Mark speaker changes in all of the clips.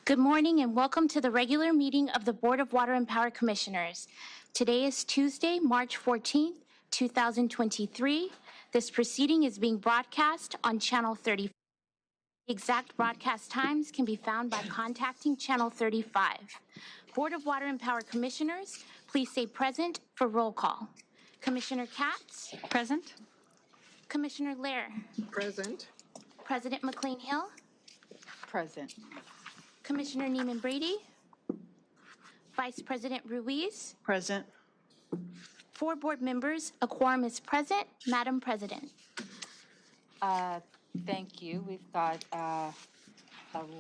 Speaker 1: Good morning and welcome to the regular meeting of the Board of Water and Power Commissioners. Today is Tuesday, March 14th, 2023. This proceeding is being broadcast on Channel 35. The exact broadcast times can be found by contacting Channel 35. Board of Water and Power Commissioners, please say present for roll call. Commissioner KATZ?
Speaker 2: Present.
Speaker 1: Commissioner LEHRER?
Speaker 3: Present.
Speaker 1: President McCLAIN-HILL?
Speaker 2: Present.
Speaker 1: Commissioner NEEMAN Brady? Vice President RUIZ?
Speaker 2: Present.
Speaker 1: 4 board members, a quorum is present. Madam President.
Speaker 2: Thank you. We've got a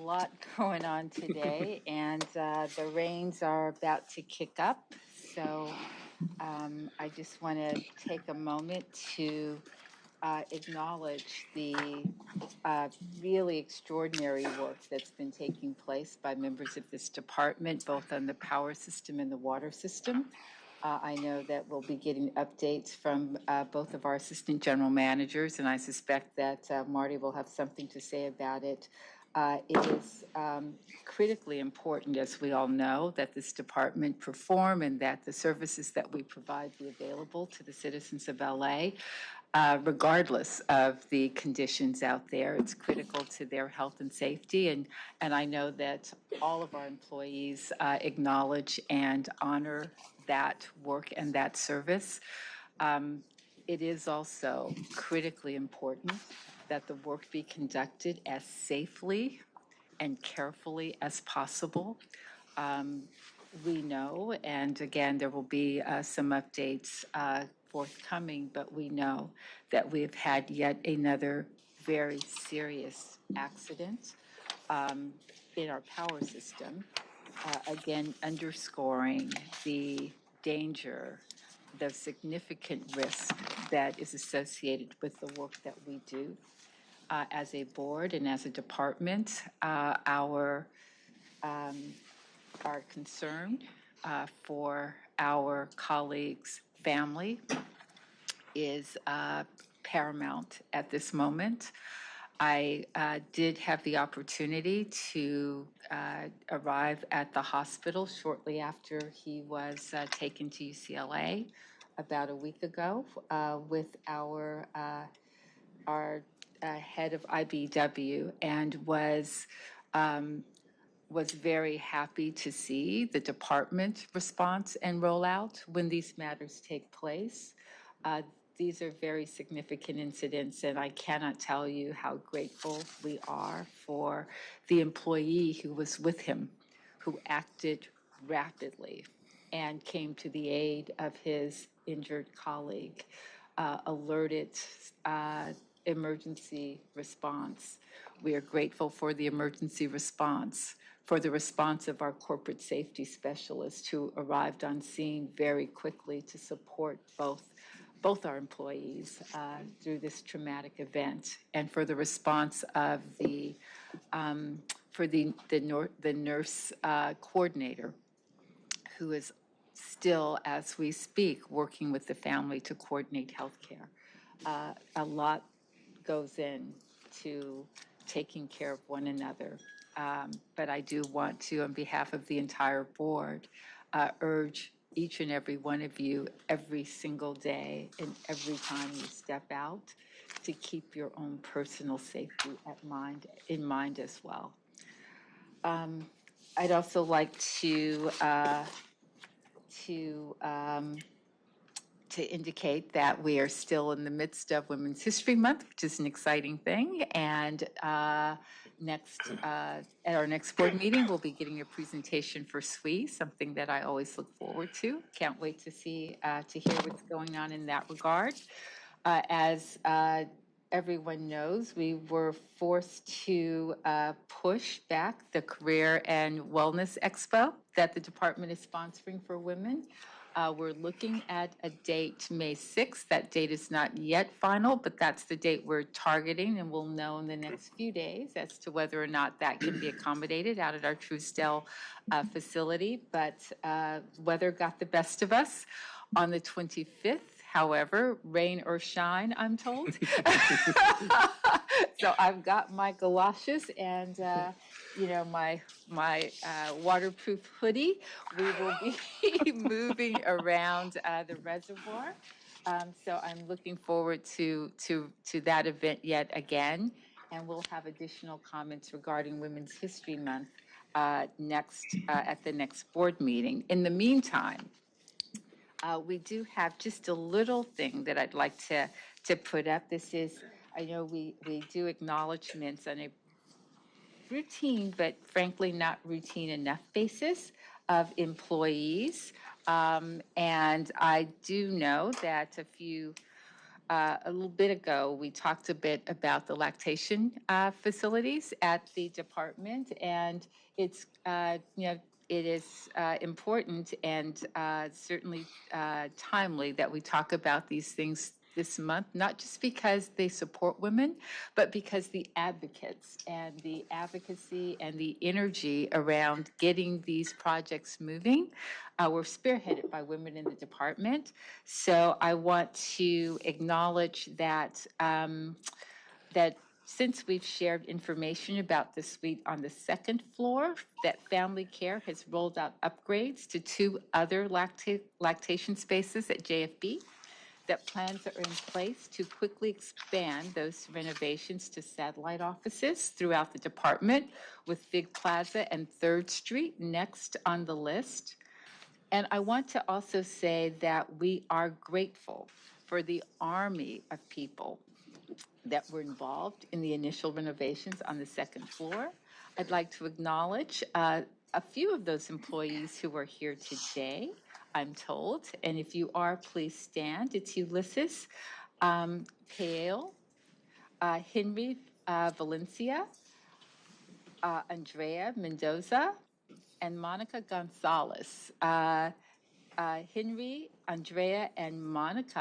Speaker 2: lot going on today, and the rains are about to kick up. So I just want to take a moment to acknowledge the really extraordinary work that's been taking place by members of this department, both on the power system and the water system. I know that we'll be getting updates from both of our assistant general managers, and I suspect that Marty will have something to say about it. It is critically important, as we all know, that this department perform and that the services that we provide be available to the citizens of LA. Regardless of the conditions out there, it's critical to their health and safety, and I know that all of our employees acknowledge and honor that work and that service. It is also critically important that the work be conducted as safely and carefully as possible. We know, and again, there will be some updates forthcoming, but we know that we've had yet another very serious accident in our power system, again underscoring the danger, the significant risk that is associated with the work that we do. As a board and as a department, our concern for our colleagues' family is paramount at this moment. I did have the opportunity to arrive at the hospital shortly after he was taken to UCLA about a week ago with our head of IBW, and was very happy to see the department response and rollout when these matters take place. These are very significant incidents, and I cannot tell you how grateful we are for the employee who was with him, who acted rapidly and came to the aid of his injured colleague, alerted emergency response. We are grateful for the emergency response, for the response of our corporate safety specialist who arrived on scene very quickly to support both our employees through this traumatic event, and for the response of the nurse coordinator, who is still, as we speak, working with the family to coordinate healthcare. A lot goes into taking care of one another. But I do want to, on behalf of the entire board, urge each and every one of you every single day and every time you step out to keep your own personal safety in mind as well. I'd also like to indicate that we are still in the midst of Women's History Month, which is an exciting thing. And at our next board meeting, we'll be getting a presentation for SWE, something that I always look forward to. Can't wait to hear what's going on in that regard. As everyone knows, we were forced to push back the Career and Wellness Expo that the department is sponsoring for women. We're looking at a date, May 6th. That date is not yet final, but that's the date we're targeting, and we'll know in the next few days as to whether or not that can be accommodated out at our Truesdale facility. But weather got the best of us. On the 25th, However, rain or shine, I'm told. So I've got my galoshes and, my waterproof hoodie. We will be moving around the reservoir. So I'm looking forward to that event yet again. And we'll have additional comments regarding Women's History Month at the next board meeting. In the meantime, we do have just a little thing that I'd like to put up. This is, I know we do acknowledgements on a routine, but frankly not routine enough basis of employees. And I do know that a little bit ago, we talked a bit about the lactation facilities at the department, and it's, it is important and certainly timely that we talk about these things this month, not just because they support women, but because the advocates and the advocacy and the energy around getting these projects moving were spearheaded by women in the department. So I want to acknowledge that that since we've shared information about the suite on the second floor, that Family Care has rolled out upgrades to 2 other lactation spaces at JFB, that plans are in place to quickly expand those renovations to satellite offices throughout the department, with Fig Plaza and 3rd Street next on the list. And I want to also say that we are grateful for the army of people that were involved in the initial renovations on the second floor. I'd like to acknowledge a few of those employees who are here today, I'm told. And if you are, please stand. It's Ulysses Kael, Henry Valencia, Andrea Mendoza, and Monica Gonzalez. Henry, Andrea, and Monique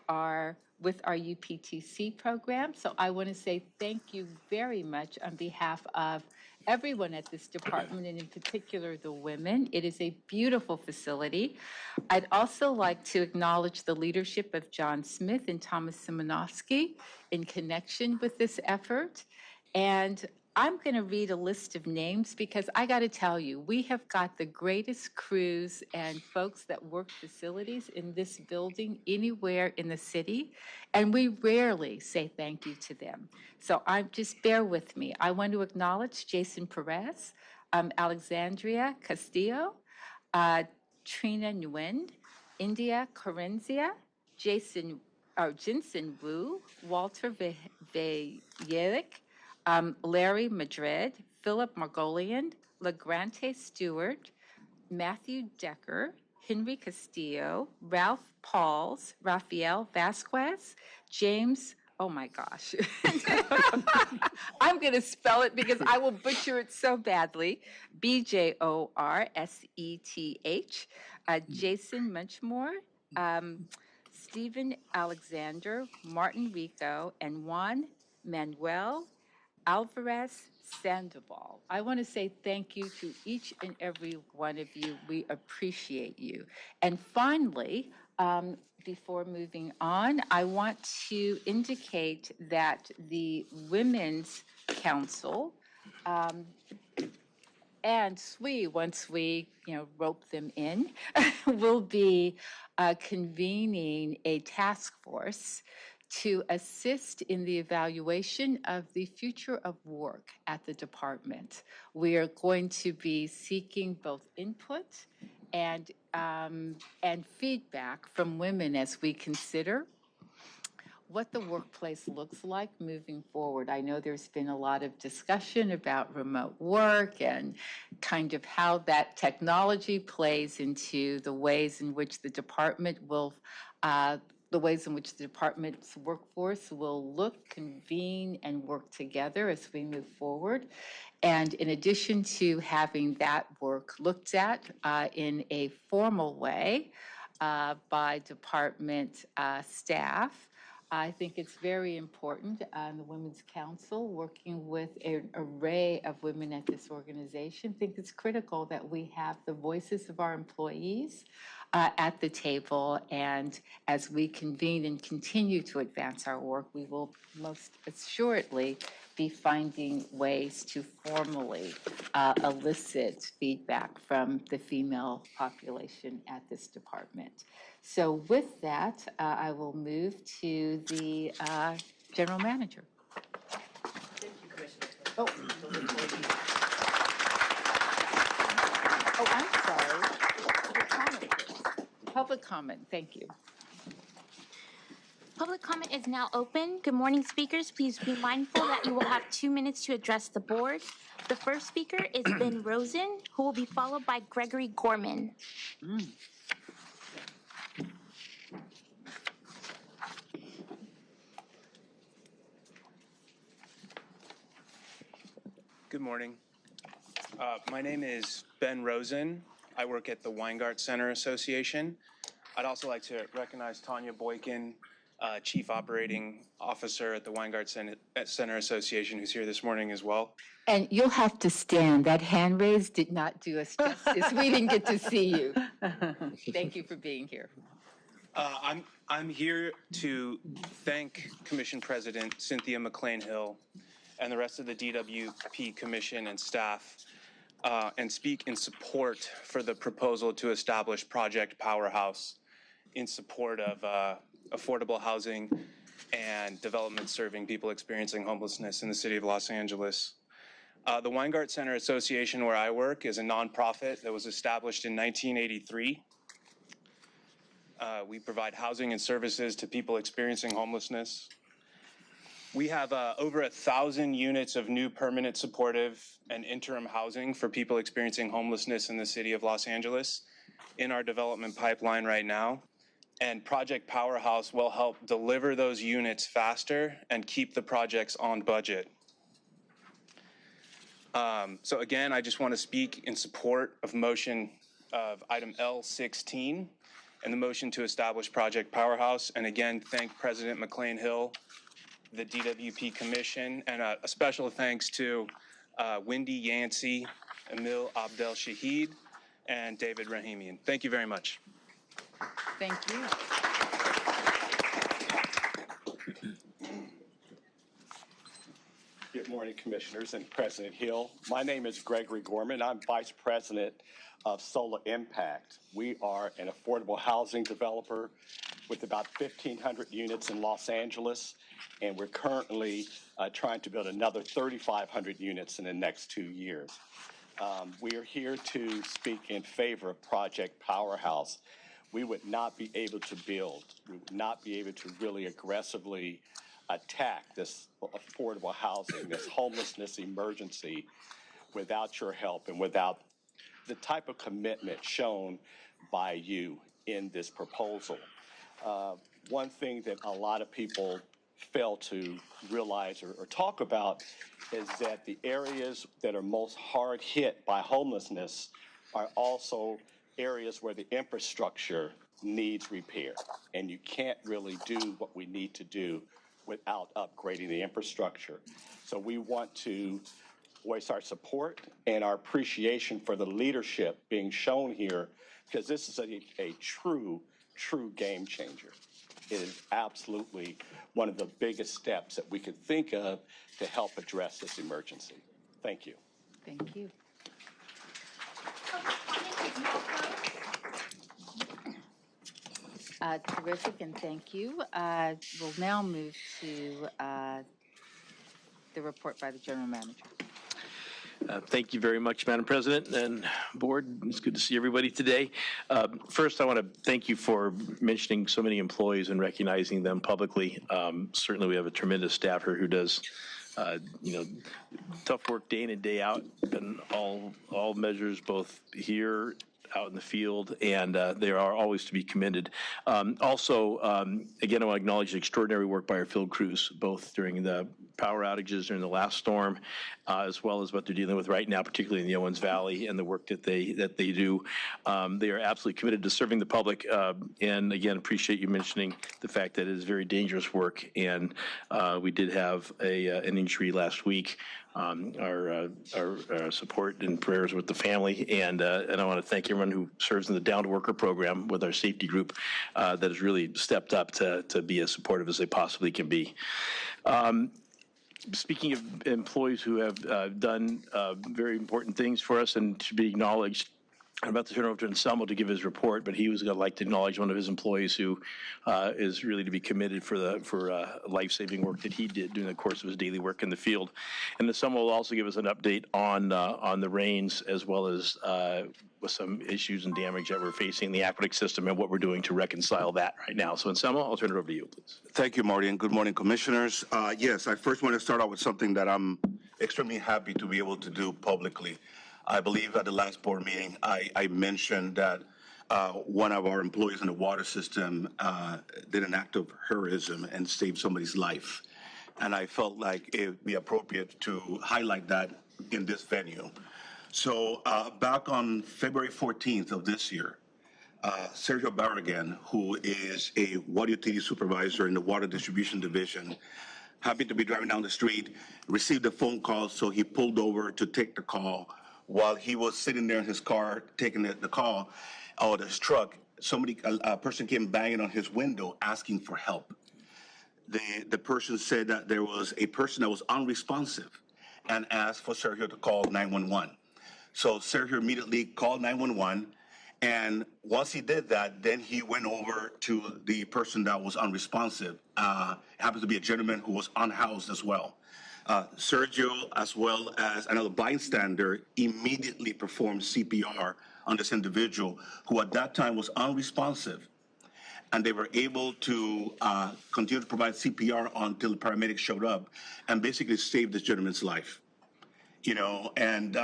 Speaker 2: are with our UPTC program. So I want to say thank you very much on behalf of everyone at this department, and in particular the women. It is a beautiful facility. I'd also like to acknowledge the leadership of John Smith and Thomas Simonovsky in connection with this effort. And I'm going to read a list of names because I got to tell you, we have got the greatest crews and folks that work facilities in this building anywhere in the city, and we rarely say thank you to them. So just bear with me. I want to acknowledge Jason Perez, Alexandria Castillo, Trina Nguyen, India Corenzia, Jensen Wu, Walter Vejelic, Larry Madrid, Philip Margolian, Legrante Stewart, Matthew Decker, Henry Castillo, Ralph Pauls, Rafael Vasquez, James, oh my gosh. I'm going to spell it because I will butcher it so badly. BJORSETH, Jason Munchmore, Stephen Alexander, Martin Rico, and Juan Manuel Alvarez Sandoval. I want to say thank you to each and every one of you. We appreciate you. And finally, before moving on, I want to indicate that the Women's Council and SWE, once we rope them in, will be convening a task force to assist in the evaluation of the future of work at the department. We are going to be seeking both input and feedback from women as we consider what the workplace looks like moving forward. I know there's been a lot of discussion about remote work and kind of how that technology plays into the ways in which the department will the ways in which the department's workforce will look, convene, and work together as we move forward. And in addition to having that work looked at in a formal way by department staff, I think it's very important on the Women's Council, working with an array of women at this organization. I think it's critical that we have the voices of our employees at the table, and as we convene and continue to advance our work, we will most assuredly be finding ways to formally elicit feedback from the female population at this department. So with that, I will move to the general manager.
Speaker 3: Thank you, Commissioner.
Speaker 2: Oh, I'm sorry. Public comment. Public comment, thank you.
Speaker 1: Public comment is now open. Good morning, speakers. Please be mindful that you will have 2 minutes to address the board. The first speaker is Ben Rosen, who will be followed by Gregory Gorman.
Speaker 4: Good morning. My name is Ben Rosen. I work at the Weingart Center Association. I'd also like to recognize Tanya Boykin, Chief Operating Officer at the Weingart Center Association, who's here this morning as well.
Speaker 2: And you'll have to stand. That hand raise did not do us justice. We didn't get to see you. Thank you for being here.
Speaker 4: I'm here to thank Commission President Cynthia McCLAIN-HILL and the rest of the DWP Commission and staff and speak in support for the proposal to establish Project Powerhouse in support of affordable housing and development serving people experiencing homelessness in the city of Los Angeles. The Weingart Center Association, where I work, is a nonprofit that was established in 1983. We provide housing and services to people experiencing homelessness. We have over 1,000 units of new permanent supportive and interim housing for people experiencing homelessness in the city of Los Angeles in our development pipeline right now. And Project Powerhouse will help deliver those units faster and keep the projects on budget. So again, I just want to speak in support of motion of item L16 and the motion to establish Project Powerhouse. And again, thank President McCLAIN-HILL, the DWP Commission, and a special thanks to Wendy Yancey, Emil Abdel Shahid, and David Rahimian. Thank you very much.
Speaker 2: Thank you.
Speaker 5: Good morning, Commissioners and President Hill. My name is Gregory Gorman. I'm Vice President of Solar Impact. We are an affordable housing developer with about 1,500 units in Los Angeles, and we're currently trying to build another 3,500 units in the next 2 years. We are here to speak in favor of Project Powerhouse. We would not be able to build, we would not be able to really aggressively attack this affordable housing, this homelessness emergency without your help and without the type of commitment shown by you in this proposal. One thing that a lot of people fail to realize or talk about is that the areas that are most hard hit by homelessness are also areas where the infrastructure needs repair. And you can't really do what we need to do without upgrading the infrastructure. So we want to voice our support and our appreciation for the leadership being shown here, because this is a true game changer. It is absolutely one of the biggest steps that we could think of to help address this emergency. Thank you.
Speaker 2: Thank you. Terrific, and thank you. We'll now move to the report by the General Manager.
Speaker 3: Thank you very much, Madam President and Board. It's good to see everybody today. First, I want to thank you for mentioning so many employees and recognizing them publicly. Certainly, we have a tremendous staff here who does, tough work day in and day out, and all measures, both here out in the field, and they are always to be commended. Again, I want to acknowledge the extraordinary work by our field crews, both during the power outages during the last storm, as well as what they're dealing with right now, particularly in the Owens Valley, and the work that they do. They are absolutely committed to serving the public, and again, appreciate you mentioning the fact that it is very dangerous work, and we did have an injury last week. Our support and prayers with the family, and I want to thank everyone who serves in the Down to Worker program with our safety group that has really stepped up to be as supportive as they possibly can be. Speaking of employees who have done very important things for us and to be acknowledged, I'm about to turn over to Anselmo to give his report, but he was going to like to acknowledge one of his employees who is really to be committed for life-saving work that he did during the course of his daily work in the field. And Anselmo will also give us an update on the rains, as well as with some issues and damage that we're facing in the aqueduct system and what we're doing to reconcile that right now. So Anselmo, I'll turn it over to you, please.
Speaker 6: Thank you, Marty, and good morning, commissioners. Yes, I first want to start out with something that I'm extremely happy to be able to do publicly. I believe at the last board meeting, I mentioned that one of our employees in the water system did an act of heroism and saved somebody's life. And I felt like it would be appropriate to highlight that in this venue. So back on February 14th of this year, Sergio Barragan, who is a water utility supervisor in the water distribution division, happened to be driving down the street, received a phone call, so he pulled over to take the call. While he was sitting there in his car taking the call, or his truck, a person came banging on his window asking for help. The person said that there was a person that was unresponsive and asked for Sergio to call 911. So Sergio immediately called 911, and once he did that, then he went over to the person that was unresponsive. It happens to be a gentleman who was unhoused as well. Sergio, as well as another bystander, immediately performed CPR on this individual who at that time was unresponsive. And they were able to continue to provide CPR until the paramedics showed up and basically saved this gentleman's life. You know, and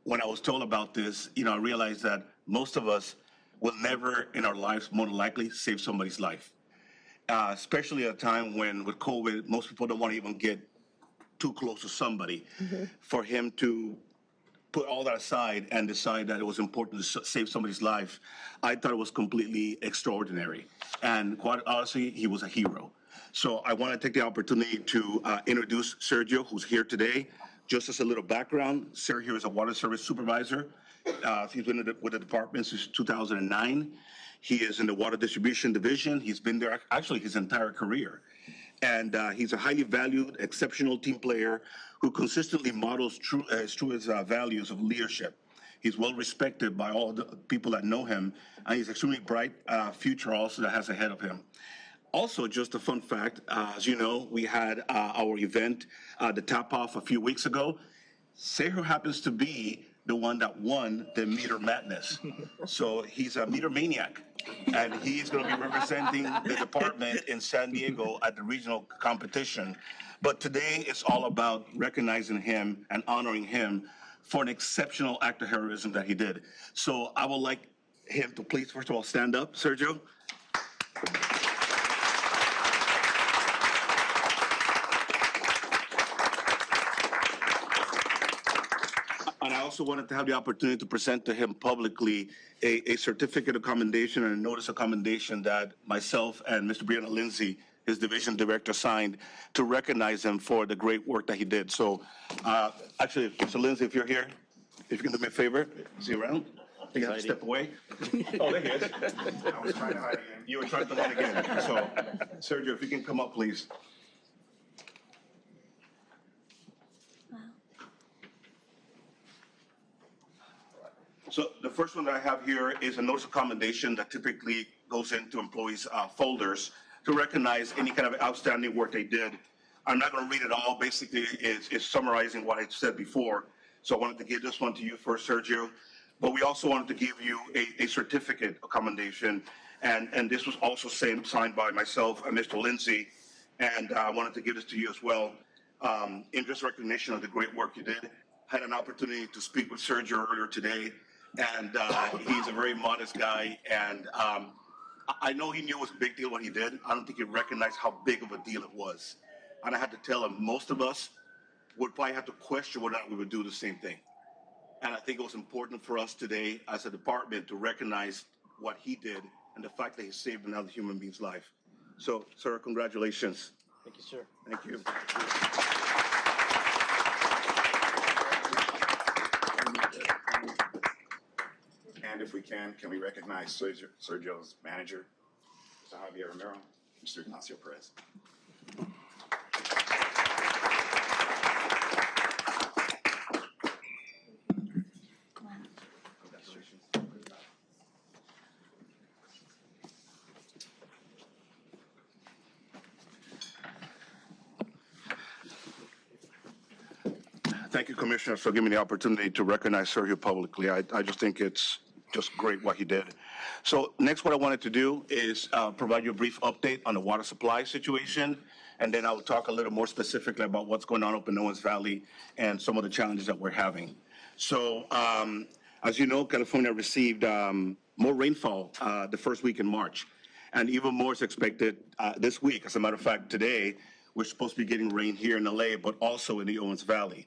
Speaker 6: when I was told about this, you know, I realized that most of us will never in our lives, more than likely, save somebody's life. Especially at a time when with COVID, most people don't want to even get too close to somebody. For him to put all that aside and decide that it was important to save somebody's life, I thought it was completely extraordinary. And quite honestly, he was a hero. So I want to take the opportunity to introduce Sergio, who's here today. Just as a little background, Sergio is a water service supervisor. He's been with the department since 2009. He is in the water distribution division. He's been there actually his entire career. And he's a highly valued, exceptional team player who consistently models his values of leadership. He's well respected by all the people that know him, and he's extremely bright future also that has ahead of him. Also, just a fun fact, as you know, we had our event, the Tap Off, a few weeks ago. Sergio happens to be the one that won the Meter Madness. So he's a meter maniac, and he's going to be representing the department in San Diego at the regional competition. But today it's all about recognizing him and honoring him for an exceptional act of heroism that he did. So I would like him to please, first of all, stand up, Sergio. And I also wanted to have the opportunity to present to him publicly a certificate of commendation and a notice of commendation that myself and Mr. Brianna Lindsay, his division director, signed to recognize him for the great work that he did. So actually, Mr. Lindsay, if you're here, if you can do me a favor, is he around? I think I have to step away. Oh, there he is. I was trying to hide again. You were trying to hide again. So, Sergio, if you can come up, please. So the first one that I have here is a notice of commendation that typically goes into employees' folders to recognize any kind of outstanding work they did. I'm not going to read it all. Basically, it's summarizing what I said before. So I wanted to give this one to you first, Sergio. But we also wanted to give you a certificate of commendation. And this was also signed by myself and Mr. Lindsay. And I wanted to give this to you as well in just recognition of the great work you did. I had an opportunity to speak with Sergio earlier today. and he's a very modest guy. And I know he knew it was a big deal what he did. I don't think he recognized how big of a deal it was. And I had to tell him, most of us would probably have to question whether or not we would do the same thing. And I think it was important for us today as a department to recognize what he did and the fact that he saved another human being's life. So, sir, congratulations.
Speaker 3: Thank you, sir.
Speaker 6: Thank you.
Speaker 7: And if we can we recognize Sergio's manager, Mr. Javier Romero, Mr. Ignacio Perez.
Speaker 6: Thank you, Commissioner, for giving me the opportunity to recognize Sergio publicly. I just think it's just great what he did. So next, what I wanted to do is provide you a brief update on the water supply situation, and then I'll talk a little more specifically about what's going on up in Owens Valley and some of the challenges that we're having. So as you know, California received more rainfall the first week in March, and even more is expected this week. As a matter of fact, today, we're supposed to be getting rain here in LA, but also in the Owens Valley.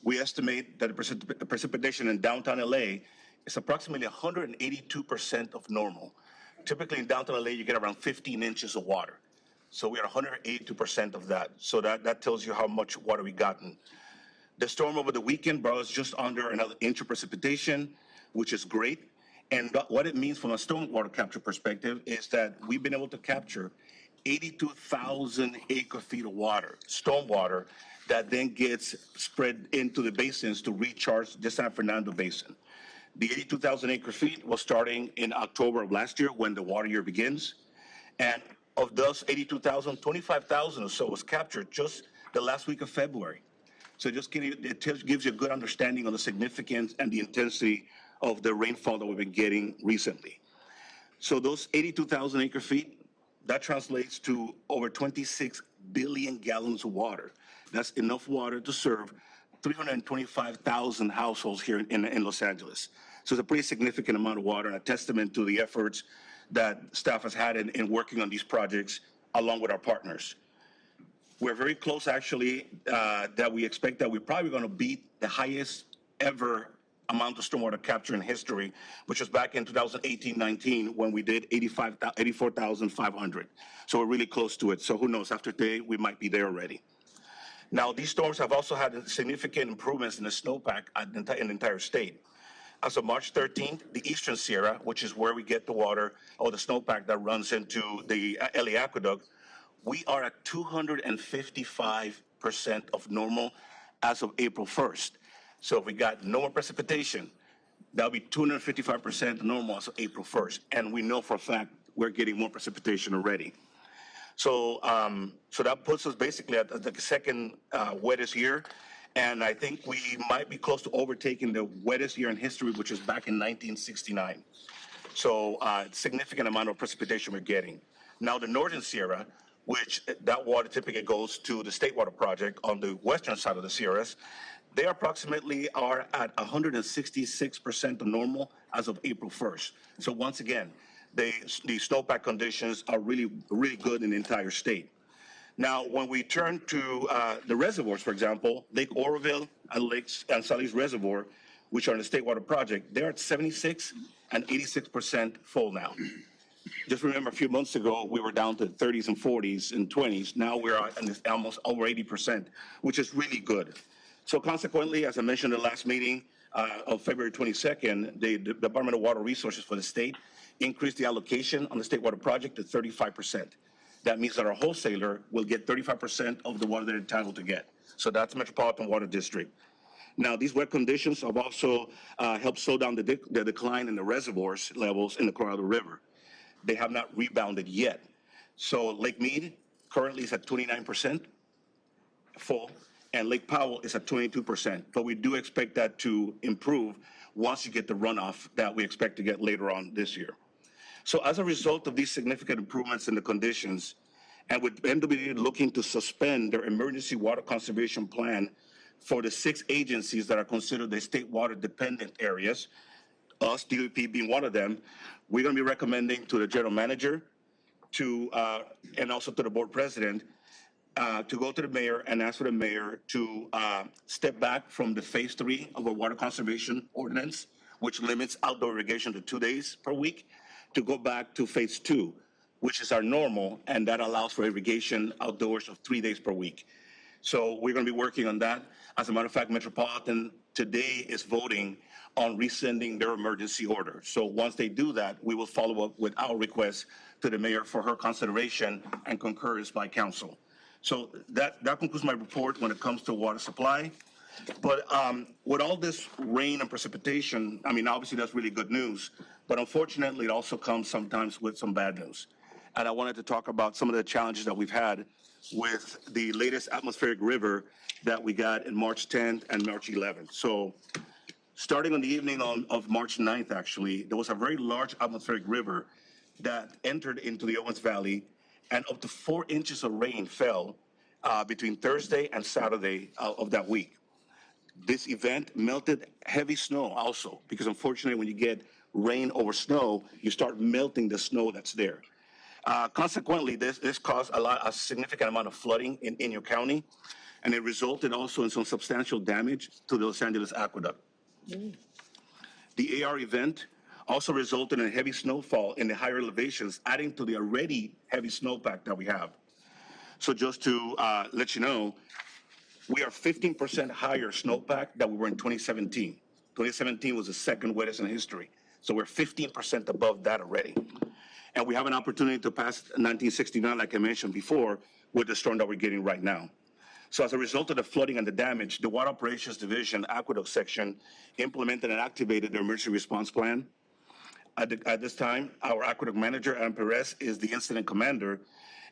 Speaker 6: We estimate that the precipitation in downtown LA is approximately 182% of normal. Typically in downtown LA, you get around 15 inches of water. So we are 182% of that. So that tells you how much water we gotten. The storm over the weekend brought us just under another inch of precipitation, which is great. And what it means from a stormwater capture perspective is that we've been able to capture 82,000 acre-feet of water, stormwater, that then gets spread into the basins to recharge the San Fernando Basin. The 82,000 acre-feet was starting in October of last year when the water year begins. And of those 82,000, 25,000 or so was captured just the last week of February. So it gives you a good understanding of the significance and the intensity of the rainfall that we've been getting recently. So those 82,000 acre-feet, that translates to over 26 billion gallons of water. That's enough water to serve 325,000 households here in Los Angeles. So it's a pretty significant amount of water and a testament to the efforts that staff has had in working on these projects along with our partners. We're very close, actually, that we expect that we're probably going to beat the highest ever amount of stormwater capture in history, which was back in 2018-19 when we did 84,500. So we're really close to it. So who knows, after today, we might be there already. Now, these storms have also had significant improvements in the snowpack in the entire state. As of March 13th, the Eastern Sierra, which is where we get the water or the snowpack that runs into the LA Aqueduct, we are at 255% of normal as of April 1st. So if we got no more precipitation, that'll be 255% normal as of April 1st. And we know for a fact we're getting more precipitation already. So so that puts us basically at the second wettest year. And I think we might be close to overtaking the wettest year in history, which was back in 1969. So significant amount of precipitation we're getting. Now the Northern Sierra, which that water typically goes to the State Water Project on the western side of the Sierras, they approximately are at 166% of normal as of April 1st. So once again, the snowpack conditions are really, really good in the entire state. Now, when we turn to the reservoirs, for example, Lake Oroville and Lake San Luis Reservoir, which are in the State Water Project, they're at 76 and 86% full now. Just remember, a few months ago, we were down to 30s and 40s and 20s. Now we're at almost over 80%, which is really good. So consequently, as I mentioned in the last meeting of February 22nd, the Department of Water Resources for the state increased the allocation on the State Water Project to 35%. That means that our wholesaler will get 35% of the water they're entitled to get. So that's Metropolitan Water District. Now, these wet conditions have also helped slow down the decline in the reservoirs levels in the Colorado River. They have not rebounded yet. So Lake Mead currently is at 29% full, and Lake Powell is at 22%. But we do expect that to improve once you get the runoff that we expect to get later on this year. So as a result of these significant improvements in the conditions, and with NWD looking to suspend their emergency water conservation plan for the 6 agencies that are considered the state water dependent areas, us, DWP being one of them. We're going to be recommending to the general manager and also to the board president to go to the mayor and ask for the mayor to step back from the phase 3 of our water conservation ordinance, which limits outdoor irrigation to 2 days per week, to go back to phase 2, which is our normal, and that allows for irrigation outdoors of 3 days per week. So we're going to be working on that. As a matter of fact, Metropolitan today is voting on rescinding their emergency order. So once they do that, we will follow up with our request to the mayor for her consideration and concurrence by council. So that concludes my report when it comes to water supply. But with all this rain and precipitation, I mean, obviously that's really good news, but unfortunately it also comes sometimes with some bad news. And I wanted to talk about some of the challenges that we've had with the latest atmospheric river that we got in March 10th and March 11th. So starting on the evening of March 9th, actually, there was a very large atmospheric river that entered into the Owens Valley, and up to 4 inches of rain fell between Thursday and Saturday of that week. This event melted heavy snow also, because unfortunately when you get rain over snow, you start melting the snow that's there. Consequently, this caused a significant amount of flooding in your county, and it resulted also in some substantial damage to the Los Angeles aqueduct. The AR event also resulted in heavy snowfall in the higher elevations, adding to the already heavy snowpack that we have. So just to let you know, we are 15% higher snowpack than we were in 2017. 2017 was the second wettest in history. So we're 15% above that already. And we have an opportunity to pass 1969, like I mentioned before, with the storm that we're getting right now. So as a result of the flooding and the damage, the Water Operations Division Aqueduct Section implemented and activated their emergency response plan. At this time, our aqueduct manager, Aaron Perez, is the incident commander,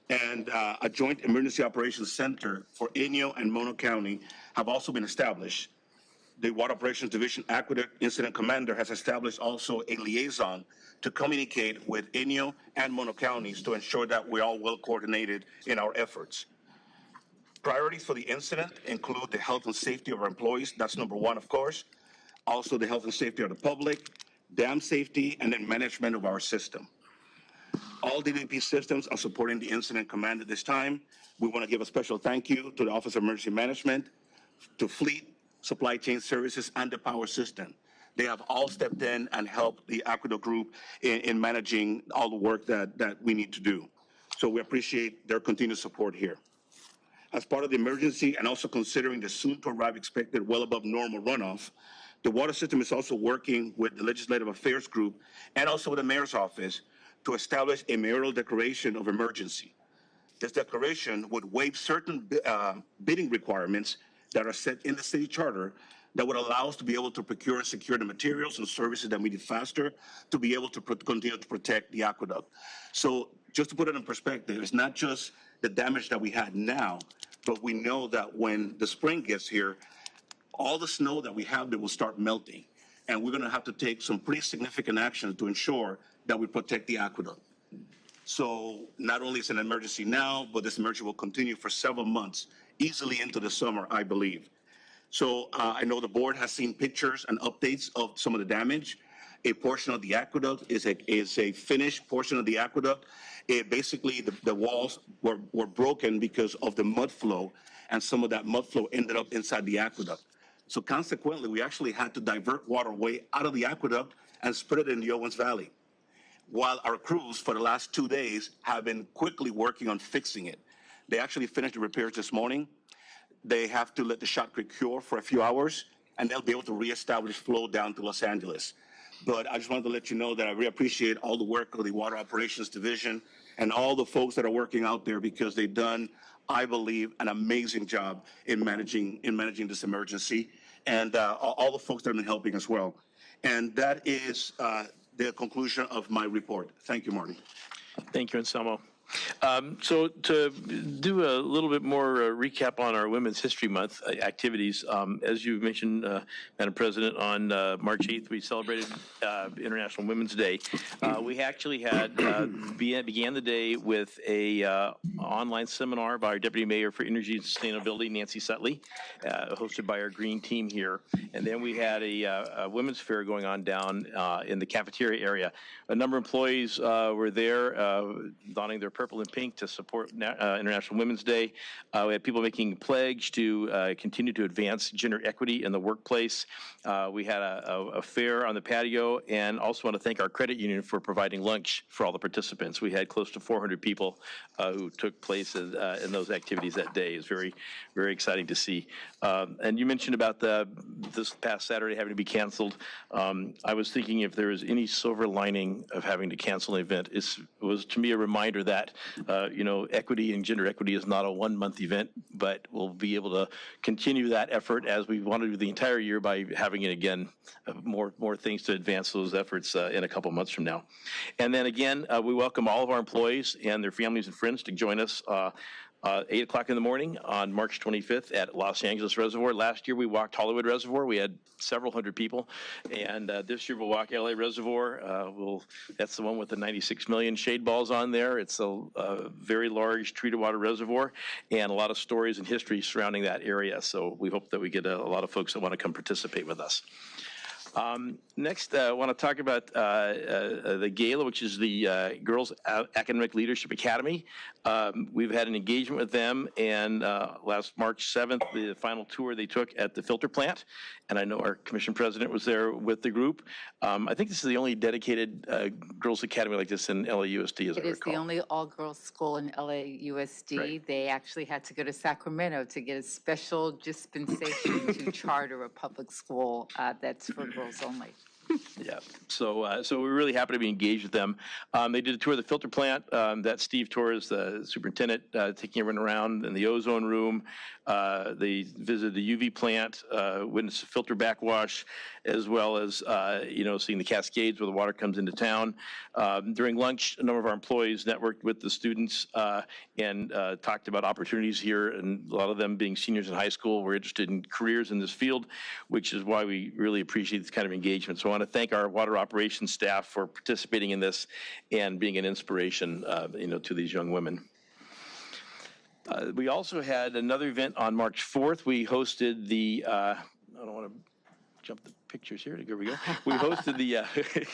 Speaker 6: and a joint emergency operations center for Inyo and Mono County have also been established. The Water Operations Division Aqueduct Incident Commander has established also a liaison to communicate with Inyo and Mono counties to ensure that we're all well coordinated in our efforts. Priorities for the incident include the health and safety of our employees. That's number one, of course. Also the health and safety of the public, dam safety, and then management of our system. All DWP systems are supporting the incident command at this time. We want to give a special thank you to the Office of Emergency Management, to Fleet, Supply Chain Services, and the power system. They have all stepped in and helped the aqueduct group in managing all the work that we need to do. So we appreciate their continued support here. As part of the emergency and also considering the soon to arrive expected well above normal runoff, the water system is also working with the Legislative Affairs Group and also with the Mayor's Office to establish a mayoral declaration of emergency. This declaration would waive certain bidding requirements that are set in the city charter that would allow us to be able to procure and secure the materials and services that we need faster to be able to continue to protect the aqueduct. So just to put it in perspective, it's not just the damage that we had now, but we know that when the spring gets here, all the snow that we have there will start melting. And we're gonna have to take some pretty significant action to ensure that we protect the aqueduct. So not only is it an emergency now, but this emergency will continue for several months, easily into the summer, I believe. So I know the board has seen pictures and updates of some of the damage. A portion of the aqueduct is a finished portion of the aqueduct. Basically, the walls were broken because of the mud flow, and some of that mud flow ended up inside the aqueduct. So consequently, we actually had to divert water way out of the aqueduct and spread it in the Owens Valley, while our crews for the last 2 days have been quickly working on fixing it. They actually finished the repairs this morning. They have to let the shotcrete cure for a few hours, and they'll be able to reestablish flow down to Los Angeles. But I just wanted to let you know that I really appreciate all the work of the Water Operations Division and all the folks that are working out there, because they've done, I believe, an amazing job in managing this emergency, and all the folks that have been helping as well. And that is the conclusion of my report. Thank you, Marty.
Speaker 3: Thank you, Anselmo. So to do a little bit more recap on our Women's History Month activities, as you mentioned, Madam President, on March 8th, we celebrated International Women's Day. We actually had began the day with a online seminar by our Deputy Mayor for Energy and Sustainability, Nancy Sutley, hosted by our Green team here. And then we had a women's fair going on down in the cafeteria area. A number of employees were there donning their purple and pink to support International Women's Day. We had people making a pledge to continue to advance gender equity in the workplace. We had a fair on the patio, and also want to thank our credit union for providing lunch for all the participants. We had close to 400 people who took place in those activities that day. It's very, very exciting to see. And you mentioned about this past Saturday having to be canceled. I was thinking if there was any silver lining of having to cancel an event, it was to me a reminder that equity and gender equity is not a 1-month event, but we'll be able to continue that effort as we want to do the entire year by having it again, more things to advance those efforts in a couple months from now. And then again, we welcome all of our employees and their families and friends to join us 8 o'clock in the morning on March 25th at Los Angeles Reservoir. Last year we walked Hollywood Reservoir. We had several hundred people. And this year we'll walk LA Reservoir. That's the one with the 96 million shade balls on there. It's a very large treated water reservoir and a lot of stories and history surrounding that area. So we hope that we get a lot of folks that want to come participate with us. Next, I want to talk about the GALA, which is the Girls Academic Leadership Academy. We've had an engagement with them, and last March 7th, the final tour they took at the filter plant, and I know our commission president was there with the group. I think this is the only dedicated Girls Academy like this in LAUSD, as I recall.
Speaker 2: It is the only all-girls school in LAUSD.
Speaker 3: Right.
Speaker 2: They actually had to go to Sacramento to get a special dispensation to charter a public school that's for girls only.
Speaker 3: Yeah, so we're really happy to be engaged with them. They did a tour of the filter plant. That Steve Torres, the superintendent, taking everyone around in the ozone room. They visited the UV plant, witnessed a filter backwash, as well as seeing the cascades where the water comes into town. During lunch, a number of our employees networked with the students and talked about opportunities here, and a lot of them being seniors in high school were interested in careers in this field, which is why we really appreciate this kind of engagement. So I want to thank our water operations staff for participating in this and being an inspiration, to these young women. We also had another event on March 4th. We hosted the, I don't want to jump the pictures here. Here we go. We hosted the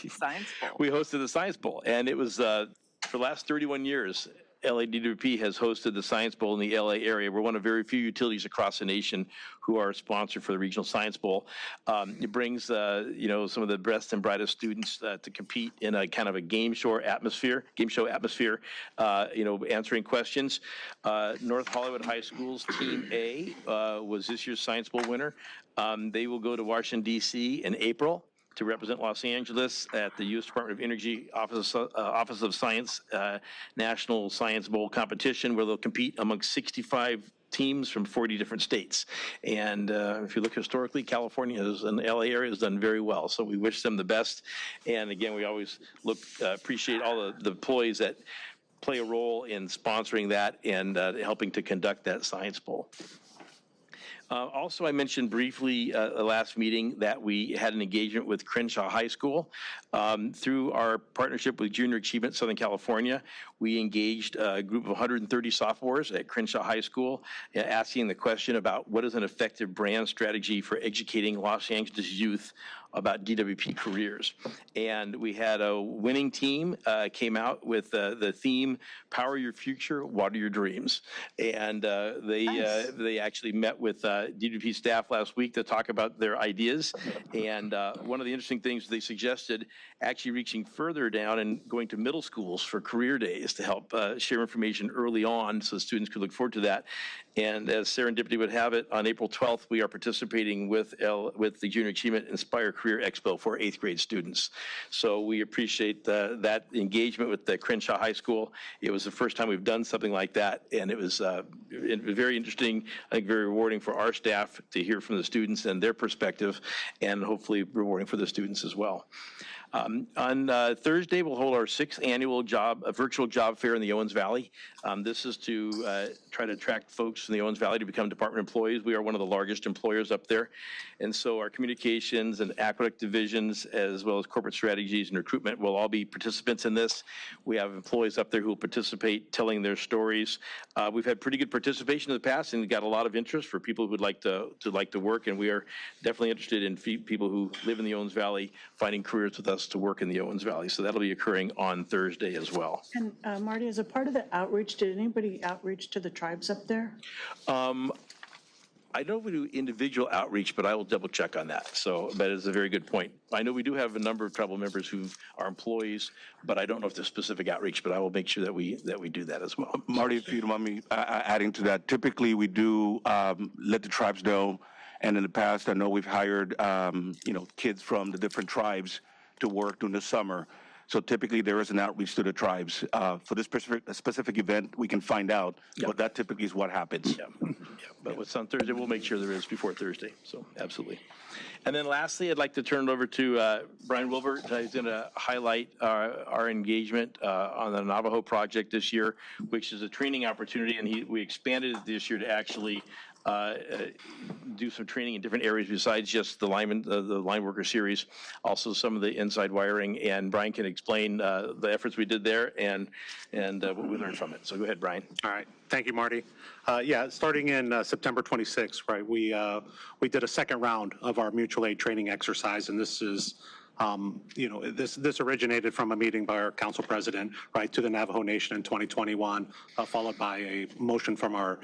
Speaker 2: Science Bowl.
Speaker 3: We hosted the Science Bowl, and it was for the last 31 years. LADWP has hosted the Science Bowl in the LA area. We're one of very few utilities across the nation who are sponsored for the Regional Science Bowl. It brings, some of the best and brightest students to compete in a kind of a game show atmosphere, answering questions. North Hollywood High School's Team A was this year's Science Bowl winner. They will go to Washington, D.C. in April to represent Los Angeles at the U.S. Department of Energy Office of Science National Science Bowl competition, where they'll compete among 65 teams from 40 different states. And if you look historically, California and the LA area has done very well. So we wish them the best. And again, we always appreciate all the employees that play a role in sponsoring that and helping to conduct that Science Bowl. Also, I mentioned briefly last meeting that we had an engagement with Crenshaw High School. Through our partnership with Junior Achievement Southern California, we engaged a group of 130 sophomores at Crenshaw High School, asking the question about what is an effective brand strategy for educating Los Angeles youth about DWP careers. And we had a winning team came out with the theme, Power Your Future, Water Your Dreams. And they actually met with DWP staff last week to talk about their ideas. And one of the interesting things they suggested, actually reaching further down and going to middle schools for career days to help share information early on so students could look forward to that. And as serendipity would have it, on April 12th, we are participating with the Junior Achievement Inspire Career Expo for 8th grade students. So we appreciate that engagement with the Crenshaw High School. It was the first time we've done something like that, and it was very interesting, I think very rewarding for our staff to hear from the students and their perspective, and hopefully rewarding for the students as well. On Thursday, we'll hold our 6th annual virtual job fair in the Owens Valley. This is to try to attract folks from the Owens Valley to become department employees. We are one of the largest employers up there. And so our communications and aqueduct divisions, as well as corporate strategies and recruitment, will all be participants in this. We have employees up there who will participate, telling their stories. We've had pretty good participation in the past and got a lot of interest for people who would like to work. And we are definitely interested in people who live in the Owens Valley finding careers with us to work in the Owens Valley. So that'll be occurring on Thursday as well.
Speaker 8: And Marty, as a part of the outreach, did anybody outreach to the tribes up there?
Speaker 3: I know we do individual outreach, but I will double check on that. So that is a very good point. I know we do have a number of tribal members who are employees, but I don't know if there's specific outreach, but I will make sure that we do that as well.
Speaker 6: Marty, if you don't mind me adding to that, typically we do let the tribes know. And in the past, I know we've hired, kids from the different tribes to work during the summer. So typically there is an outreach to the tribes. For this specific event, we can find out, but that typically is what happens.
Speaker 3: Yeah, but what's on Thursday, we'll make sure there is before Thursday, so absolutely. And then lastly, I'd like to turn it over to Brian Wilbert. He's going to highlight our engagement on the Navajo project this year, which is a training opportunity, and we expanded it this year to actually do some training in different areas besides just the line worker series, also some of the inside wiring, and Brian can explain the efforts we did there and what we learned from it. So go ahead, Brian.
Speaker 9: All right, thank you, Marty. Starting in September 26th, right, we did a second round of our mutual aid training exercise, and this is this originated from a meeting by our council president, right, to the Navajo Nation in 2021, followed by a motion from our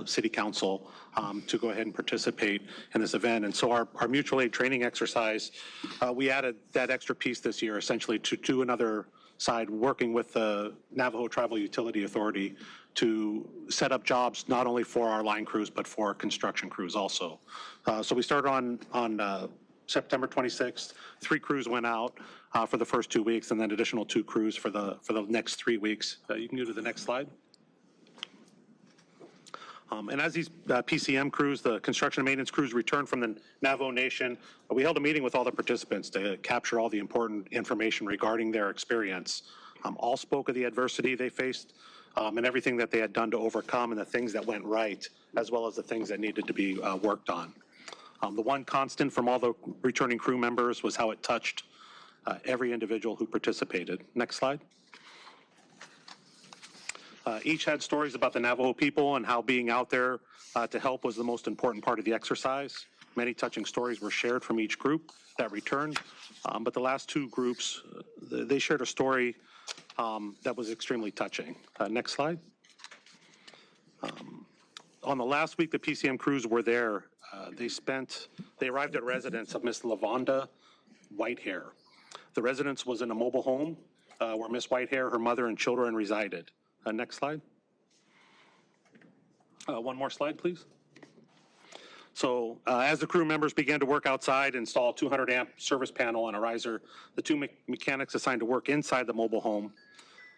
Speaker 9: city council to go ahead and participate in this event. And so our mutual aid training exercise, we added that extra piece this year, essentially to do another side, working with the Navajo Tribal Utility Authority to set up jobs not only for our line crews, but for construction crews also. So we started on September 26th, 3 crews went out for the first 2 weeks, and then additional 2 crews for the next 3 weeks. You can go to the next slide. And as these PCM crews, the construction and maintenance crews, returned from the Navajo Nation, we held a meeting with all the participants to capture all the important information regarding their experience. All spoke of the adversity they faced and everything that they had done to overcome, and the things that went right, as well as the things that needed to be worked on. The one constant from all the returning crew members was how it touched every individual who participated. Next slide. Each had stories about the Navajo people and how being out there to help was the most important part of the exercise. Many touching stories were shared from each group that returned, but the last 2 groups, they shared a story that was extremely touching. Next slide. On the last week the PCM crews were there, they arrived at residence of Miss Lavonda Whitehair. The residence was in a mobile home where Miss Whitehair, her mother, and children resided. Next slide. One more slide, please. So as the crew members began to work outside, install a 200 amp service panel on a riser, the 2 mechanics assigned to work inside the mobile home.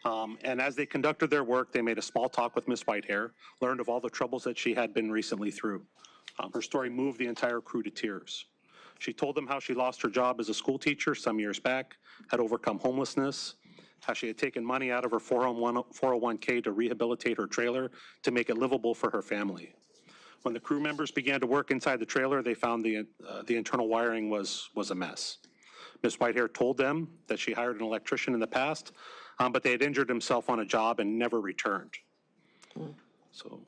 Speaker 9: And as they conducted their work, they made a small talk with Miss Whitehair, learned of all the troubles that she had been recently through. Her story moved the entire crew to tears. She told them how she lost her job as a school teacher some years back, had overcome homelessness, how she had taken money out of her 401k to rehabilitate her trailer to make it livable for her family. When the crew members began to work inside the trailer, they found the internal wiring was a mess. Ms. Whitehair told them that she hired an electrician in the past, but they had injured himself on a job and never returned. So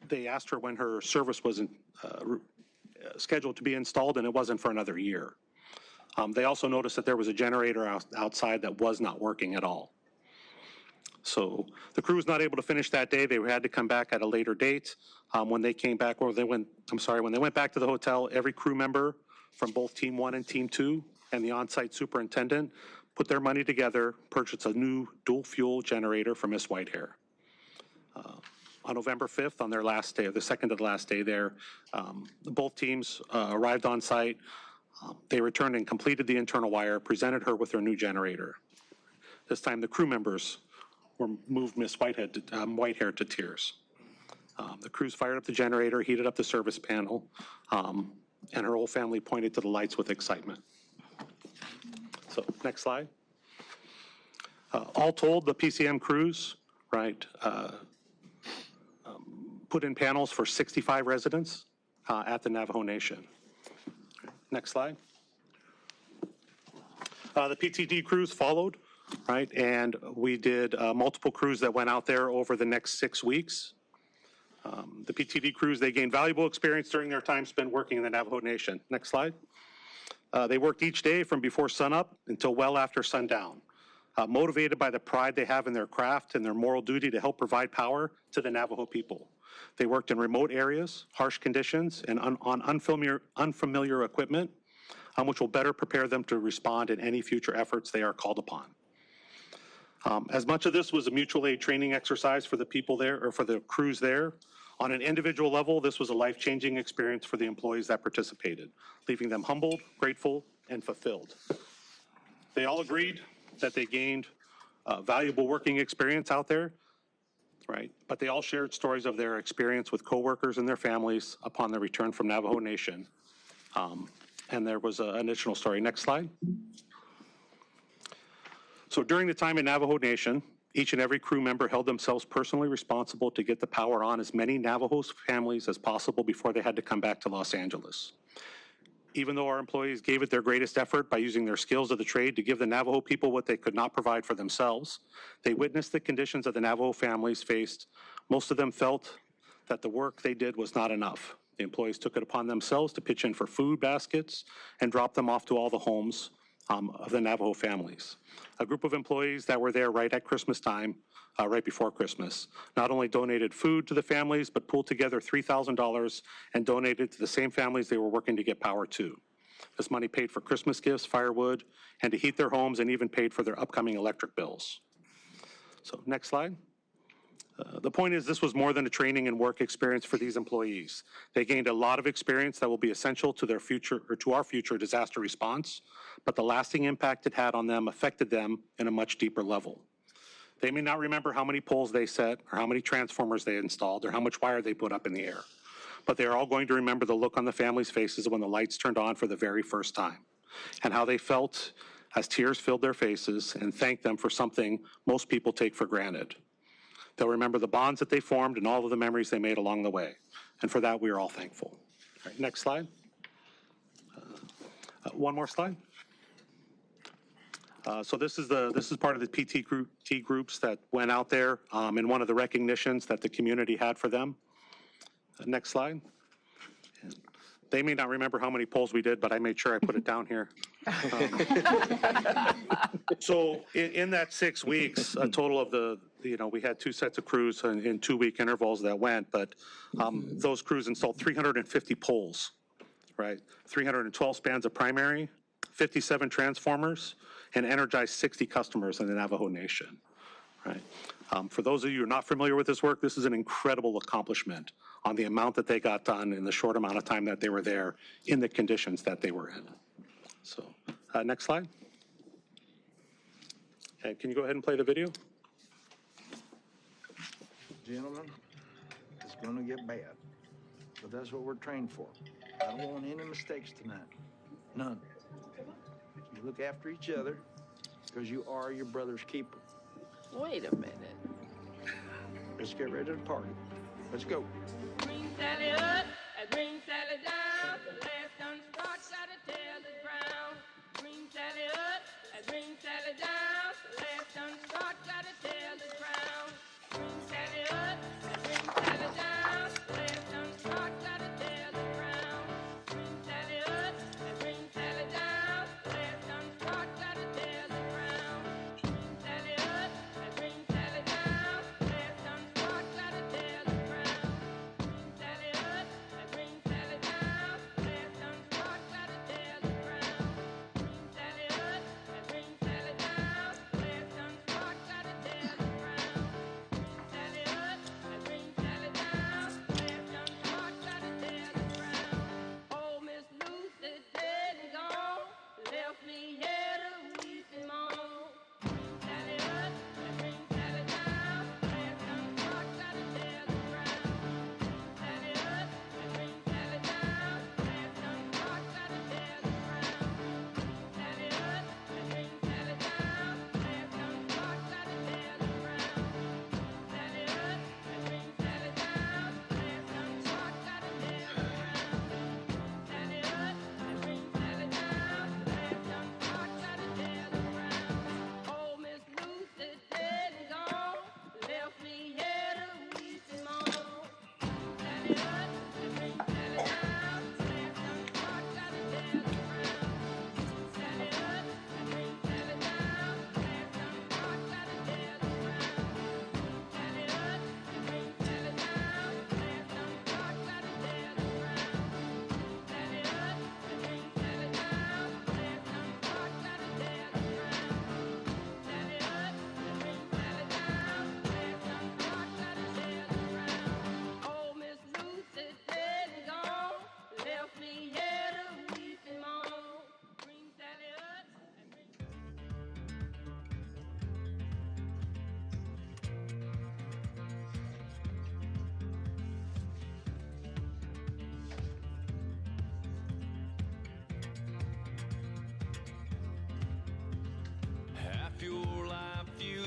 Speaker 9: they asked her when her service was scheduled to be installed, and it wasn't for another year. They also noticed that there was a generator outside that was not working at all. So the crew was not able to finish that day. They had to come back at a later date. When they came back, when they went back to the hotel, every crew member from both Team 1 and Team 2 and the on-site superintendent put their money together, purchased a new dual fuel generator for Miss Whitehair. On November 5th, on their last day, or the second to the last day there, both teams arrived on site. They returned and completed the internal wire, presented her with her new generator. This time the crew members moved Miss Whitehair to tears. The crews fired up the generator, heated up the service panel, and her whole family pointed to the lights with excitement. So next slide. All told, the PCM crews, right, put in panels for 65 residents at the Navajo Nation. Next slide. The PTD crews followed, right, and we did multiple crews that went out there over the next 6 weeks. The PTD crews, they gained valuable experience during their time spent working in the Navajo Nation. Next slide. They worked each day from before sunup until well after sundown, motivated by the pride they have in their craft and their moral duty to help provide power to the Navajo people. They worked in remote areas, harsh conditions, and on unfamiliar equipment, which will better prepare them to respond in any future efforts they are called upon. As much of this was a mutual aid training exercise for the people there, or for the crews there, on an individual level, this was a life-changing experience for the employees that participated, leaving them humbled, grateful, and fulfilled. They all agreed that they gained valuable working experience out there, right? But they all shared stories of their experience with coworkers and their families upon their return from Navajo Nation. And there was an additional story. Next slide. So during the time in Navajo Nation, each and every crew member held themselves personally responsible to get the power on as many Navajo families as possible before they had to come back to Los Angeles. Even though our employees gave it their greatest effort by using their skills of the trade to give the Navajo people what they could not provide for themselves, they witnessed the conditions that the Navajo families faced. Most of them felt that the work they did was not enough. The employees took it upon themselves to pitch in for food baskets and drop them off to all the homes of the Navajo families. A group of employees that were there right at Christmas time, right before Christmas, not only donated food to the families, but pulled together $3,000 and donated to the same families they were working to get power to. This money paid for Christmas gifts, firewood, and to heat their homes, and even paid for their upcoming electric bills. So next slide. The point is, this was more than a training and work experience for these employees. They gained a lot of experience that will be essential to their future, or to our future disaster response, but the lasting impact it had on them affected them in a much deeper level. They may not remember how many poles they set, or how many transformers they installed, or how much wire they put up in the air, but they are all going to remember the look on the families' faces when the lights turned on for the very first time, and how they felt as tears filled their faces, and thanked them for something most people take for granted. They'll remember the bonds that they formed and all of the memories they made along the way. And for that, we are all thankful. All right, next slide. One more slide. So this is part of the PT groups that went out there in one of the recognitions that the community had for them. Next slide. They may not remember how many polls we did, but I made sure I put it down here. So in that 6 weeks, a total of we had 2 sets of crews in 2-week intervals that went, but those crews installed 350 poles, right? 312 spans of primary, 57 transformers, and energized 60 customers in the Navajo Nation, right? For those of you who are not familiar with this work, this is an incredible accomplishment on the amount that they got done in the short amount of time that they were there in the conditions that they were in. So next slide. Okay, can you go ahead and play the video?
Speaker 10: Gentlemen, it's gonna get bad, but that's what we're trained for. I don't want any mistakes tonight, none. You look after each other, because you are your brother's keeper.
Speaker 11: Wait a minute.
Speaker 10: Let's get ready to party. Let's go.
Speaker 12: Green Sally up, green Sally down. The last sunspot gotta tell the ground. Green Sally up, green Sally down. The last sunspot gotta tell the ground. Green Sally up, green Sally down. The last sunspot gotta tell the ground. Green Sally up, green Sally down. The last sunspot gotta tell the ground. Green Sally up, green Sally down. The last sunspot gotta tell the ground. Green Sally up, green Sally down.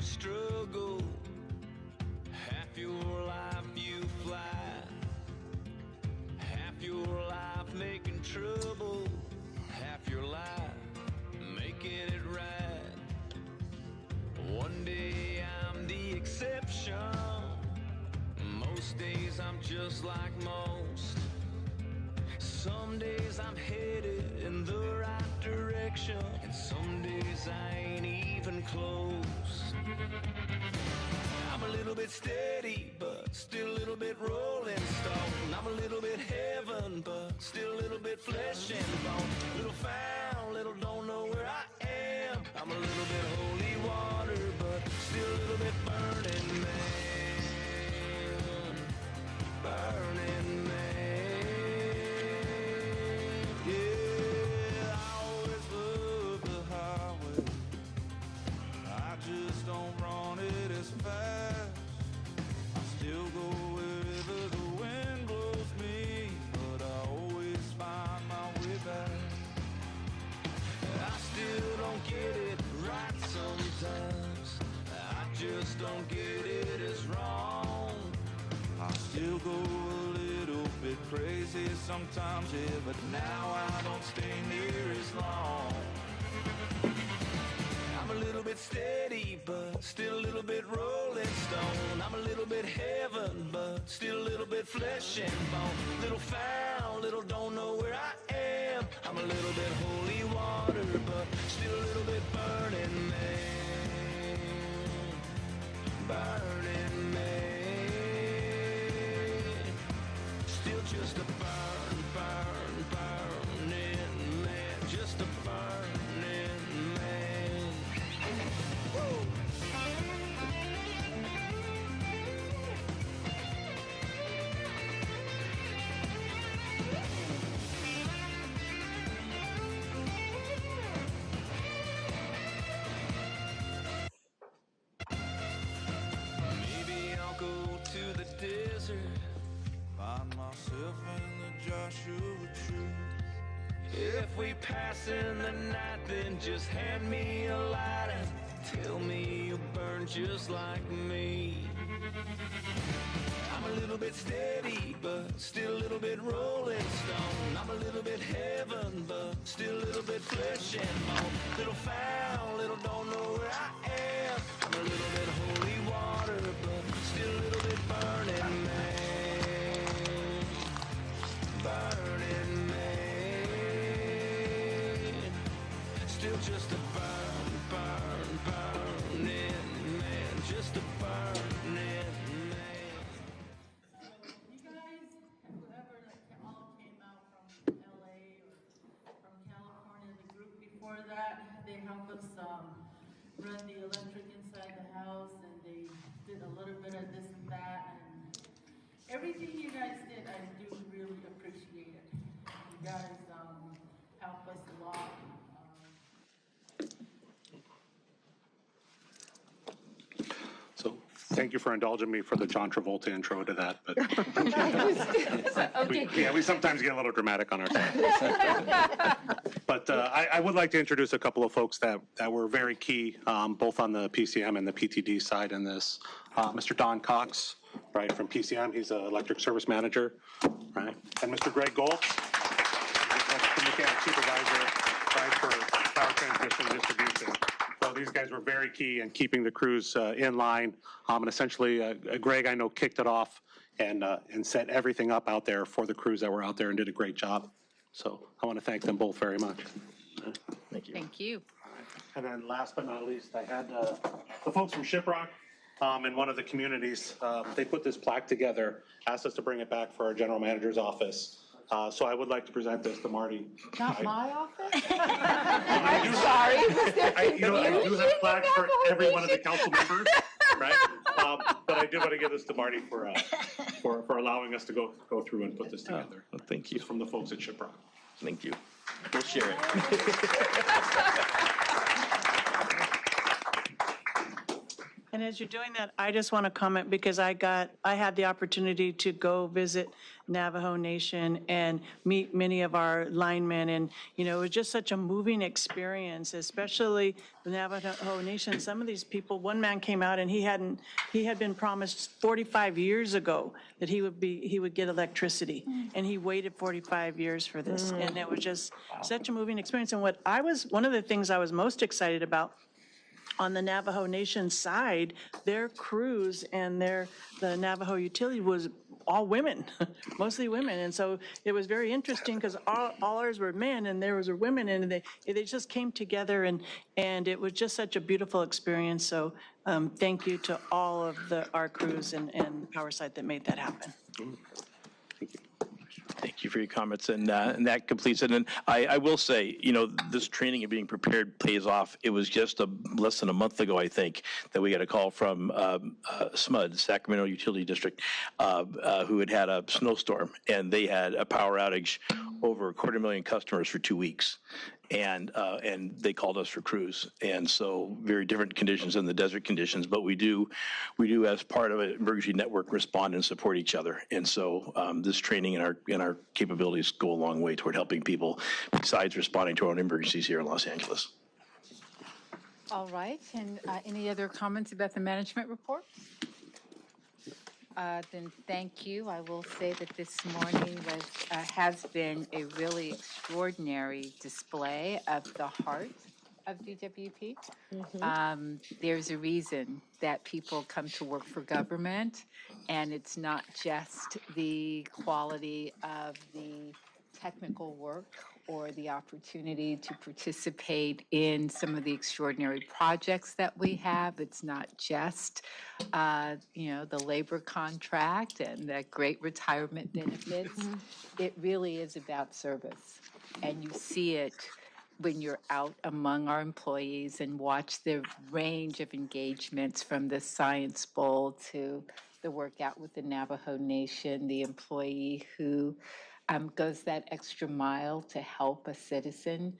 Speaker 13: struggle. Half your life you fly, half your life making trouble, half your life making it right. One day I'm the exception, most days I'm just like most. Some days I'm headed in the right direction, and some days I ain't even close. I'm a little bit steady, but still a little bit rolling stone. I'm a little bit heaven, but still a little bit flesh and bone. Little found, little don't know where I am. I'm a little bit holy water, but still a little bit burning man. Burning man. Yeah, I always love the highway. I just don't run it as fast. I still go wherever the wind blows me, but I always find my way back. I still don't get it right sometimes. I just don't get it as wrong. I still go a little bit crazy sometimes, yeah, but now I don't stay near as long. I'm a little bit steady, but still a little bit rolling stone. I'm a little bit heaven, but still a little bit flesh and bone. Little found, little don't know where I am. I'm a little bit holy water, but still a little bit burning man. Burning man. Still just a burning man. Just a burning man. Woo! Maybe I'll go to the desert, find myself in the Joshua tree. If we pass in the night, then just hand me a light and tell me you burn just like me. I'm a little bit steady, but still a little bit rolling stone. I'm a little bit heaven, but still a little bit flesh and bone. Little found, little don't know where I am. I'm a little bit holy water, but still a little bit burning man. Burning man. Still just a burning man. Just a burning man.
Speaker 8: You guys, whoever all came out from LA or from California, the group before that, they helped us run the electric inside the house, and they did a little bit of this and that, and everything you guys did, I do really appreciate it. You guys help us a lot.
Speaker 9: So thank you for indulging me for the John Travolta intro to that, but we sometimes get a little dramatic on our side. But I would like to introduce a couple of folks that were very key, both on the PCM and the PTD side in this. Mr. Don Cox, right, from PCM, he's an electric service manager, right? And Mr. Greg Goltz, the mechanic supervisor, right, for power transmission and distribution. So these guys were very key in keeping the crews in line. And essentially, Greg, I know, kicked it off and set everything up out there for the crews that were out there and did a great job. So I want to thank them both very much.
Speaker 3: Thank you.
Speaker 2: Thank you.
Speaker 9: And then last but not least, I had the folks from Shiprock in one of the communities. They put this plaque together, asked us to bring it back for our general manager's office. So I would like to present this to Marty.
Speaker 2: Not my office?
Speaker 9: I'm sorry. I do have plaques for every one of the council members, right? But I did want to give this to Marty for allowing us to go through and put this together.
Speaker 3: Well, thank you.
Speaker 9: It's from the folks at Shiprock.
Speaker 3: Thank you. We'll share it.
Speaker 14: And as you're doing that, I just want to comment because I had the opportunity to go visit Navajo Nation and meet many of our linemen. And, you know, it was just such a moving experience, especially the Navajo Nation. Some of these people, one man came out and he had been promised 45 years ago that he would get electricity. And he waited 45 years for this. And it was just such a moving experience. And one of the things I was most excited about on the Navajo Nation side, their crews and the Navajo utility was all women, mostly women. And so it was very interesting because all ours were men and there was women, and they just came together, and it was just such a beautiful experience. So thank you to all of our crews and Power Side that made that happen.
Speaker 3: Thank you for your comments, and that completes it. And I will say, you know, this training and being prepared pays off. It was just less than a month ago, I think, that we got a call from SMUD, Sacramento Utility District, who had a snowstorm, and they had a power outage over 250,000 customers for 2 weeks. And they called us for crews, and so very different conditions than the desert conditions. But we do as part of an emergency network respond and support each other. And so this training and our capabilities go a long way toward helping people, besides responding to our own emergencies here in Los Angeles.
Speaker 2: All right, and any other comments about the management report? Then thank you. I will say that this morning has been a really extraordinary display of the heart of DWP. There's a reason that people come to work for government, and it's not just the quality of the technical work or the opportunity to participate in some of the extraordinary projects that we have. It's not just, the labor contract and the great retirement benefits. It really is about service. And you see it when you're out among our employees and watch the range of engagements, from the Science Bowl to the workout with the Navajo Nation, the employee who goes that extra mile to help a citizen.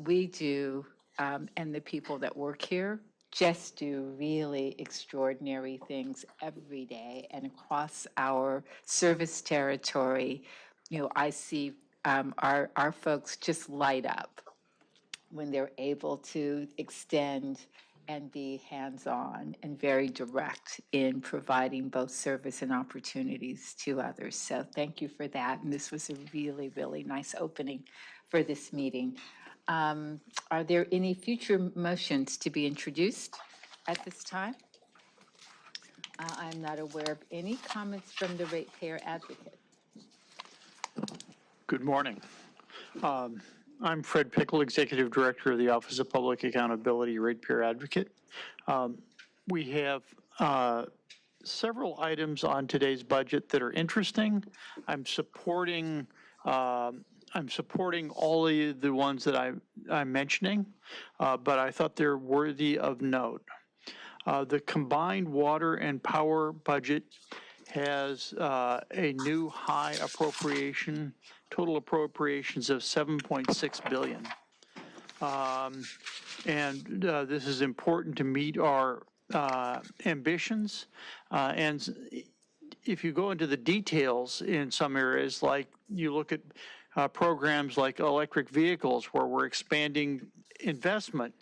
Speaker 2: We do, and the people that work here just do really extraordinary things every day. And across our service territory, you know, I see our folks just light up when they're able to extend and be hands-on and very direct in providing both service and opportunities to others. So thank you for that. And this was a really, really nice opening for this meeting. Are there any future motions to be introduced at this time? I'm not aware of any comments from the ratepayer advocate.
Speaker 15: Good morning. I'm Fred Pickle, Executive Director of the Office of Public Accountability, Ratepayer Advocate. We have several items on today's budget that are interesting. I'm supporting all of the ones that I'm mentioning, but I thought they're worthy of note. The combined water and power budget has a new high appropriation, total appropriations of $7.6 billion. This is important to meet our ambitions. And if you go into the details in some areas, like you look at programs like electric vehicles, where we're expanding investment,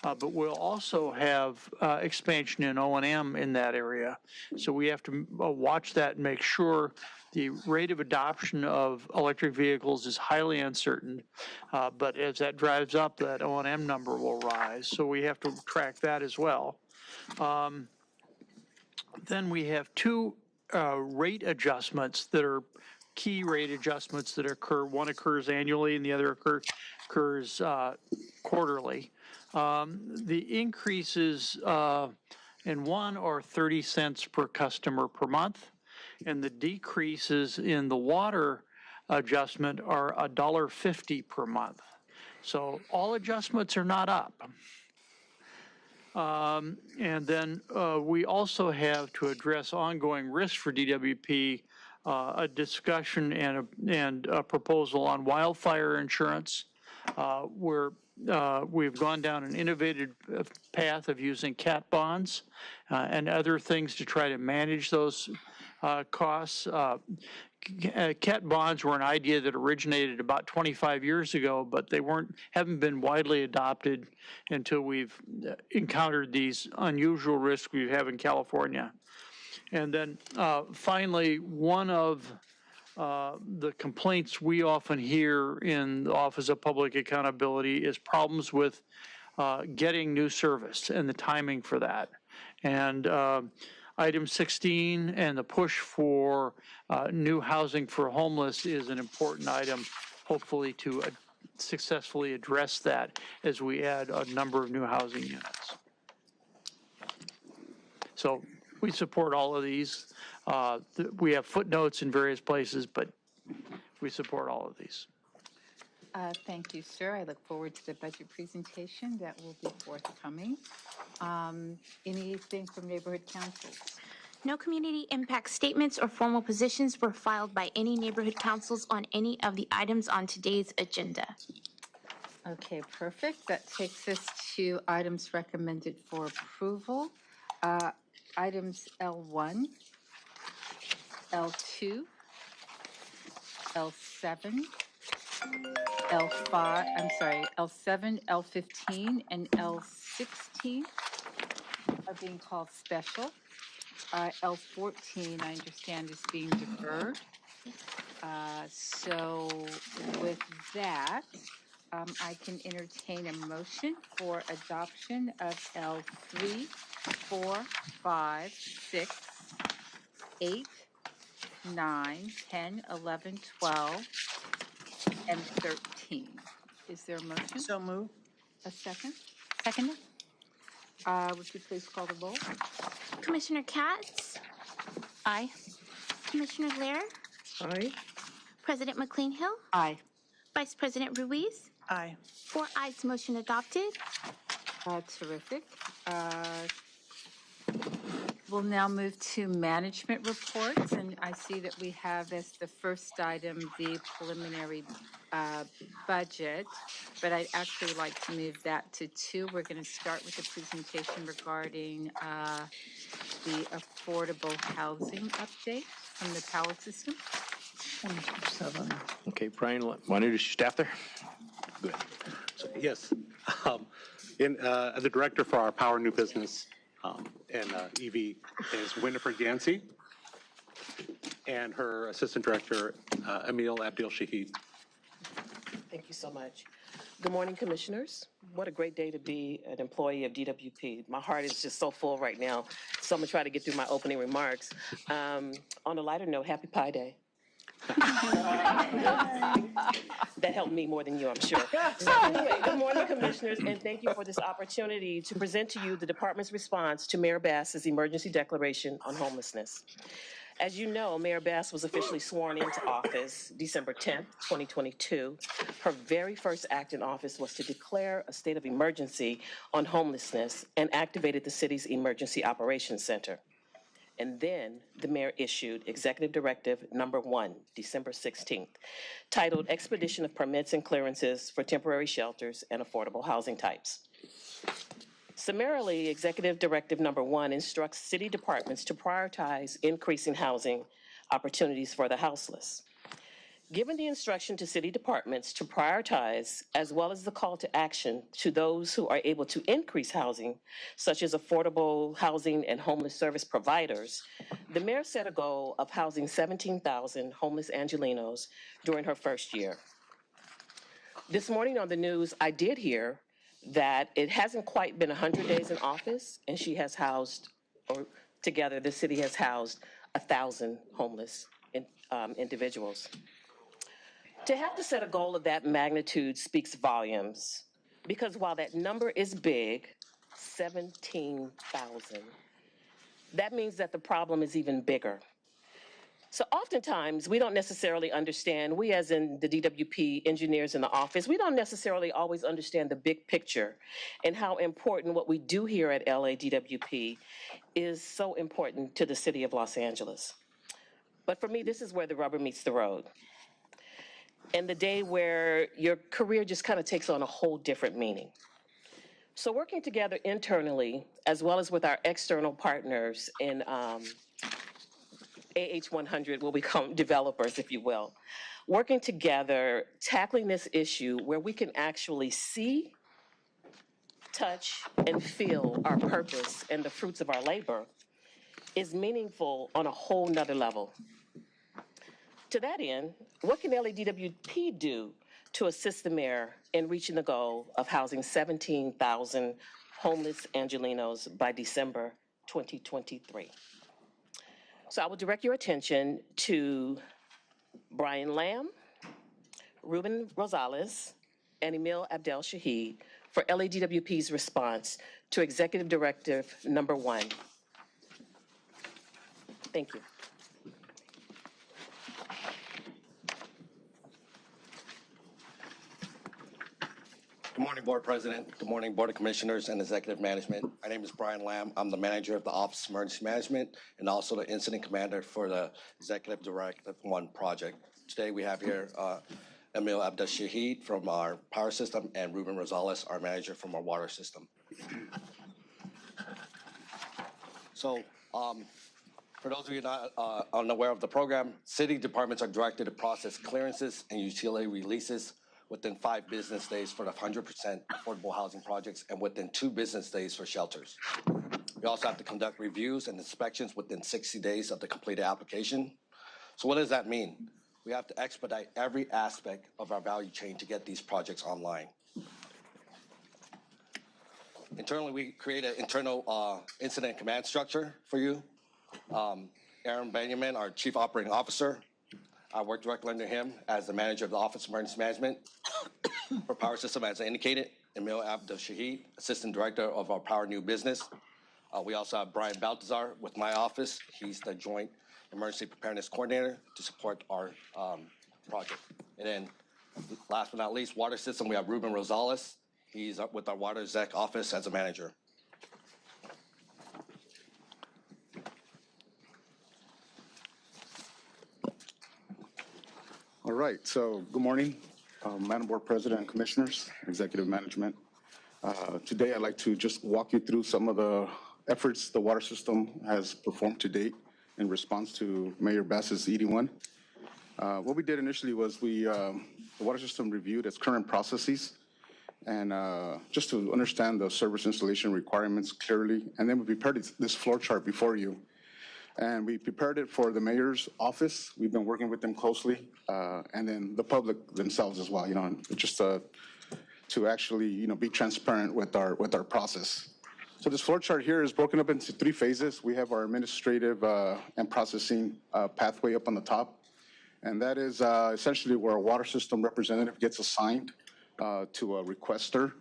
Speaker 15: but we'll also have expansion in O&M in that area. So we have to watch that and make sure the rate of adoption of electric vehicles is highly uncertain, but as that drives up, that O&M number will rise. So we have to track that as well. Then we have two rate adjustments that are key rate adjustments that occur. One occurs annually and the other occurs quarterly. The increases in one are 30 cents per customer per month, and the decreases in the water adjustment are $1.50 per month. So all adjustments are not up. And then we also have, to address ongoing risk for DWP, a discussion and a proposal on wildfire insurance. We've gone down an innovative path of using cat bonds and other things to try to manage those costs. Cat bonds were an idea that originated about 25 years ago, but they haven't been widely adopted until we've encountered these unusual risks we have in California. And then finally, one of the complaints we often hear in the Office of Public Accountability is problems with getting new service and the timing for that. And item 16 and the push for new housing for homeless is an important item, hopefully to successfully address that as we add a number of new housing units. So we support all of these. We have footnotes in various places, but we support all of these.
Speaker 2: Thank you, sir. I look forward to the budget presentation that will be forthcoming. Anything from neighborhood councils?
Speaker 1: No community impact statements or formal positions were filed by any neighborhood councils on any of the items on today's agenda.
Speaker 2: Okay, perfect. That takes us to items recommended for approval. Items L1, L2, L7, L7, L15, and L16 are being called special. L14, I understand, is being deferred. So with that, I can entertain a motion for adoption of L3, 4, 5, 6, 8, 9, 10, 11, 12, and 13. Is there a motion?
Speaker 14: So move.
Speaker 2: A second?
Speaker 1: Second.
Speaker 2: Would you please call the roll?
Speaker 1: Commissioner KATZ? Aye. Commissioner LEHRER?
Speaker 11: Aye.
Speaker 1: President McCLAIN-HILL?
Speaker 2: Aye.
Speaker 1: Vice President RUIZ?
Speaker 14: Aye.
Speaker 1: 4 ayes, motion adopted.
Speaker 2: Terrific. We'll now move to management reports, and I see that we have as the first item the preliminary budget, but I'd actually like to move that to 2. We're going to start with the presentation regarding the affordable housing update from the power system.
Speaker 14: 7.
Speaker 3: Okay, Brian, want to introduce your staff there? Good.
Speaker 9: Yes. The director for our power new business and EV is Winifred Yancey, and her assistant director, Emil Abdel Shahid.
Speaker 16: Thank you so much. Good morning, commissioners. What a great day to be an employee of DWP. My heart is just so full right now, so I'm gonna try to get through my opening remarks. On a lighter note, happy Pi Day. That helped me more than you, I'm sure. So anyway, good morning, commissioners, and thank you for this opportunity to present to you the department's response to Mayor Bass's emergency declaration on homelessness. As you know, Mayor Bass was officially sworn into office December 10th, 2022. Her very first act in office was to declare a state of emergency on homelessness and activated the city's Emergency Operations Center. And then the mayor issued Executive Directive Number 1, December 16th, titled Expedition of Permits and Clearances for Temporary Shelters and Affordable Housing Types. Summarily, Executive Directive Number 1 instructs city departments to prioritize increasing housing opportunities for the houseless. Given the instruction to city departments to prioritize, as well as the call to action to those who are able to increase housing, such as affordable housing and homeless service providers, the mayor set a goal of housing 17,000 homeless Angelenos during her first year. This morning on the news, I did hear that it hasn't quite been 100 days in office, and she has housed, or together the city has housed 1,000 homeless individuals. To have to set a goal of that magnitude speaks volumes, because while that number is big, 17,000, that means that the problem is even bigger. So oftentimes, we don't necessarily understand, we as in the DWP engineers in the office, we don't necessarily always understand the big picture and how important what we do here at LADWP is so important to the city of Los Angeles. But for me, this is where the rubber meets the road. and the day where your career just kind of takes on a whole different meaning. So working together internally, as well as with our external partners in AH100, we'll become developers, if you will, working together, tackling this issue where we can actually see, touch, and feel our purpose and the fruits of our labor is meaningful on a whole nother level. To that end, what can LADWP do to assist the mayor in reaching the goal of housing 17,000 homeless Angelenos by December 2023? So I will direct your attention to Brian Lamb, Ruben Rosales, and Emil Abdel Shahid for LADWP's response to Executive Directive Number 1. Thank you.
Speaker 5: Good morning, Board President. Good morning, Board of Commissioners and Executive Management. My name is Brian Lamb. I'm the manager of the Office of Emergency Management and also the incident commander for the Executive Directive 1 project. Today we have here Emil Abdel Shahid from our power system and Ruben Rosales, our manager from our water system. So for those of you not unaware of the program, city departments are directed to process clearances and utility releases within 5 business days for the 100% affordable housing projects and within 2 business days for shelters. We also have to conduct reviews and inspections within 60 days of the completed application. So what does that mean? We have to expedite every aspect of our value chain to get these projects online. Internally, we create an internal incident command structure for you. Aaron Benjamin, our Chief Operating Officer, I work directly under him as the manager of the Office of Emergency Management. For power system, as I indicated, Emil Abdel Shahid, Assistant Director of our Power New Business. We also have Brian Baltazar with my office. He's the Joint Emergency Preparedness Coordinator to support our project. And then last but not least, water system, we have Ruben Rosales. He's with our water exec office as a manager.
Speaker 17: All right, so good morning, Madam Board President and Commissioners, Executive Management. Today I'd like to just walk you through some of the efforts the water system has performed to date in response to Mayor Bass's ED1. What we did initially was the water system reviewed its current processes and just to understand the service installation requirements clearly, and then we prepared this flow chart before you. And we prepared it for the mayor's office. We've been working with them closely, and then the public themselves as well, just to actually, be transparent with our process. So this flow chart here is broken up into 3 phases. We have our administrative and processing pathway up on the top, and that is essentially where a water system representative gets assigned to a requester.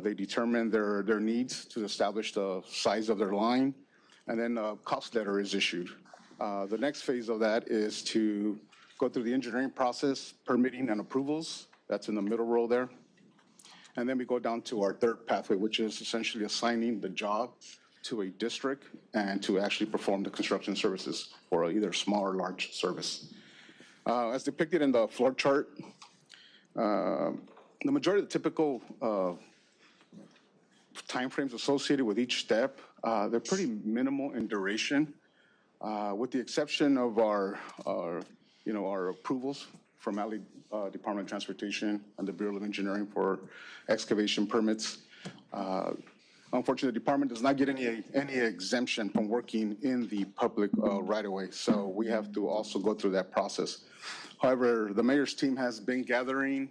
Speaker 17: They determine their needs to establish the size of their line, and then a cost letter is issued. The next phase of that is to go through the engineering process, permitting and approvals. That's in the middle row there. And then we go down to our 3rd pathway, which is essentially assigning the job to a district and to actually perform the construction services for either small or large service. As depicted in the floor chart, the majority of the typical timeframes associated with each step, they're pretty minimal in duration, with the exception of our approvals from LA Department of Transportation and the Bureau of Engineering for excavation permits. Unfortunately, the department does not get any exemption from working in the public right-of-way, so we have to also go through that process. However, the mayor's team has been gathering,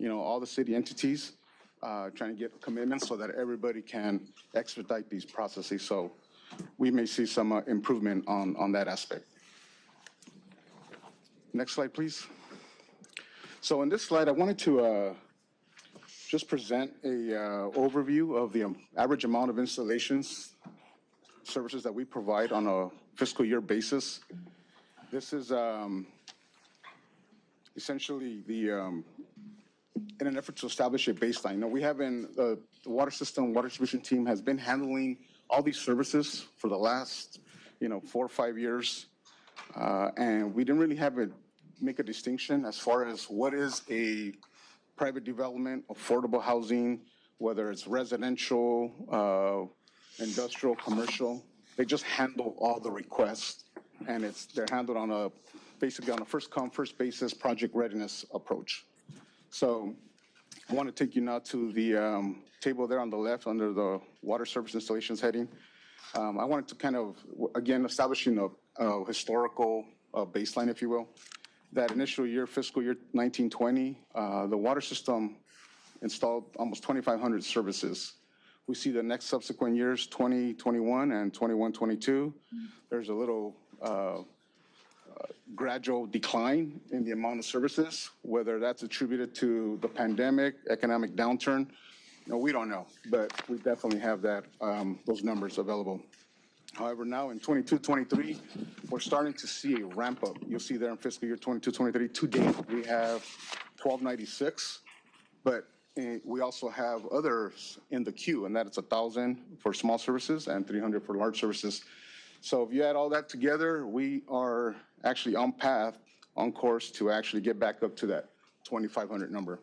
Speaker 17: all the city entities, trying to get commitments so that everybody can expedite these processes. So we may see some improvement on that aspect. Next slide, please. So in this slide, I wanted to just present a overview of the average amount of installations, services that we provide on a fiscal year basis. This is essentially in an effort to establish a baseline. We have the water system, water distribution team has been handling all these services for the last, 4 or 5 years. And we didn't really have make a distinction as far as what is a private development, affordable housing, whether it's residential, industrial, commercial. They just handle all the requests, and they're handled on basically on a first come, first basis project readiness approach. So I want to take you now to the table there on the left under the water service installations heading. I wanted to kind of, again, establishing a historical baseline, if you will. That initial year, fiscal year 1920, the water system installed almost 2,500 services. We see the next subsequent years, 2021 and 21-22, there's a little gradual decline in the amount of services, whether that's attributed to the pandemic, economic downturn. No, we don't know, but we definitely have that, those numbers available. However, now in 22-23, we're starting to see a ramp up. You'll see there in fiscal year 22-23, to date, we have 1,296, but we also have others in the queue, and that it's 1,000 for small services and 300 for large services. So if you add all that together, we are actually on course to actually get back up to that 2,500 number.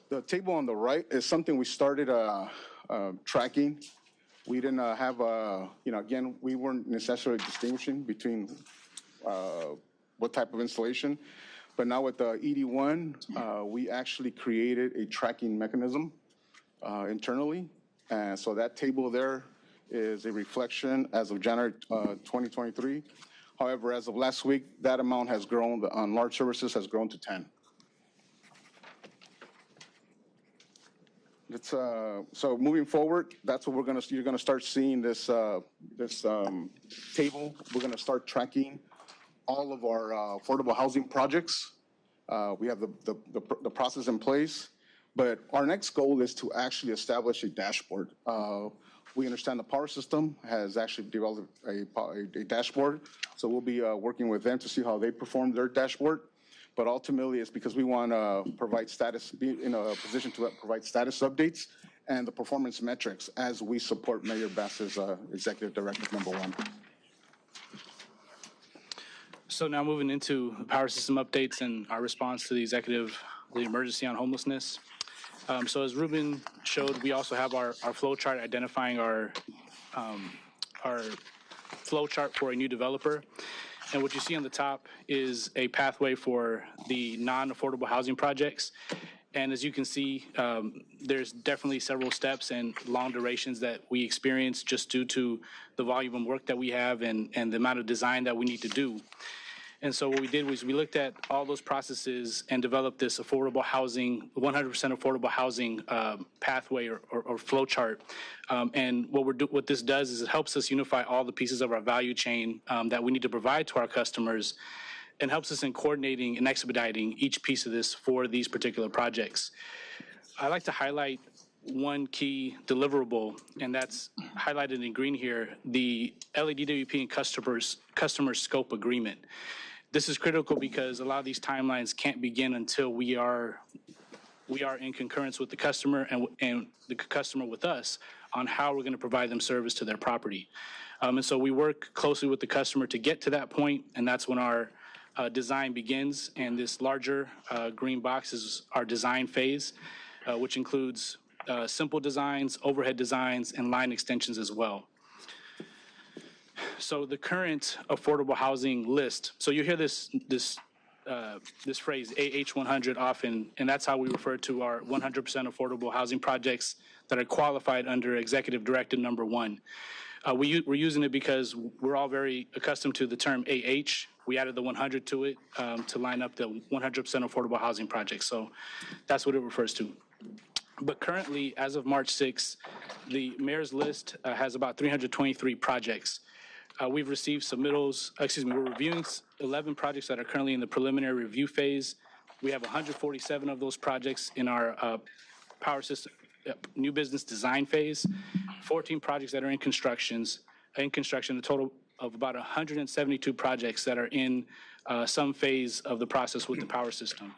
Speaker 17: The table on the right is something we started tracking. We didn't have again, we weren't necessarily distinguishing between what type of installation, but now with the ED1, we actually created a tracking mechanism internally. And so that table there is a reflection as of January 2023. However, as of last week, that amount has grown, on large services has grown to 10. So moving forward, that's what you're gonna start seeing this table. We're gonna start tracking all of our affordable housing projects. We have the process in place, but our next goal is to actually establish a dashboard. We understand the power system has actually developed a dashboard, so we'll be working with them to see how they perform their dashboard. But ultimately, it's because we want to provide status, be in a position to provide status updates and the performance metrics as we support Mayor Bass's Executive Directive #1.
Speaker 18: So now moving into power system updates and our response to the emergency on homelessness. So as Ruben showed, we also have our flow chart identifying our flow chart for a new developer. And what you see on the top is a pathway for the non-affordable housing projects. And as you can see, there's definitely several steps and long durations that we experience just due to the volume of work that we have and the amount of design that we need to do. And so what we did was we looked at all those processes and developed this affordable housing, 100% affordable housing pathway or flow chart. And what this does is it helps us unify all the pieces of our value chain that we need to provide to our customers, and helps us in coordinating and expediting each piece of this for these particular projects. I like to highlight one key deliverable, and that's highlighted in green here, the LADWP and customer scope agreement. This is critical because a lot of these timelines can't begin until we are in concurrence with the customer and the customer with us on how we're going to provide them service to their property. And so we work closely with the customer to get to that point, and that's when our design begins. And this larger green box is our design phase, which includes simple designs, overhead designs, and line extensions as well. So the current affordable housing list, so you hear this phrase AH100 often, and that's how we refer to our 100% affordable housing projects that are qualified under Executive Directive #1. We're using it because we're all very accustomed to the term AH. We added the 100 to it to line up the 100% affordable housing projects. So that's what it refers to. But currently, as of March 6th, the mayor's list has about 323 projects. We've received submittals, we're reviewing 11 projects that are currently in the preliminary review phase. We have 147 of those projects in our power system new business design phase, 14 projects that are in construction, a total of about 172 projects that are in some phase of the process with the power system.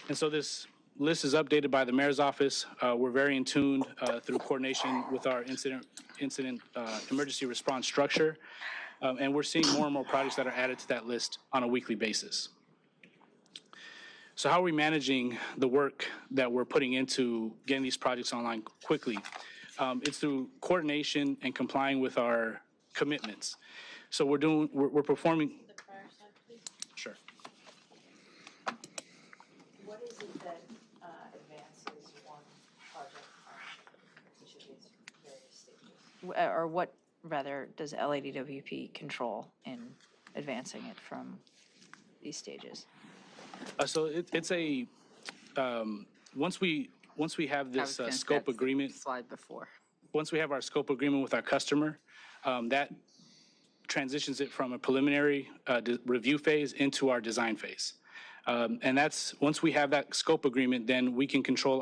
Speaker 18: And so this list is updated by the mayor's office. We're very in tune through coordination with our incident emergency response structure. And we're seeing more and more projects that are added to that list on a weekly basis. So how are we managing the work that we're putting into getting these projects online quickly? It's through coordination and complying with our commitments. So we're performing. Sure.
Speaker 19: What is it that advances one project on each of these various stages? Or what, rather, does LADWP control in advancing it from these stages?
Speaker 18: So it's a, once we have this scope agreement.
Speaker 2: Slide before.
Speaker 18: Once we have our scope agreement with our customer, that transitions it from a preliminary review phase into our design phase. And that's, once we have that scope agreement, then we can control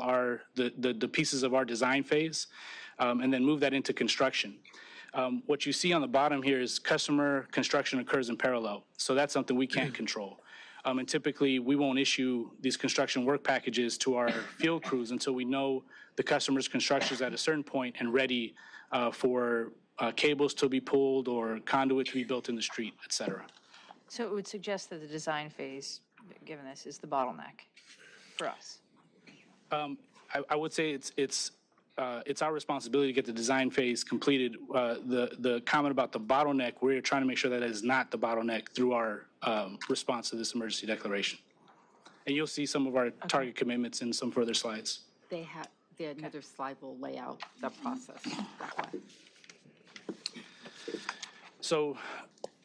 Speaker 18: the pieces of our design phase and then move that into construction. What you see on the bottom here is customer construction occurs in parallel. So that's something we can't control. And typically, we won't issue these construction work packages to our field crews until we know the customer's construction is at a certain point and ready for cables to be pulled or conduit to be built in the street, et cetera.
Speaker 19: So it would suggest that the design phase, given this, is the bottleneck for us.
Speaker 18: I would say it's our responsibility to get the design phase completed. The comment about the bottleneck, we're trying to make sure that it is not the bottleneck through our response to this emergency declaration. And you'll see some of our target commitments in some further slides.
Speaker 2: They have, another slide will lay out the process that way.
Speaker 18: So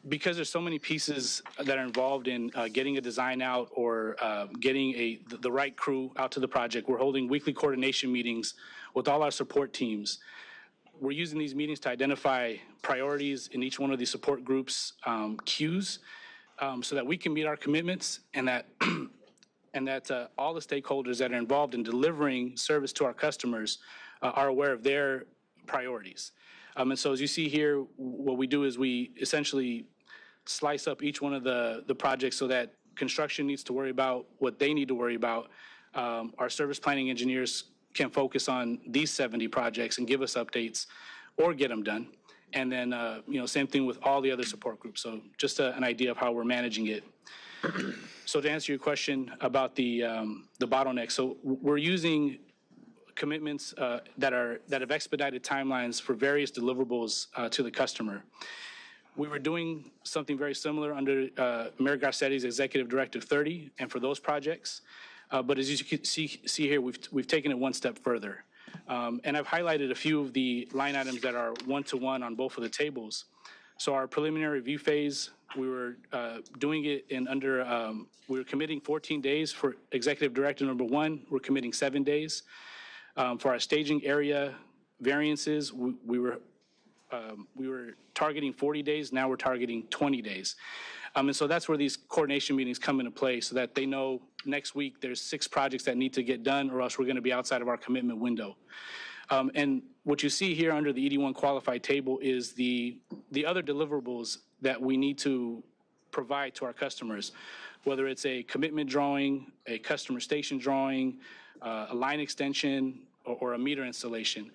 Speaker 18: because there's so many pieces that are involved in getting a design out or getting the right crew out to the project, we're holding weekly coordination meetings with all our support teams. We're using these meetings to identify priorities in each one of these support groups' queues so that we can meet our commitments and that all the stakeholders that are involved in delivering service to our customers are aware of their priorities. And so as you see here, what we do is we essentially slice up each one of the projects so that construction needs to worry about what they need to worry about. Our service planning engineers can focus on these 70 projects and give us updates or get them done. And then, same thing with all the other support groups. So just an idea of how we're managing it. So to answer your question about the bottleneck, so we're using commitments that have expedited timelines for various deliverables to the customer. We were doing something very similar under Mayor Garcetti's Executive Directive 30, and for those projects. But as you can see here, we've taken it one step further. And I've highlighted a few of the line items that are one-to-one on both of the tables. So our preliminary review phase, we were doing it in under, we were committing 14 days for Executive Directive number 1. We're committing 7 days. For our staging area variances, we were targeting 40 days. Now we're targeting 20 days. And so that's where these coordination meetings come into play so that they know next week there's 6 projects that need to get done or else we're going to be outside of our commitment window. And what you see here under the ED1 qualified table is the other deliverables that we need to provide to our customers, whether it's a commitment drawing, a customer station drawing, a line extension, or a meter installation.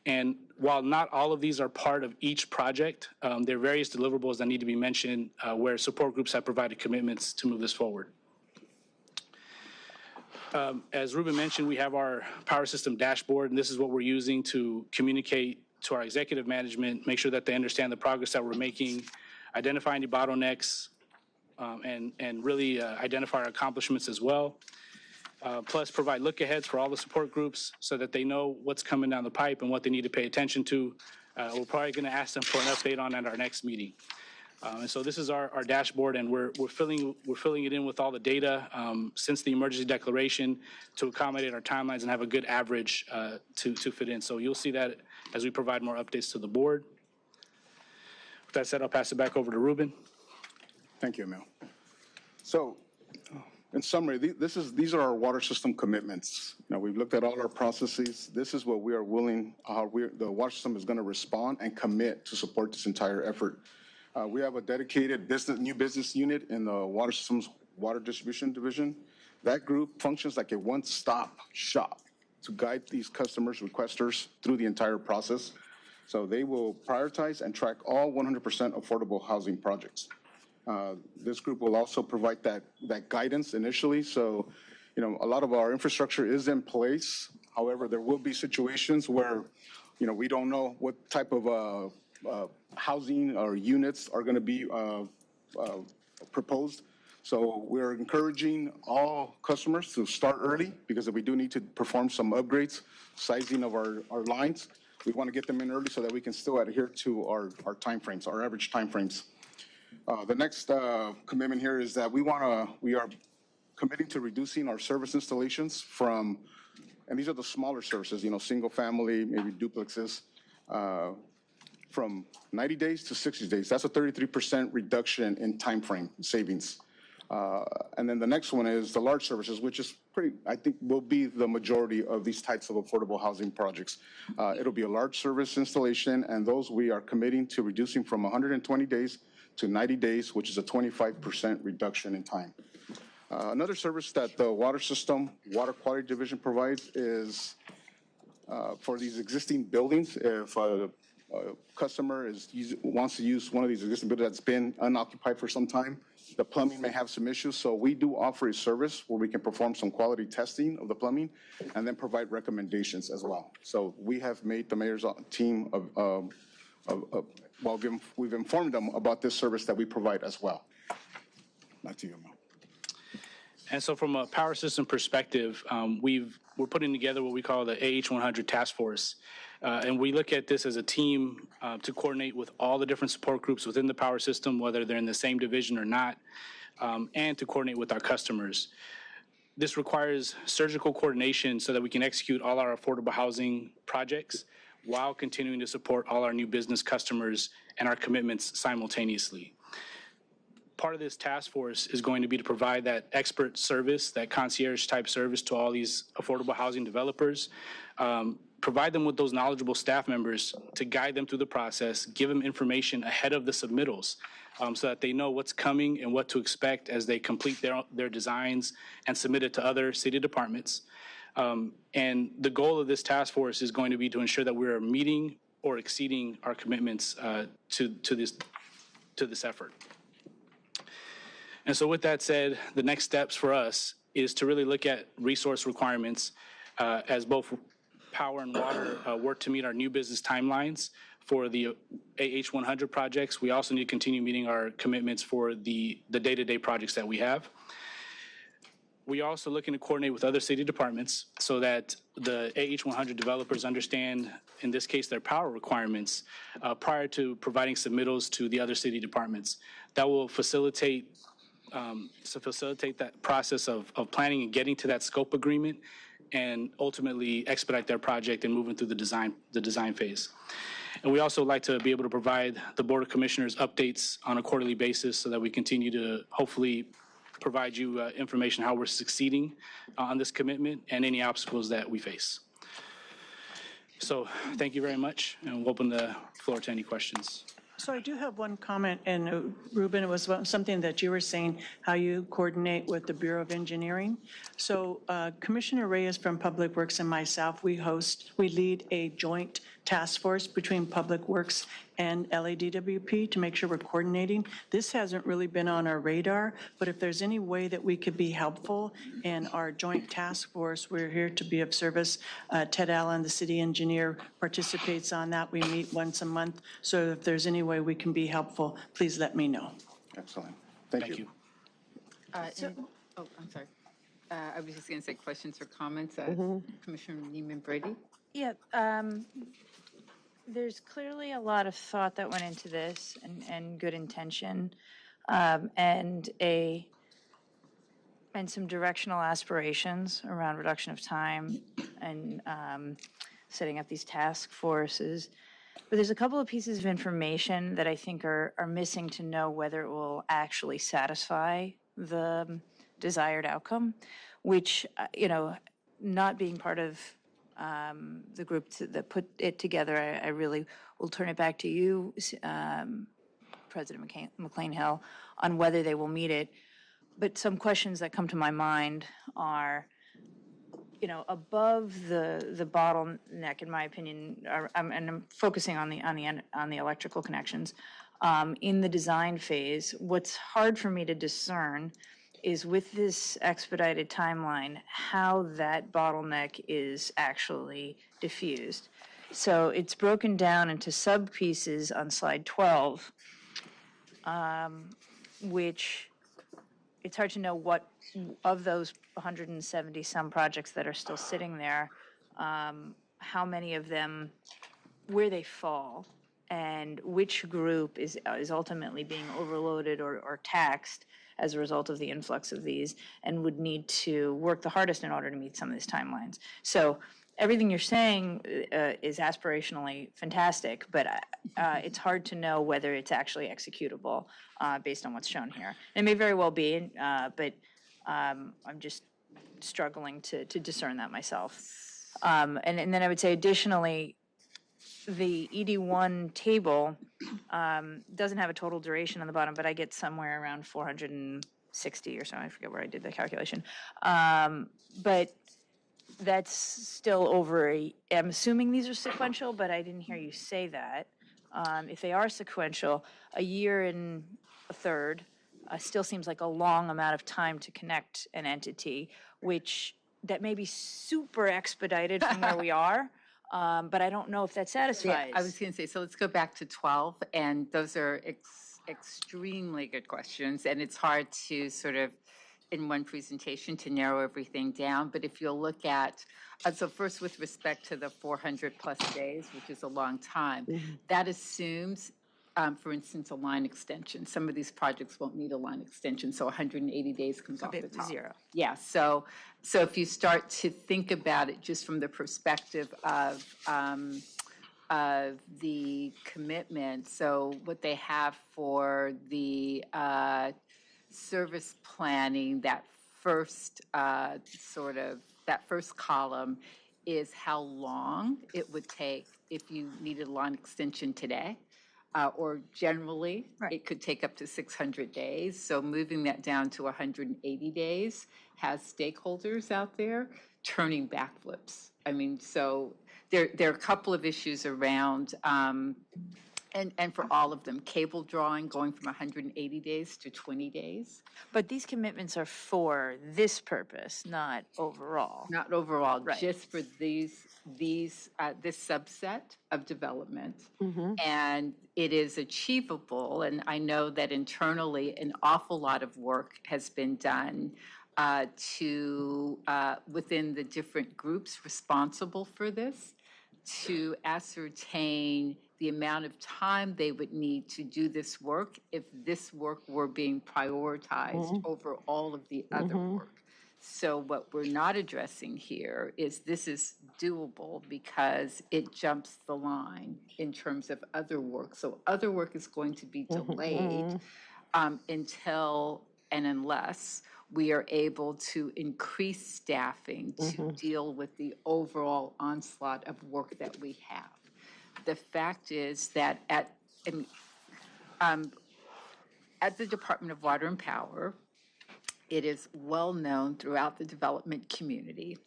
Speaker 18: And while not all of these are part of each project, there are various deliverables that need to be mentioned where support groups have provided commitments to move this forward. As Ruben mentioned, we have our power system dashboard, and this is what we're using to communicate to our executive management, make sure that they understand the progress that we're making, identify any bottlenecks, and really identify our accomplishments as well. Plus provide look-aheads for all the support groups so that they know what's coming down the pipe and what they need to pay attention to. We're probably going to ask them for an update on at our next meeting. And so this is our dashboard, and we're filling it in with all the data since the emergency declaration to accommodate our timelines and have a good average to fit in. So you'll see that as we provide more updates to the board. With that said, I'll pass it back over to Ruben.
Speaker 17: Thank you, Emil. So, in summary, these are our water system commitments. Now, we've looked at all our processes. This is what we are willing, the water system is going to respond and commit to support this entire effort. We have a dedicated new business unit in the water systems water distribution division. That group functions like a one-stop shop to guide these customers, requesters through the entire process. So they will prioritize and track all 100% affordable housing projects. This group will also provide that guidance initially. So, a lot of our infrastructure is in place. However, there will be situations where, we don't know what type of housing or units are going to be proposed. So we're encouraging all customers to start early because if we do need to perform some upgrades, sizing of our lines, we want to get them in early so that we can still adhere to our timeframes, our average timeframes. The next commitment here is that we are committing to reducing our service installations from, and these are the smaller services, single family, maybe duplexes, from 90 days to 60 days. That's a 33% reduction in time frame savings. And then the next one is the large services, which is I think will be the majority of these types of affordable housing projects. It'll be a large service installation, and those we are committing to reducing from 120 days to 90 days, which is a 25% reduction in time. Another service that the water system, water quality division provides is for these existing buildings. If a customer wants to use one of these existing buildings that's been unoccupied for some time, the plumbing may have some issues. So we do offer a service where we can perform some quality testing of the plumbing and then provide recommendations as well. So we have made the mayor's team we've informed them about this service that we provide as well. Back to you, Mel.
Speaker 18: And so from a power system perspective, we're putting together what we call the AH100 task force. And we look at this as a team to coordinate with all the different support groups within the power system, whether they're in the same division or not, and to coordinate with our customers. This requires surgical coordination so that we can execute all our affordable housing projects while continuing to support all our new business customers and our commitments simultaneously. Part of this task force is going to be to provide that expert service, that concierge type service to all these affordable housing developers, provide them with those knowledgeable staff members to guide them through the process, give them information ahead of the submittals so that they know what's coming and what to expect as they complete their designs and submit it to other city departments. And the goal of this task force is going to be to ensure that we're meeting or exceeding our commitments to this effort. And so with that said, the next steps for us is to really look at resource requirements as both power and water work to meet our new business timelines for the AH100 projects. We also need to continue meeting our commitments for the day-to-day projects that we have. We are also looking to coordinate with other city departments so that the AH100 developers understand, in this case, their power requirements prior to providing submittals to the other city departments. That will facilitate that process of planning and getting to that scope agreement and ultimately expedite their project and moving through the design phase. And we also like to be able to provide the Board of Commissioners updates on a quarterly basis so that we continue to hopefully provide you information how we're succeeding on this commitment and any obstacles that we face. So thank you very much, and we'll open the floor to any questions.
Speaker 14: So I do have one comment, and Ruben, it was about something that you were saying, how you coordinate with the Bureau of Engineering. So Commissioner Reyes from Public Works and myself, we lead a joint task force between Public Works and LADWP to make sure we're coordinating. This hasn't really been on our radar, but if there's any way that we could be helpful in our joint task force, we're here to be of service. Ted Allen, the city engineer, participates on that. We meet once a month. So if there's any way we can be helpful, please let me know.
Speaker 17: Excellent. Thank you.
Speaker 2: I'm sorry. I was just going to say questions or comments. Commissioner NEEMAN Brady.
Speaker 19: Yeah, there's clearly a lot of thought that went into this and good intention and some directional aspirations around reduction of time and setting up these task forces. But there's a couple of pieces of information that I think are missing to know whether it will actually satisfy the desired outcome, which, not being part of the group that put it together, I really will turn it back to you, President McCLAIN-HILL, on whether they will meet it. But some questions that come to my mind are, you know, above the bottleneck, in my opinion, and I'm focusing on the electrical connections, in the design phase, what's hard for me to discern is with this expedited timeline, how that bottleneck is actually diffused. So it's broken down into sub-pieces on slide 12, which it's hard to know what of those 170 some projects that are still sitting there, how many of them, where they fall, and which group is ultimately being overloaded or taxed as a result of the influx of these and would need to work the hardest in order to meet some of these timelines. So everything you're saying is aspirationally fantastic, but it's hard to know whether it's actually executable based on what's shown here. It may very well be, but I'm just struggling to discern that myself. And then I would say additionally, the ED1 table doesn't have a total duration on the bottom, but I get somewhere around 460 or so. I forget where I did the calculation. But that's still over I'm assuming these are sequential, but I didn't hear you say that. If they are sequential, a year and a third still seems like a long amount of time to connect an entity, which that may be super expedited from where we are. But I don't know if that satisfies.
Speaker 2: Yeah, I was going to say, so let's go back to 12, and those are extremely good questions, and it's hard to sort of, in one presentation, to narrow everything down. But if you'll look at, so first with respect to the 400 plus days, which is a long time, that assumes, for instance, a line extension. Some of these projects won't need a line extension, so 180 days comes off the top.
Speaker 19: Zero.
Speaker 2: Yeah, so if you start to think about it just from the perspective of the commitment, so what they have for the service planning, that first that first column is how long it would take if you needed a line extension today. Or generally, it could take up to 600 days. So moving that down to 180 days has stakeholders out there turning backflips. I mean, so there are a couple of issues around, and for all of them, cable drawing going from 180 days to 20 days.
Speaker 19: But these commitments are for this purpose, not overall.
Speaker 2: Not overall, just for this subset of development. And it is achievable, and I know that internally an awful lot of work has been done to within the different groups responsible for this, to ascertain the amount of time they would need to do this work if this work were being prioritized over all of the other work. So what we're not addressing here is this is doable because it jumps the line in terms of other work. So other work is going to be delayed until and unless we are able to increase staffing to deal with the overall onslaught of work that we have. The fact is that at the Department of Water and Power, it is well known throughout the development community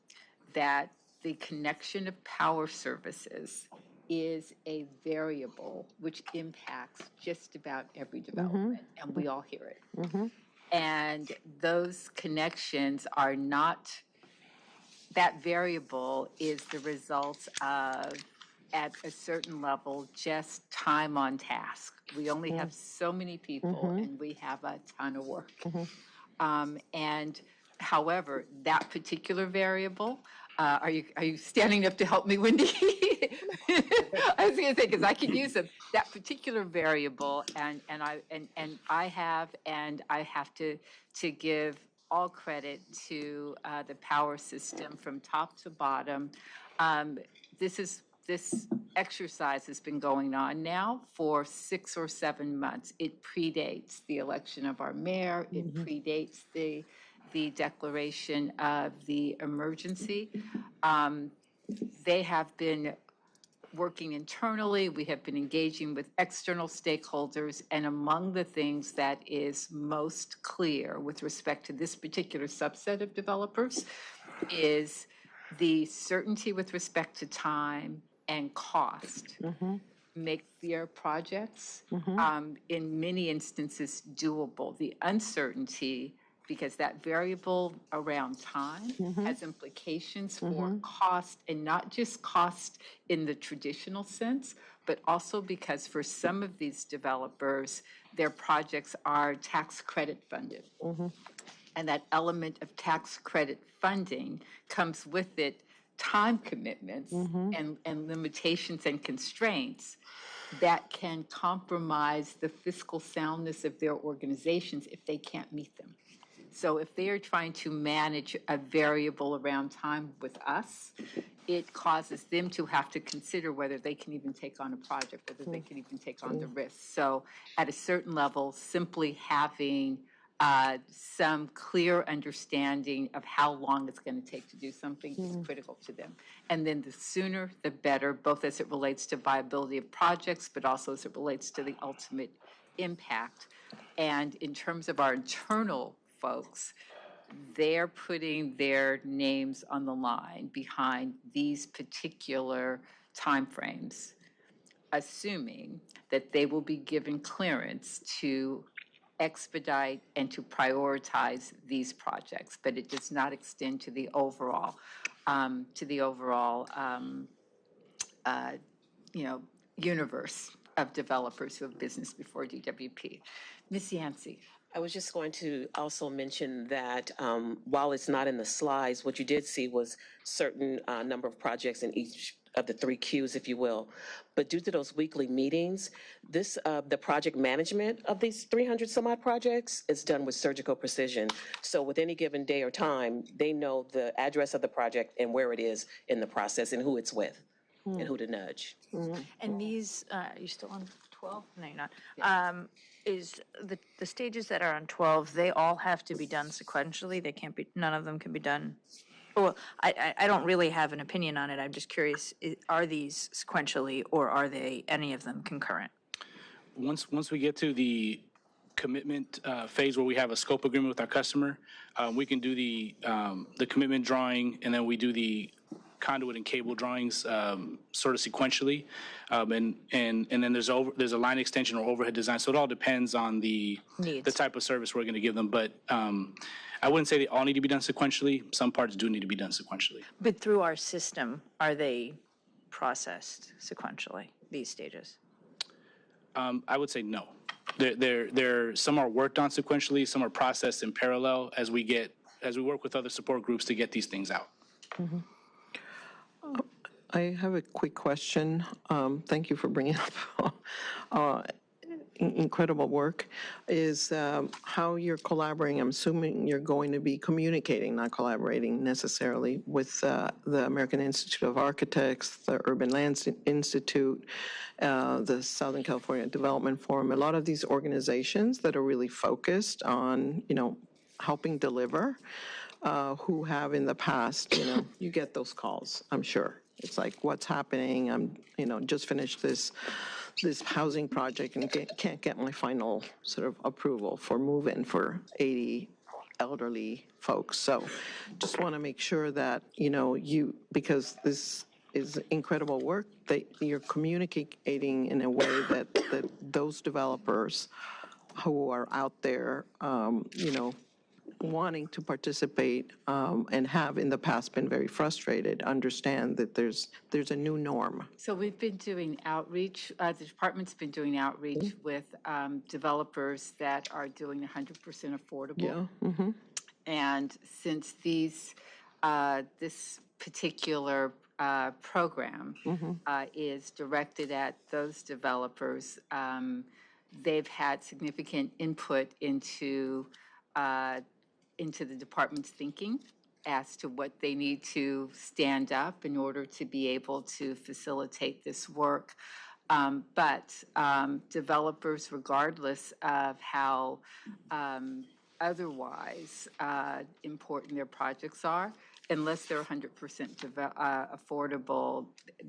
Speaker 2: that the connection of power services is a variable which impacts just about every development, and we all hear it. And those connections are not, that variable is the result of, at a certain level, just time on task. We only have so many people, and we have a ton of work. And however, that particular variable, are you standing up to help me, Wendy? I was going to say, because I can use them. That particular variable, and I have to give all credit to the power system from top to bottom. This exercise has been going on now for 6 or 7 months. It predates the election of our mayor. It predates the declaration of the emergency. They have been working internally. We have been engaging with external stakeholders. And among the things that is most clear with respect to this particular subset of developers is the certainty with respect to time and cost make their projects, in many instances, doable. The uncertainty, because that variable around time has implications for cost, and not just cost in the traditional sense, but also because for some of these developers, their projects are tax credit funded. And that element of tax credit funding comes with it time commitments and limitations and constraints that can compromise the fiscal soundness of their organizations if they can't meet them. So if they are trying to manage a variable around time with us, it causes them to have to consider whether they can even take on a project, whether they can even take on the risk. So at a certain level, simply having some clear understanding of how long it's going to take to do something is critical to them. And then the sooner, the better, both as it relates to viability of projects, but also as it relates to the ultimate impact. And in terms of our internal folks, they're putting their names on the line behind these particular timeframes, assuming that they will be given clearance to expedite and to prioritize these projects, but it does not extend to the overall, universe of developers who have business before DWP. Ms. Yancey.
Speaker 16: I was just going to also mention that while it's not in the slides, what you did see was certain number of projects in each of the 3 queues, if you will. But due to those weekly meetings, the project management of these 300 some odd projects is done with surgical precision. So with any given day or time, they know the address of the project and where it is in the process and who it's with and who to nudge.
Speaker 19: And these, you still on 12? No, you're not. Is the stages that are on 12, they all have to be done sequentially? They can't be, none of them can be done? Well, I don't really have an opinion on it. I'm just curious, are these sequentially or are they, any of them, concurrent?
Speaker 18: Once we get to the commitment phase where we have a scope agreement with our customer, we can do the commitment drawing, and then we do the conduit and cable drawings sort of sequentially, and then there's a line extension or overhead design. So it all depends on the type of service we're going to give them. But I wouldn't say they all need to be done sequentially. Some parts do need to be done sequentially.
Speaker 19: But through our system, are they processed sequentially, these stages?
Speaker 18: I would say no. Some are worked on sequentially, some are processed in parallel as we work with other support groups to get these things out.
Speaker 20: I have a quick question. Thank you for bringing up incredible work. Is how you're collaborating. I'm assuming you're going to be communicating, not collaborating necessarily, with the American Institute of Architects, the Urban Lands Institute, the Southern California Development Forum, a lot of these organizations that are really focused on, helping deliver, who have in the past, you get those calls, I'm sure. It's like, what's happening? I'm, just finished this housing project and can't get my final sort of approval for move-in for 80 elderly folks. So just want to make sure that, because this is incredible work, that you're communicating in a way that those developers who are out there, wanting to participate and have in the past been very frustrated, understand that there's a new norm.
Speaker 2: So we've been doing outreach, the department's been doing outreach with developers that are doing 100% affordable.
Speaker 20: Yeah.
Speaker 2: And since this particular program is directed at those developers, they've had significant input into the department's thinking as to what they need to stand up in order to be able to facilitate this work. But developers, regardless of how otherwise important their projects are, unless they're 100% affordable,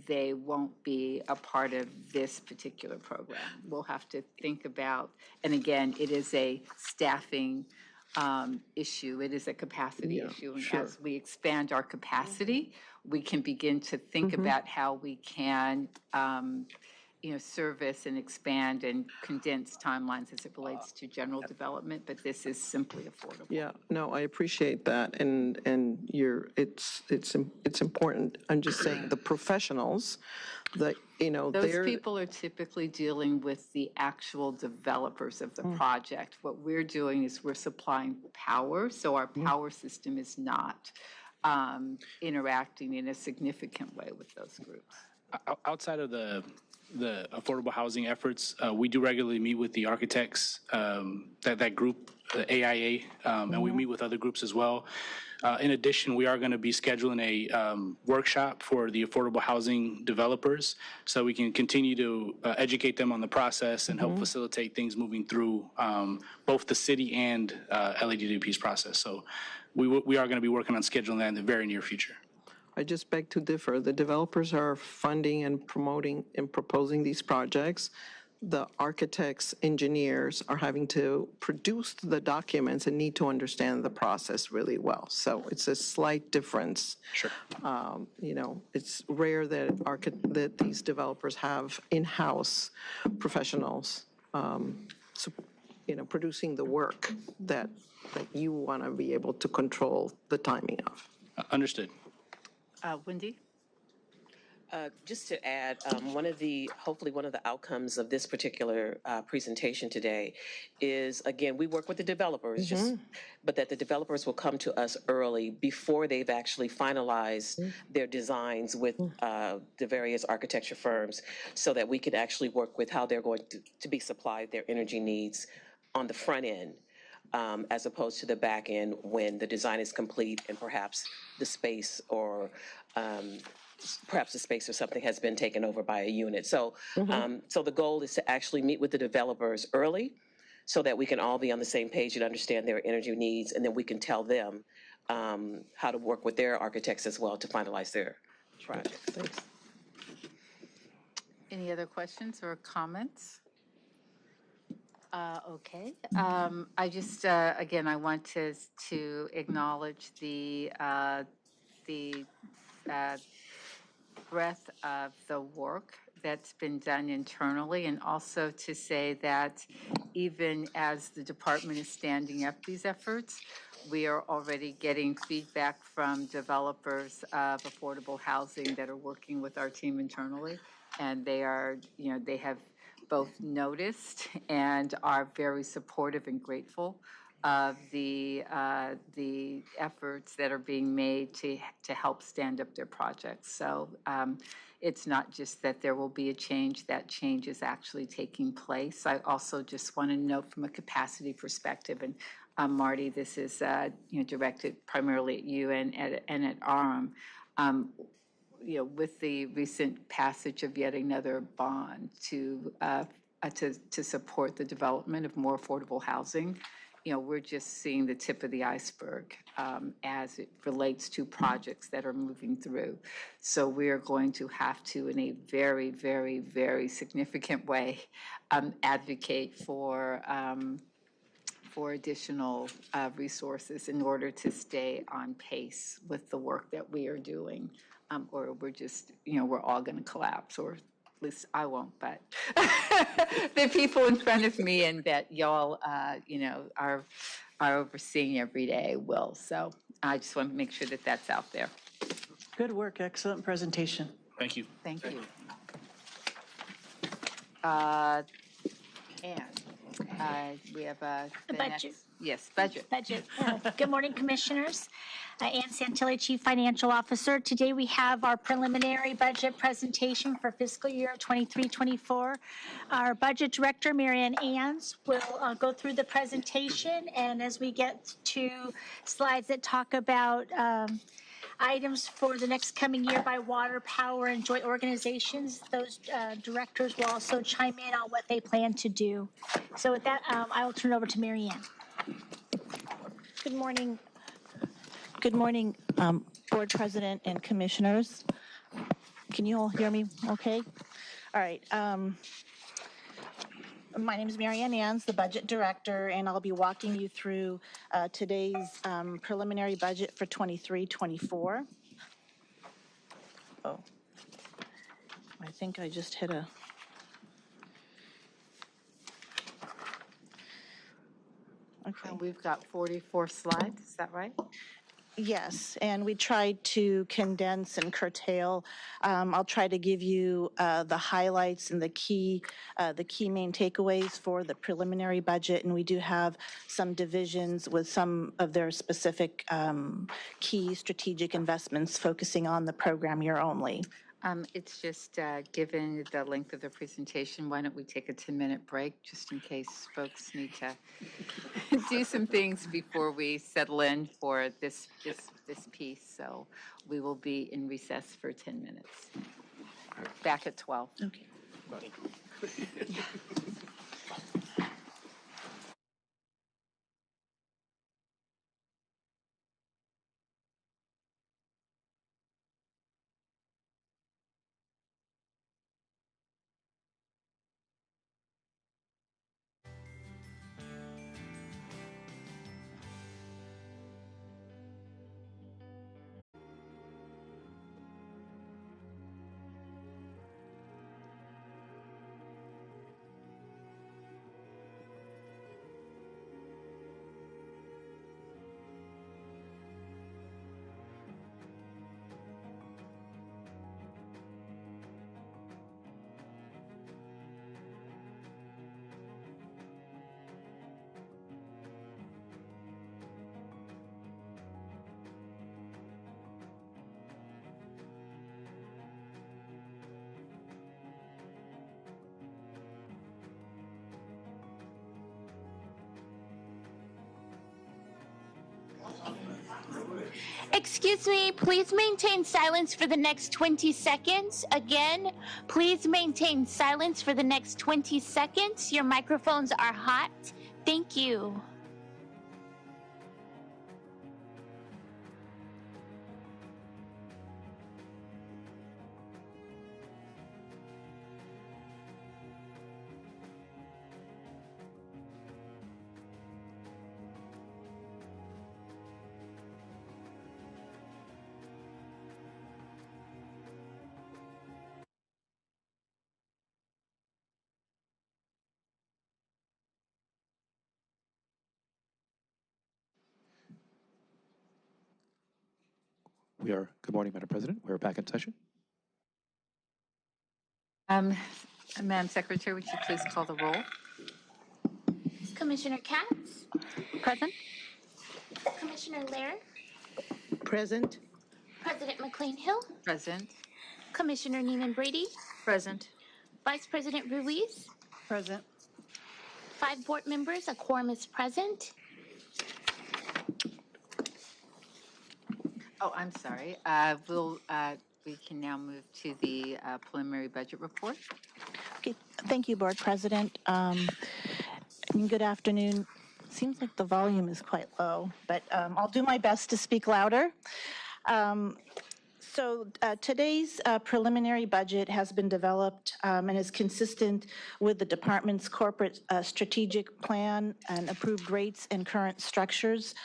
Speaker 2: they won't be a part of this particular program. We'll have to think about, and again, it is a staffing issue. It is a capacity
Speaker 20: Yeah,
Speaker 2: issue. And
Speaker 20: sure.
Speaker 2: as we expand our capacity, we can begin to think about how we can, service and expand and condense timelines as it relates to general development, but this is simply affordable.
Speaker 20: Yeah, no, I appreciate that, and it's important. I'm just saying, the professionals, that,
Speaker 2: Those
Speaker 20: they're.
Speaker 2: people are typically dealing with the actual developers of the project. What we're doing is we're supplying power, so our power system is not interacting in a significant way with those groups.
Speaker 18: Outside of the affordable housing efforts, we do regularly meet with the architects, that group, the AIA, and we meet with other groups as well. In addition, we are going to be scheduling a workshop for the affordable housing developers so we can continue to educate them on the process and help facilitate things moving through both the city and LADWP's process. So we are going to be working on scheduling that in the very near future.
Speaker 20: I just beg to differ. The developers are funding and promoting and proposing these projects. The architects, engineers are having to produce the documents and need to understand the process really well. So it's a slight difference.
Speaker 18: Sure.
Speaker 20: It's rare that these developers have in-house professionals, producing the work that you want to be able to control the timing of.
Speaker 18: Understood.
Speaker 2: Wendy?
Speaker 16: Just to add, hopefully one of the outcomes of this particular presentation today is, again, we work with the developers, but that the developers will come to us early before they've actually finalized their designs with the various architecture firms, so that we can actually work with how they're going to be supplied their energy needs on the front end. As opposed to the back end when the design is complete and perhaps the space or something has been taken over by a unit. So, so the goal is to actually meet with the developers early so that we can all be on the same page and understand their energy needs, and then we can tell them how to work with their architects as well to finalize their project.
Speaker 20: Thanks.
Speaker 2: Any other questions or comments? Okay. I just, again, I want to acknowledge the breadth of the work that's been done internally, and also to say that even as the department is standing up these efforts, we are already getting feedback from developers of affordable housing that are working with our team internally, and they are, they have both noticed and are very supportive and grateful of the efforts that are being made to help stand up their projects. So it's not just that there will be a change, that change is actually taking place. I also just want to note from a capacity perspective, and Marty, this is directed primarily at you and at Aram. With the recent passage of yet another bond to support the development of more affordable housing, we're just seeing the tip of the iceberg as it relates to projects that are moving through. So we are going to have to, in a very, very, very significant way, advocate for additional resources in order to stay on pace with the work that we are doing. Or we're just, we're all going to collapse, or at least I won't, but the people in front of me and that y'all, are overseeing every day will. So I just want to make sure that that's out there.
Speaker 14: Good work. Excellent presentation.
Speaker 18: Thank you.
Speaker 2: Thank you. And we have the
Speaker 1: budget.
Speaker 2: next. Yes, budget.
Speaker 1: Budget. Good morning, Commissioners. Ann Santilli, Chief Financial Officer. Today we have our preliminary budget presentation for fiscal year 23-24. Our Budget Director, Marianne Ans, will go through the presentation, and as we get to slides that talk about items for the next coming year by water, power, and joint organizations, those directors will also chime in on what they plan to do. So with that, I will turn it over to Marianne.
Speaker 21: Good morning. Good morning, Board President and Commissioners. Can you all hear me okay? All right. My name is Mary Ann Nance, the Budget Director, and I'll be walking you through today's preliminary budget for 23-24. Oh, I think I just hit a... Okay.
Speaker 2: And we've got 44 slides, is that right?
Speaker 21: Yes, and we tried to condense and curtail. I'll try to give you the highlights and the key main takeaways for the preliminary budget, and we do have some divisions with some of their specific key strategic investments focusing on the program year only.
Speaker 2: It's just, given the length of the presentation, why don't we take a 10-minute break, just in case folks need to do some things before we settle in for this piece. So we will be in recess for 10 minutes. Back at 12.
Speaker 21: Okay.
Speaker 1: Excuse me, please maintain silence for the next 20 seconds. Again, please maintain silence for the next 20 seconds. Your microphones are hot. Thank you.
Speaker 4: Good morning, Madam President. We're back in session.
Speaker 2: Madam Secretary, would you please call the roll?
Speaker 1: Commissioner KATZ?
Speaker 2: Present.
Speaker 1: Commissioner LEHRER?
Speaker 21: Present.
Speaker 1: President McCLAIN-HILL?
Speaker 2: Present.
Speaker 1: Commissioner NEEMAN Brady?
Speaker 2: Present.
Speaker 1: Vice President RUIZ?
Speaker 14: Present.
Speaker 1: 5 board members, a quorum is present.
Speaker 2: Oh, I'm sorry. We can now move to the preliminary budget report.
Speaker 21: Okay, thank you, Board President. Good afternoon. Seems like the volume is quite low, but I'll do my best to speak louder. So today's preliminary budget has been developed and is consistent with the department's corporate strategic plan and approved rates and current structures.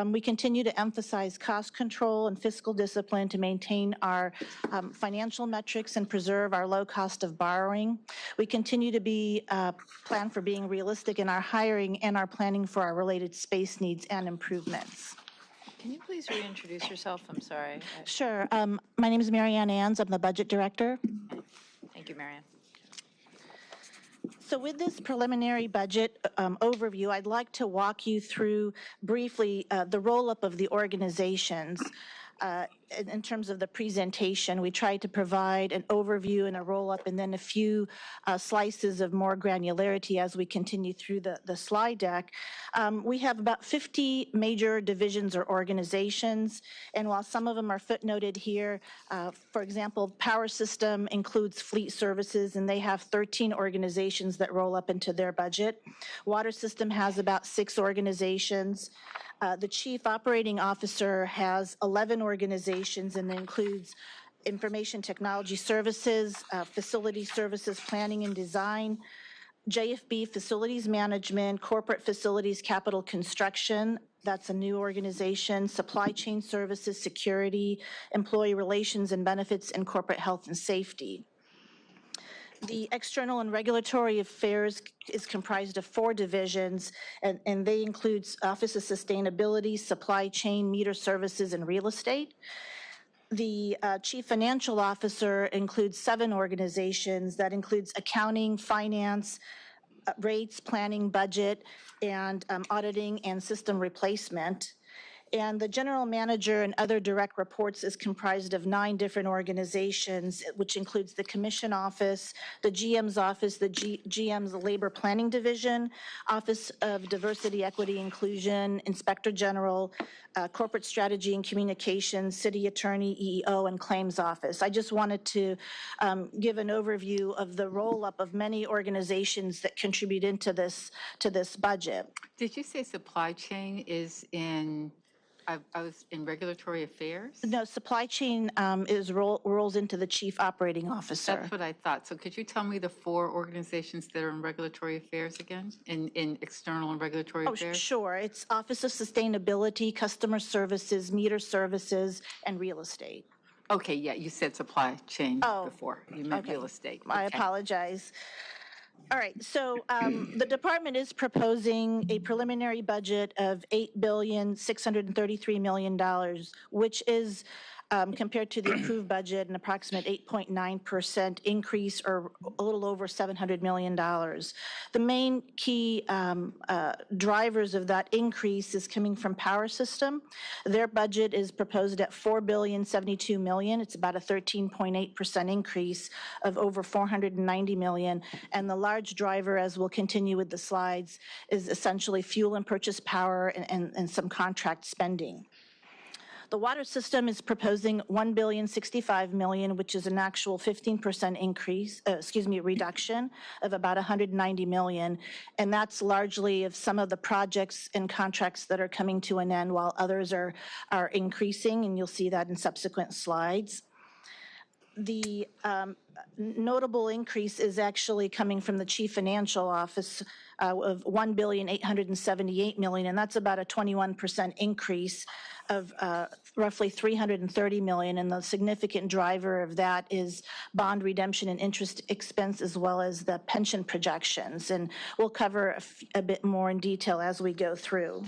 Speaker 21: We continue to emphasize cost control and fiscal discipline to maintain our financial metrics and preserve our low cost of borrowing. We continue to be plan for being realistic in our hiring and our planning for our related space needs and improvements.
Speaker 19: Can you please reintroduce yourself? I'm sorry.
Speaker 21: Sure. My name is Mary Ann Nance. I'm the Budget Director.
Speaker 19: Thank you, Mary Ann.
Speaker 21: So with this preliminary budget overview, I'd like to walk you through briefly the roll-up of the organizations. In terms of the presentation, we tried to provide an overview and a roll-up and then a few slices of more granularity as we continue through the slide deck. We have about 50 major divisions or organizations, and while some of them are footnoted here, for example, Power System includes fleet services, and they have 13 organizations that roll up into their budget. Water System has about 6 organizations. The Chief Operating Officer has 11 organizations and includes Information Technology Services, Facility Services, Planning and Design, JFB Facilities Management, Corporate Facilities Capital Construction, that's a new organization, Supply Chain Services, Security, Employee Relations and Benefits, and Corporate Health and Safety. The External and Regulatory Affairs is comprised of 4 divisions, and they include Office of Sustainability, Supply Chain, Meter Services, and Real Estate. The Chief Financial Officer includes 7 organizations. That includes accounting, finance, rates, planning, budget, and auditing and system replacement. And the general manager and other direct reports is comprised of 9 different organizations, which includes the Commission Office, the GM's Office, the GM's Labor Planning Division, Office of Diversity, Equity, Inclusion, Inspector General, Corporate Strategy and Communications, City Attorney, EEO, and Claims Office. I just wanted to give an overview of the roll-up of many organizations that contribute into this budget.
Speaker 2: Did you say supply chain is in, I was in regulatory affairs?
Speaker 21: No, supply chain rolls into the chief operating officer.
Speaker 2: That's what I thought. So could you tell me the 4 organizations that are in regulatory affairs again, in external and regulatory affairs?
Speaker 21: Sure. It's Office of Sustainability, Customer Services, Meter Services, and Real Estate.
Speaker 2: Okay, yeah, you said supply chain before. You meant real estate. Okay.
Speaker 21: I apologize. All right, so the department is proposing a preliminary budget of $8,633 million, which is, compared to the approved budget, an approximate 8.9% increase, or a little over $700 million. The main key drivers of that increase is coming from Power System. Their budget is proposed at $4,072 million. It's about a 13.8% increase of over $490 million. And the large driver, as we'll continue with the slides, is essentially fuel and purchase power and some contract spending. The water system is proposing $1,065 million, which is an actual 15% reduction of about $190 million. And that's largely of some of the projects and contracts that are coming to an end, while others are increasing, and you'll see that in subsequent slides. The notable increase is actually coming from the Chief Financial Office of $1,878 million, and that's about a 21% increase of roughly $330 million, and the significant driver of that is bond redemption and interest expense, as well as the pension projections, and we'll cover a bit more in detail as we go through.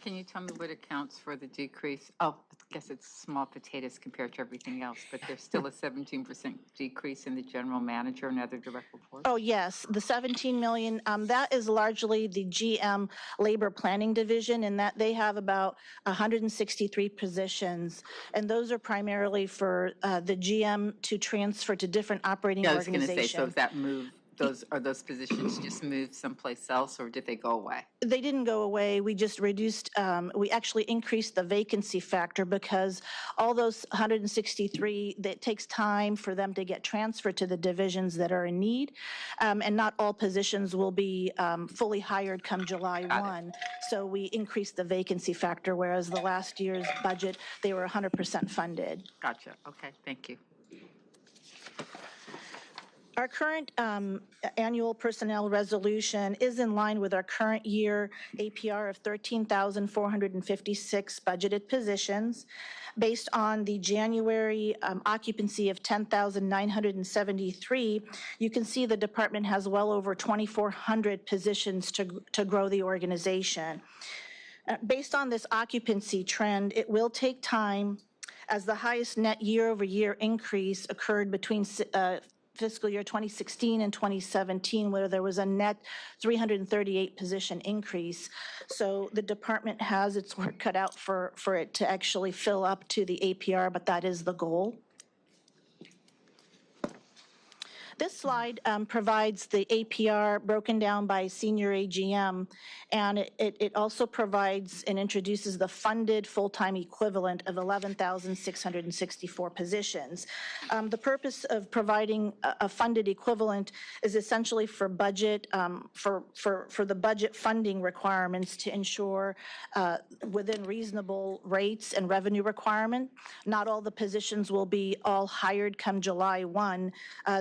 Speaker 2: Can you tell me what accounts for the decrease? Oh, I guess it's small potatoes compared to everything else, but there's still a 17% decrease in the general manager and other direct reports?
Speaker 21: Oh, yes. The $17 million, that is largely the GM Labor Planning Division, and that they have about 163 positions. And those are primarily for the GM to transfer to different operating organizations.
Speaker 2: I was going to say, so if that move, are those positions just moved someplace else, or did they go away?
Speaker 21: They didn't go away. We just reduced, we actually increased the vacancy factor, because all those 163, it takes time for them to get transferred to the divisions that are in need. And not all positions will be fully hired come July 1. So we increased the vacancy factor, whereas the last year's budget, they were 100% funded.
Speaker 2: Gotcha. Okay, thank you.
Speaker 21: Our current annual personnel resolution is in line with our current year APR of 13,456 budgeted positions. Based on the January occupancy of 10,973, you can see the department has well over 2,400 positions to grow the organization. Based on this occupancy trend, it will take time, as the highest net year-over-year increase occurred between fiscal year 2016 and 2017, where there was a net 338 position increase. So the department has its work cut out for it to actually fill up to the APR, but that is the goal. This slide provides the APR broken down by senior AGM, and it also provides and introduces the funded full-time equivalent of 11,664 positions. The purpose of providing a funded equivalent is essentially for budget, for the budget funding requirements to ensure within reasonable rates and revenue requirement. Not all the positions will be all hired come July 1,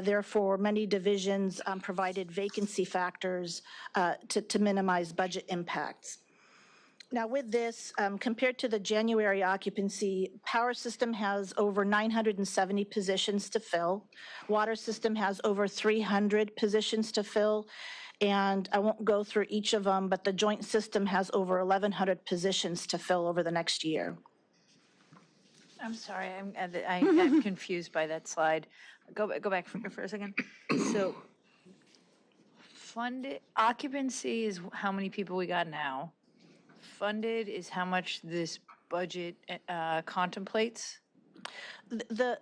Speaker 21: therefore for many divisions provided vacancy factors to minimize budget impacts. Now with this, compared to the January occupancy, power system has over 970 positions to fill. Water system has over 300 positions to fill. And I won't go through each of them, but the joint system has over 1,100 positions to fill over the next year.
Speaker 19: I'm sorry, I'm confused by that slide. Go back for a second. So funded occupancy is how many people we got now. Funded is how much this budget contemplates.
Speaker 21: The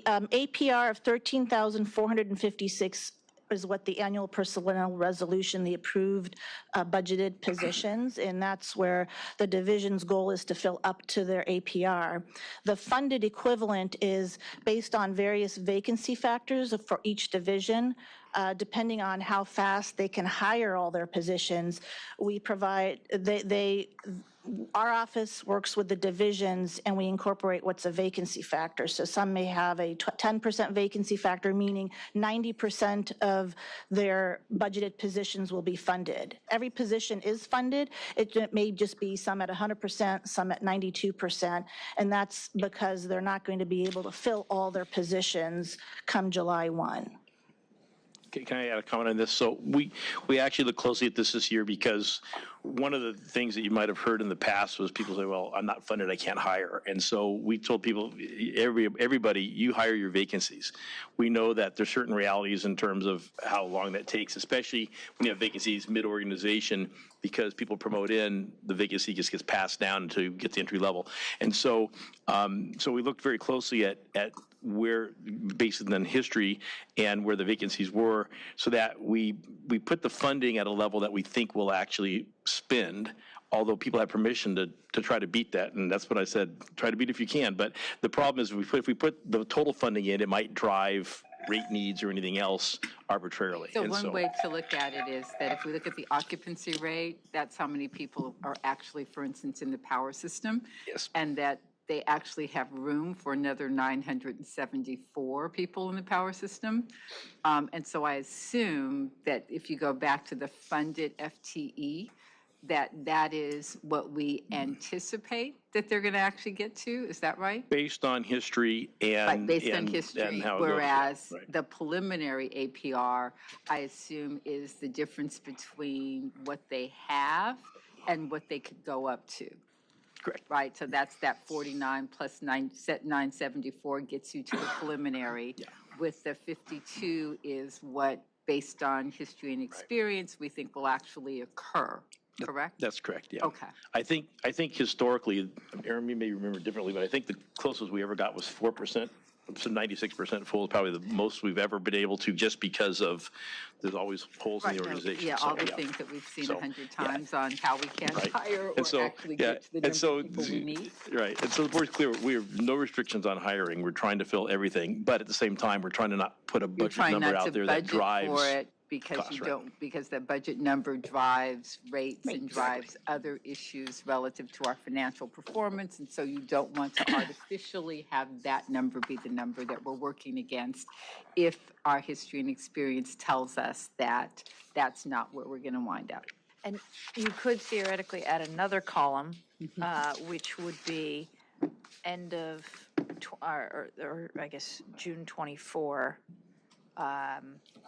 Speaker 21: APR of 13,456 is what the annual personnel resolution, the approved budgeted positions, and that's where the division's goal is to fill up to their APR. The funded equivalent is based on various vacancy factors for each division. Depending on how fast they can hire all their positions, we provide, our office works with the divisions and we incorporate what's a vacancy factor. So some may have a 10% vacancy factor, meaning 90% of their budgeted positions will be funded. Every position is funded. It may just be some at 100%, some at 92%, and that's because they're not going to be able to fill all their positions come July 1.
Speaker 3: Can I add a comment on this? So we actually look closely at this year because one of the things that you might have heard in the past was people say, well, I'm not funded, I can't hire. And so we told people, everybody, you hire your vacancies. We know that there's certain realities in terms of how long that takes, especially when you have vacancies mid-organization, because people promote in, the vacancy just gets passed down to get the entry level. And so we looked very closely at where, based on history and where the vacancies were, so that we put the funding at a level that we think will actually spend, although people have permission to try to beat that, and that's what I said, try to beat if you can. But the problem is if we put the total funding in, it might drive rate needs or anything else arbitrarily.
Speaker 2: So one way to look at it is that if we look at the occupancy rate, that's how many people are actually, for instance, in the power system.
Speaker 3: Yes.
Speaker 2: And that they actually have room for another 974 people in the power system. And so I assume that if you go back to the funded FTE, that is what we anticipate that they're going to actually get to. Is that right?
Speaker 3: Based on history and
Speaker 2: Right, based on history,
Speaker 3: and how it
Speaker 2: whereas
Speaker 3: goes. Right.
Speaker 2: the preliminary APR, I assume, is the difference between what they have and what they could go up to.
Speaker 3: Correct.
Speaker 2: Right, so that's that 49 plus 974 gets you to the preliminary.
Speaker 3: Yeah.
Speaker 2: With the 52 is what, based on history and experience, we think will actually occur, correct?
Speaker 3: That's correct, yeah.
Speaker 2: Okay.
Speaker 3: I think historically, Aaron, you may remember differently, but I think the closest we ever got was 4%. So 96% full is probably the most we've ever been able to, just because of there's always holes in the organization.
Speaker 2: Yeah,
Speaker 3: So,
Speaker 2: all the things that we've seen 100 times on how we can't
Speaker 3: Right.
Speaker 2: hire or
Speaker 3: And so,
Speaker 2: actually get to the number of people we need.
Speaker 3: Right, and so the board's clear, we have no restrictions on hiring. We're trying to fill everything, but at the same time, we're trying to not put a
Speaker 2: You're
Speaker 3: budget
Speaker 2: trying
Speaker 3: number
Speaker 2: not
Speaker 3: out
Speaker 2: to
Speaker 3: there that
Speaker 2: budget
Speaker 3: drives.
Speaker 2: for it because
Speaker 3: costs,
Speaker 2: you
Speaker 3: right.
Speaker 2: don't, because the budget number drives rates and drives other issues relative to our financial performance. And so you don't want to artificially have that number be the number that we're working against if our history and experience tells us that that's not where we're going to wind up.
Speaker 19: And you could theoretically add another column, which would be end of, or I guess June 24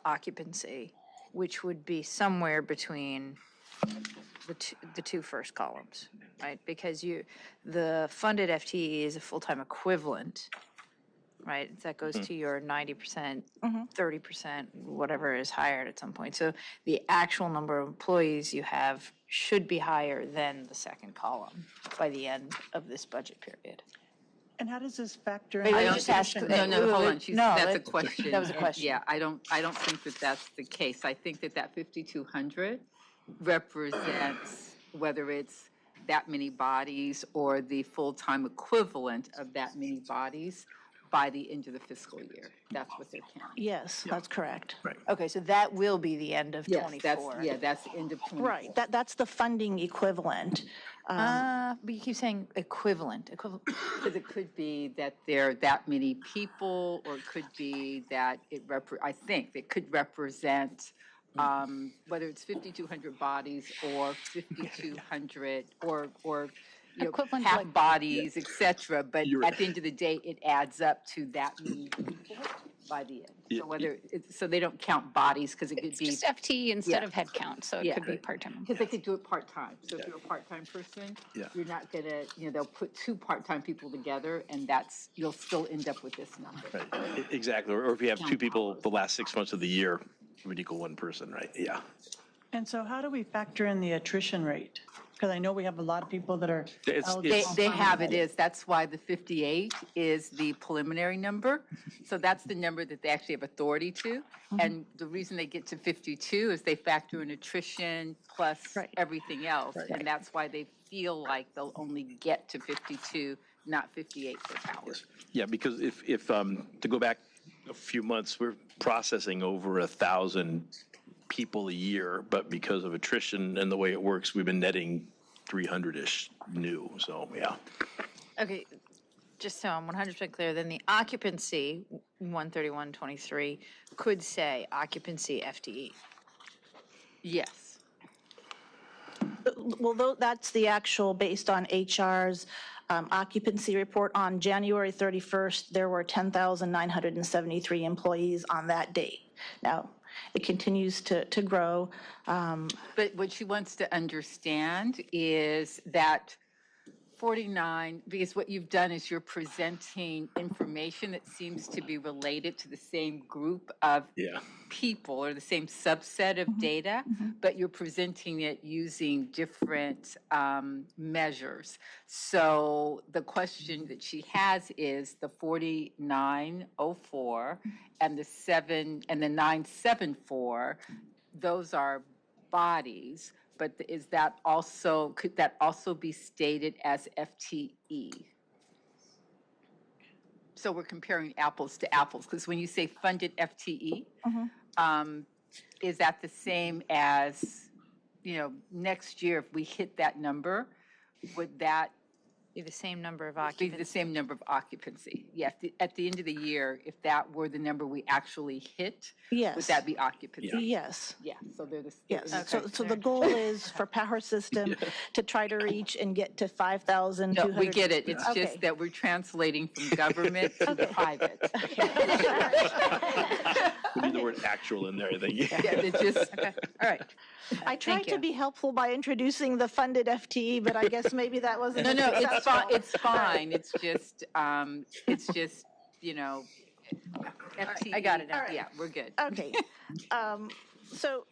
Speaker 19: occupancy, which would be somewhere between the two first columns, right? Because the funded FTE is a full-time equivalent, right? That goes to your 90%, 30%, whatever is hired at some point. So the actual number of employees you have should be higher than the second column by the end of this budget period.
Speaker 14: And how does this factor in?
Speaker 19: Wait,
Speaker 2: I
Speaker 19: let me
Speaker 2: don't
Speaker 19: just
Speaker 2: think-
Speaker 19: ask-
Speaker 2: No, hold on.
Speaker 19: No,
Speaker 2: That's a question.
Speaker 19: that was a question.
Speaker 2: Yeah, I don't think that that's the case. I think that 5,200 represents whether it's that many bodies or the full-time equivalent of that many bodies by the end of the fiscal year. That's what they're counting.
Speaker 21: Yes, that's correct.
Speaker 3: Right.
Speaker 19: Okay, so that will be the end of
Speaker 2: Yes,
Speaker 19: 24.
Speaker 2: that's the end of 24.
Speaker 21: Right, that's the funding equivalent.
Speaker 19: But you keep saying equivalent.
Speaker 2: Because it could be that there are that many people, or it could be that I think it could represent whether it's 5,200 bodies or 5,200 or
Speaker 19: Equivalent to
Speaker 2: half
Speaker 19: like-
Speaker 2: bodies, et cetera. But at the end of the day, it adds up to that many people by the end. So they don't count bodies because it could be
Speaker 7: Just FTE instead of head count, so it could be part-time.
Speaker 2: because they could do it part-time. So if you're a part-time person, you're not gonna, they'll put two part-time people together, and you'll still end up with this number.
Speaker 3: Right. Exactly. Or if you have two people the last 6 months of the year, it would equal one person, right? Yeah.
Speaker 14: And so how do we factor in the attrition rate? Because I know we have a lot of people that are
Speaker 2: They have it. That's why the 58 is the preliminary number. So that's the number that they actually have authority to. And the reason they get to 52 is they factor in attrition plus everything else. And that's why they feel like they'll only get to 52, not 58 per tower.
Speaker 3: Yeah, because if to go back a few months, we're processing over 1,000 people a year, but because of attrition and the way it works, we've been netting 300-ish new, so yeah.
Speaker 19: Okay, just so I'm 100% clear, then the occupancy, 131.23, could say occupancy FTE.
Speaker 2: Yes.
Speaker 21: Well, that's the actual based on HR's occupancy report. On January 31st, there were 10,973 employees on that date. Now, it continues to grow.
Speaker 2: But what she wants to understand is that 49, because what you've done is you're presenting information that seems to be related to the same group of people or the same subset of data, but you're presenting it using different measures. So the question that she has is the 4904 and the 974, those are bodies. But is that also, could that also be stated as FTE? So we're comparing apples to apples, because when you say funded FTE, is that the same as, next year, if we hit that number, would that
Speaker 19: be the same number of occupancy?
Speaker 2: Be the same number of occupancy. Yeah, at the end of the year, if that were the number we actually hit, would that be occupancy?
Speaker 21: Yes.
Speaker 2: Yeah, so they're the same.
Speaker 21: Yes, so the goal is for Power System to try to reach and get to 5,200.
Speaker 2: No, we get it. It's just that we're translating from government to private.
Speaker 3: We need the word actual in there, I think.
Speaker 2: Yeah, it just,
Speaker 19: all right.
Speaker 21: I tried to be helpful by introducing the funded FTE, but I guess maybe that wasn't
Speaker 2: No, it's
Speaker 21: successful.
Speaker 2: fine. It's fine. It's just, FTE.
Speaker 19: I got it now.
Speaker 2: Yeah, we're good.
Speaker 21: Okay. So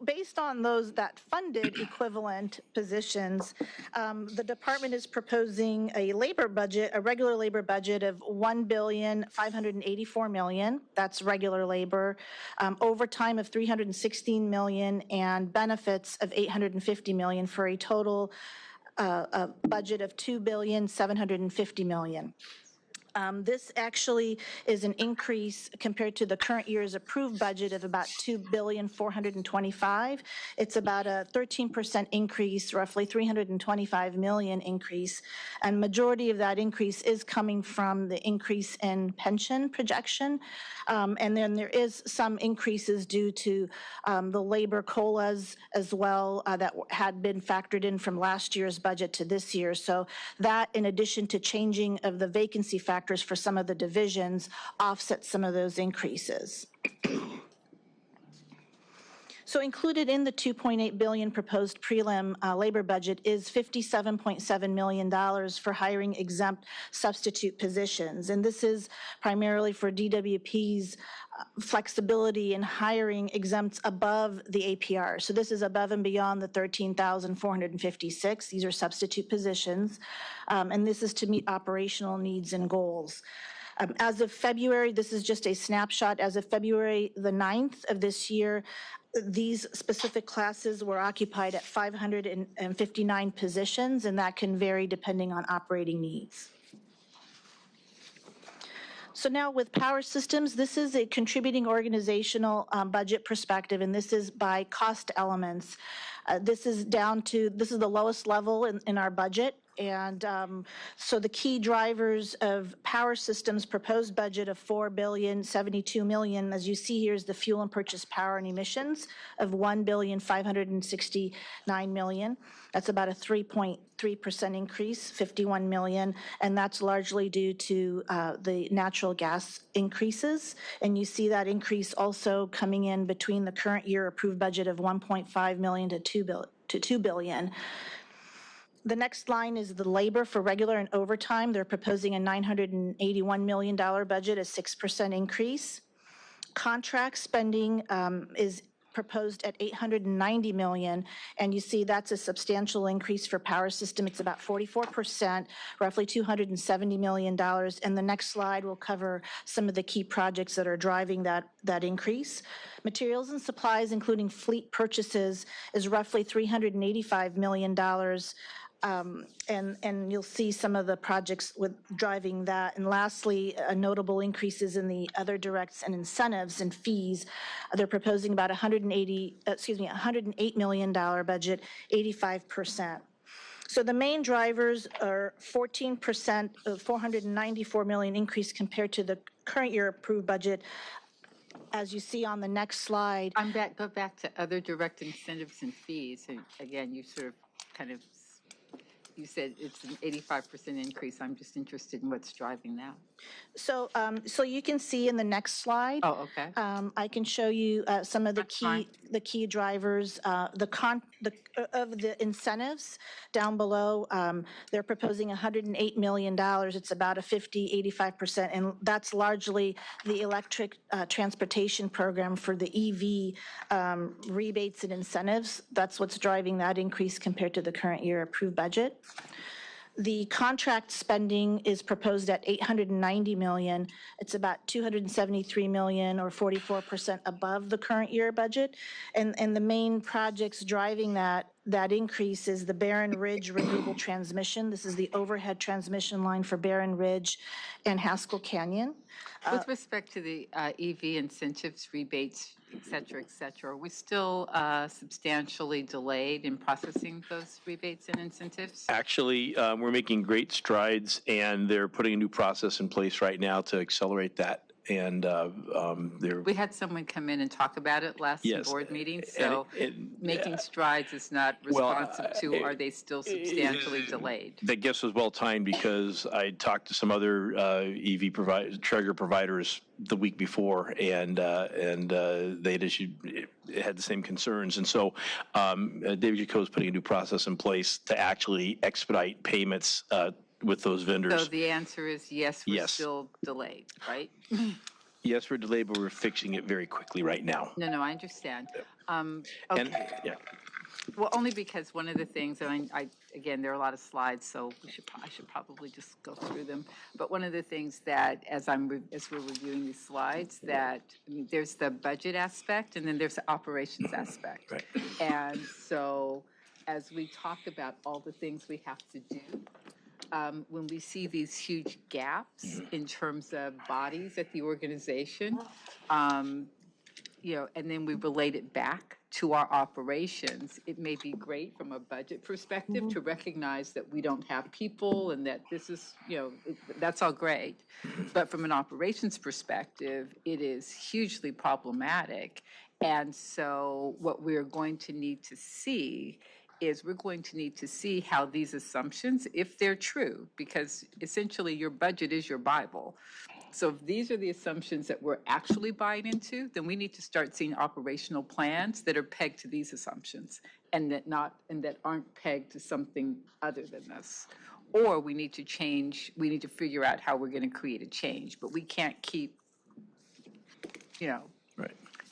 Speaker 21: based on that funded equivalent positions, the department is proposing a regular labor budget of $1,584 million. That's regular labor, overtime of $316 million, and benefits of $850 million for a total budget of $2,750 million. This actually is an increase compared to the current year's approved budget of about $2,425,000. It's about a 13% increase, roughly $325 million increase, and majority of that increase is coming from the increase in pension projection, and then there is some increases due to the labor COLAs as well that had been factored in from last year's budget to this year. So that, in addition to changing of the vacancy factors for some of the divisions, offset some of those increases. So included in the $2.8 billion proposed prelim labor budget is $57.7 million for hiring exempt substitute positions. And this is primarily for DWP's flexibility in hiring exempts above the APR. So this is above and beyond the 13,456. These are substitute positions. And this is to meet operational needs and goals. As of February, this is just a snapshot, as of February the 9th of this year, these specific classes were occupied at 559 positions, and that can vary depending on operating needs. So now with Power Systems, this is a contributing organizational budget perspective, and this is by cost elements. This is the lowest level in our budget. And so the key drivers of Power Systems' proposed budget of $4.072 billion, as you see here, is the fuel and purchase power and emissions of $1.569 billion. That's about a 3.3% increase, $51 million, and that's largely due to the natural gas increases. And you see that increase also coming in between the current year approved budget of $1.5 million to $2 billion. The next line is the labor for regular and overtime. They're proposing a $981 million budget, a 6% increase. Contract spending is proposed at $890 million, and you see that's a substantial increase for Power System. It's about 44%, roughly $270 million, and the next slide will cover some of the key projects that are driving that increase. Materials and supplies, including fleet purchases, is roughly $385 million. And you'll see some of the projects with driving that. And lastly, notable increases in the other directs and incentives and fees. They're proposing about $108 million budget, 85%. So the main drivers are 14% of $494 million increase compared to the current year approved budget. As you see on the next slide.
Speaker 2: Go back to other direct incentives and fees. And again, you sort of kind of, you said it's an 85% increase. I'm just interested in what's driving that.
Speaker 21: So you can see in the next slide.
Speaker 2: Oh, okay.
Speaker 21: I can show you some of the key drivers. Of the incentives down below, they're proposing $108 million. It's about a 85%, and that's largely the electric transportation program for the EV rebates and incentives. That's what's driving that increase compared to the current year approved budget. The contract spending is proposed at $890 million. It's about $273 million, or 44% above the current year budget. And the main projects driving that increase is the Barren Ridge Renewable Transmission. This is the overhead transmission line for Barren Ridge and Haskell Canyon.
Speaker 2: With respect to the EV incentives, rebates, et cetera, are we still substantially delayed in processing those rebates and incentives?
Speaker 3: Actually, we're making great strides, and they're putting a new process in place right now to accelerate that. And
Speaker 2: we had someone come in and talk about it last board meeting. So making strides is not responsive to, are they still substantially delayed?
Speaker 3: That guess was well timed, because I talked to some other EV charger providers the week before, and they had the same concerns. And so David Jaco is putting a new process in place to actually expedite payments with those vendors.
Speaker 2: So the answer is yes, we're still delayed, right?
Speaker 3: Yes, we're delayed, but we're fixing it very quickly right now.
Speaker 2: No, I understand. Okay. Well, only because one of the things, and again, there are a lot of slides, so I should probably just go through them. But one of the things that, as we're reviewing these slides, that there's the budget aspect, and then there's the operations aspect.
Speaker 3: Right.
Speaker 2: And so, as we talk about all the things we have to do, when we see these huge gaps in terms of bodies at the organization, and then we relate it back to our operations, it may be great from a budget perspective to recognize that we don't have people and that this is, that's all great. But from an operations perspective, it is hugely problematic. And so what we're going to need to see is we're going to need to see how these assumptions, if they're true, because essentially your budget is your Bible. So if these are the assumptions that we're actually buying into, then we need to start seeing operational plans that are pegged to these assumptions and that aren't pegged to something other than this. Or we need to figure out how we're going to create a change, but we can't keep,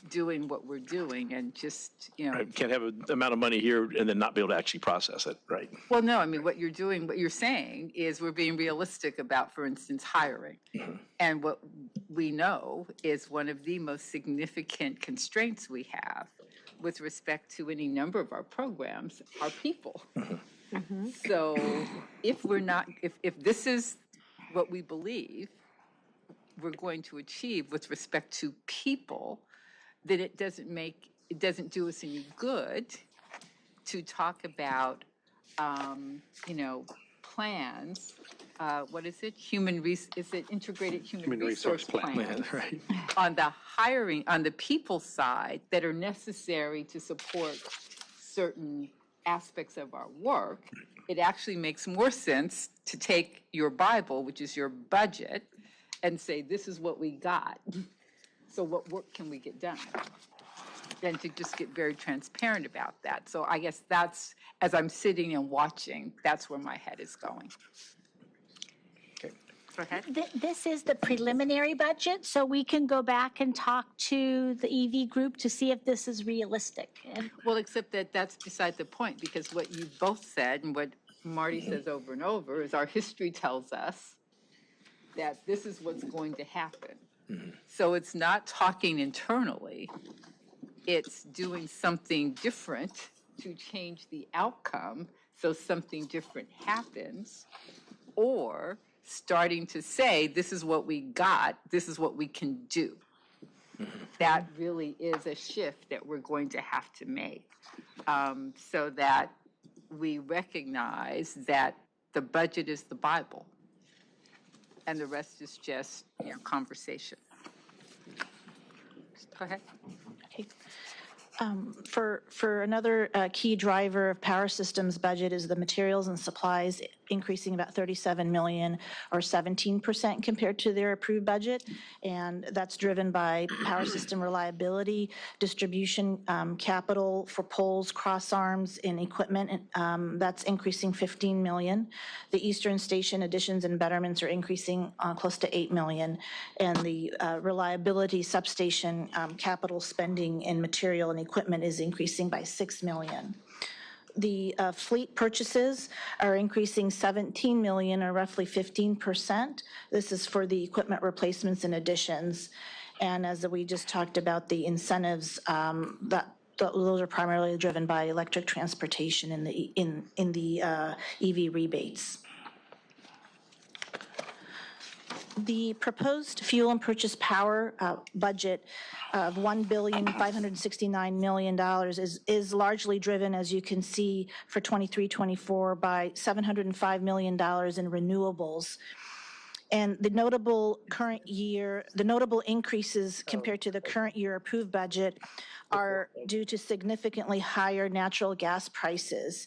Speaker 2: doing what we're doing and just,
Speaker 3: Right. Can't have an amount of money here and then not be able to actually process it, right?
Speaker 2: Well, no, what you're saying is we're being realistic about, for instance, hiring. Mm-hmm. And what we know is one of the most significant constraints we have with respect to any number of our programs are people. Mm-hmm. Mm-hmm. So if this is what we believe, we're going to achieve with respect to people, then it doesn't do us any good to talk about, plans. What is it? Is it integrated human resource plan?
Speaker 3: Right.
Speaker 2: On the people side that are necessary to support certain aspects of our work. It actually makes more sense to take your Bible, which is your budget, and say, this is what we got. So what work can we get done? Than to just get very transparent about that. So I guess that's, as I'm sitting and watching, that's where my head is going.
Speaker 3: Okay.
Speaker 2: Go ahead.
Speaker 21: This is the preliminary budget, so we can go back and talk to the EV group to see if this is realistic.
Speaker 2: Well, except that that's beside the point, because what you both said and what Marty says over and over is our history tells us that this is what's going to happen. So it's not talking internally, it's doing something different to change the outcome so something different happens, or starting to say, this is what we got, this is what we can do. That really is a shift that we're going to have to make, so that we recognize that the budget is the Bible and the rest is just conversation. Go ahead.
Speaker 21: Okay. For another key driver of Power Systems budget is the materials and supplies increasing about $37 million or 17% compared to their approved budget. And that's driven by power system reliability, distribution capital for poles, cross arms, and equipment. That's increasing $15 million. The Eastern Station additions and betterments are increasing close to $8 million. And the reliability substation capital spending in material and equipment is increasing by $6 million. The fleet purchases are increasing $17 million, or roughly 15%. This is for the equipment replacements and additions. And as we just talked about, the incentives, those are primarily driven by electric transportation in the EV rebates. The proposed fuel and purchase power budget of $1,569,000,000 is largely driven, as you can see, for 23-24 by $705 million in renewables. And the notable increases compared to the current year approved budget are due to significantly higher natural gas prices.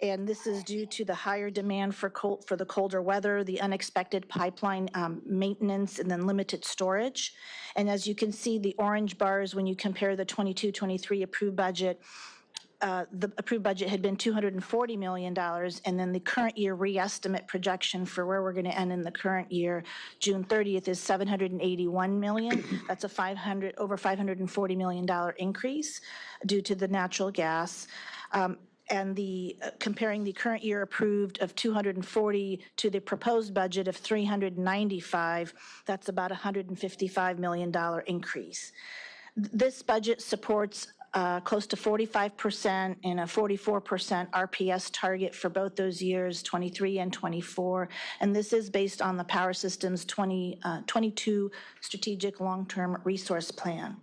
Speaker 21: And this is due to the higher demand for the colder weather, the unexpected pipeline maintenance, and then limited storage. And as you can see, the orange bars, when you compare the 22-23 approved budget, the approved budget had been $240 million, and then the current year re-estimate projection for where we're going to end in the current year, June 30th, is $781 million. That's a over $540 million increase due to the natural gas. And comparing the current year approved of 240 to the proposed budget of 395, that's about $155 million increase. This budget supports close to 45% and a 44% RPS target for both those years, 23 and 24. And this is based on the Power Systems 22 Strategic Long-Term Resource Plan.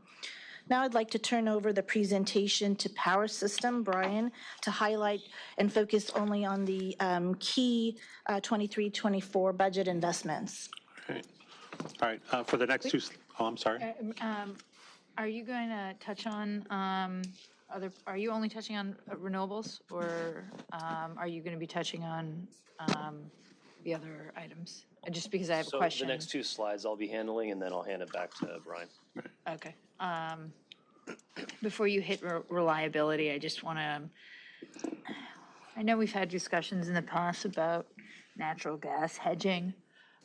Speaker 21: Now I'd like to turn over the presentation to Power System, Brian, to highlight and focus only on the key 23-24 budget investments.
Speaker 9: Okay. All right, for the next two, I'm sorry.
Speaker 7: Are you going to touch on are you only touching on renewables, or are you going to be touching on the other items? Just because I have a question.
Speaker 6: So the next two slides I'll be handling, and then I'll hand it back to Brian.
Speaker 7: Okay. Before you hit reliability, I just want to, I know we've had discussions in the past about natural gas hedging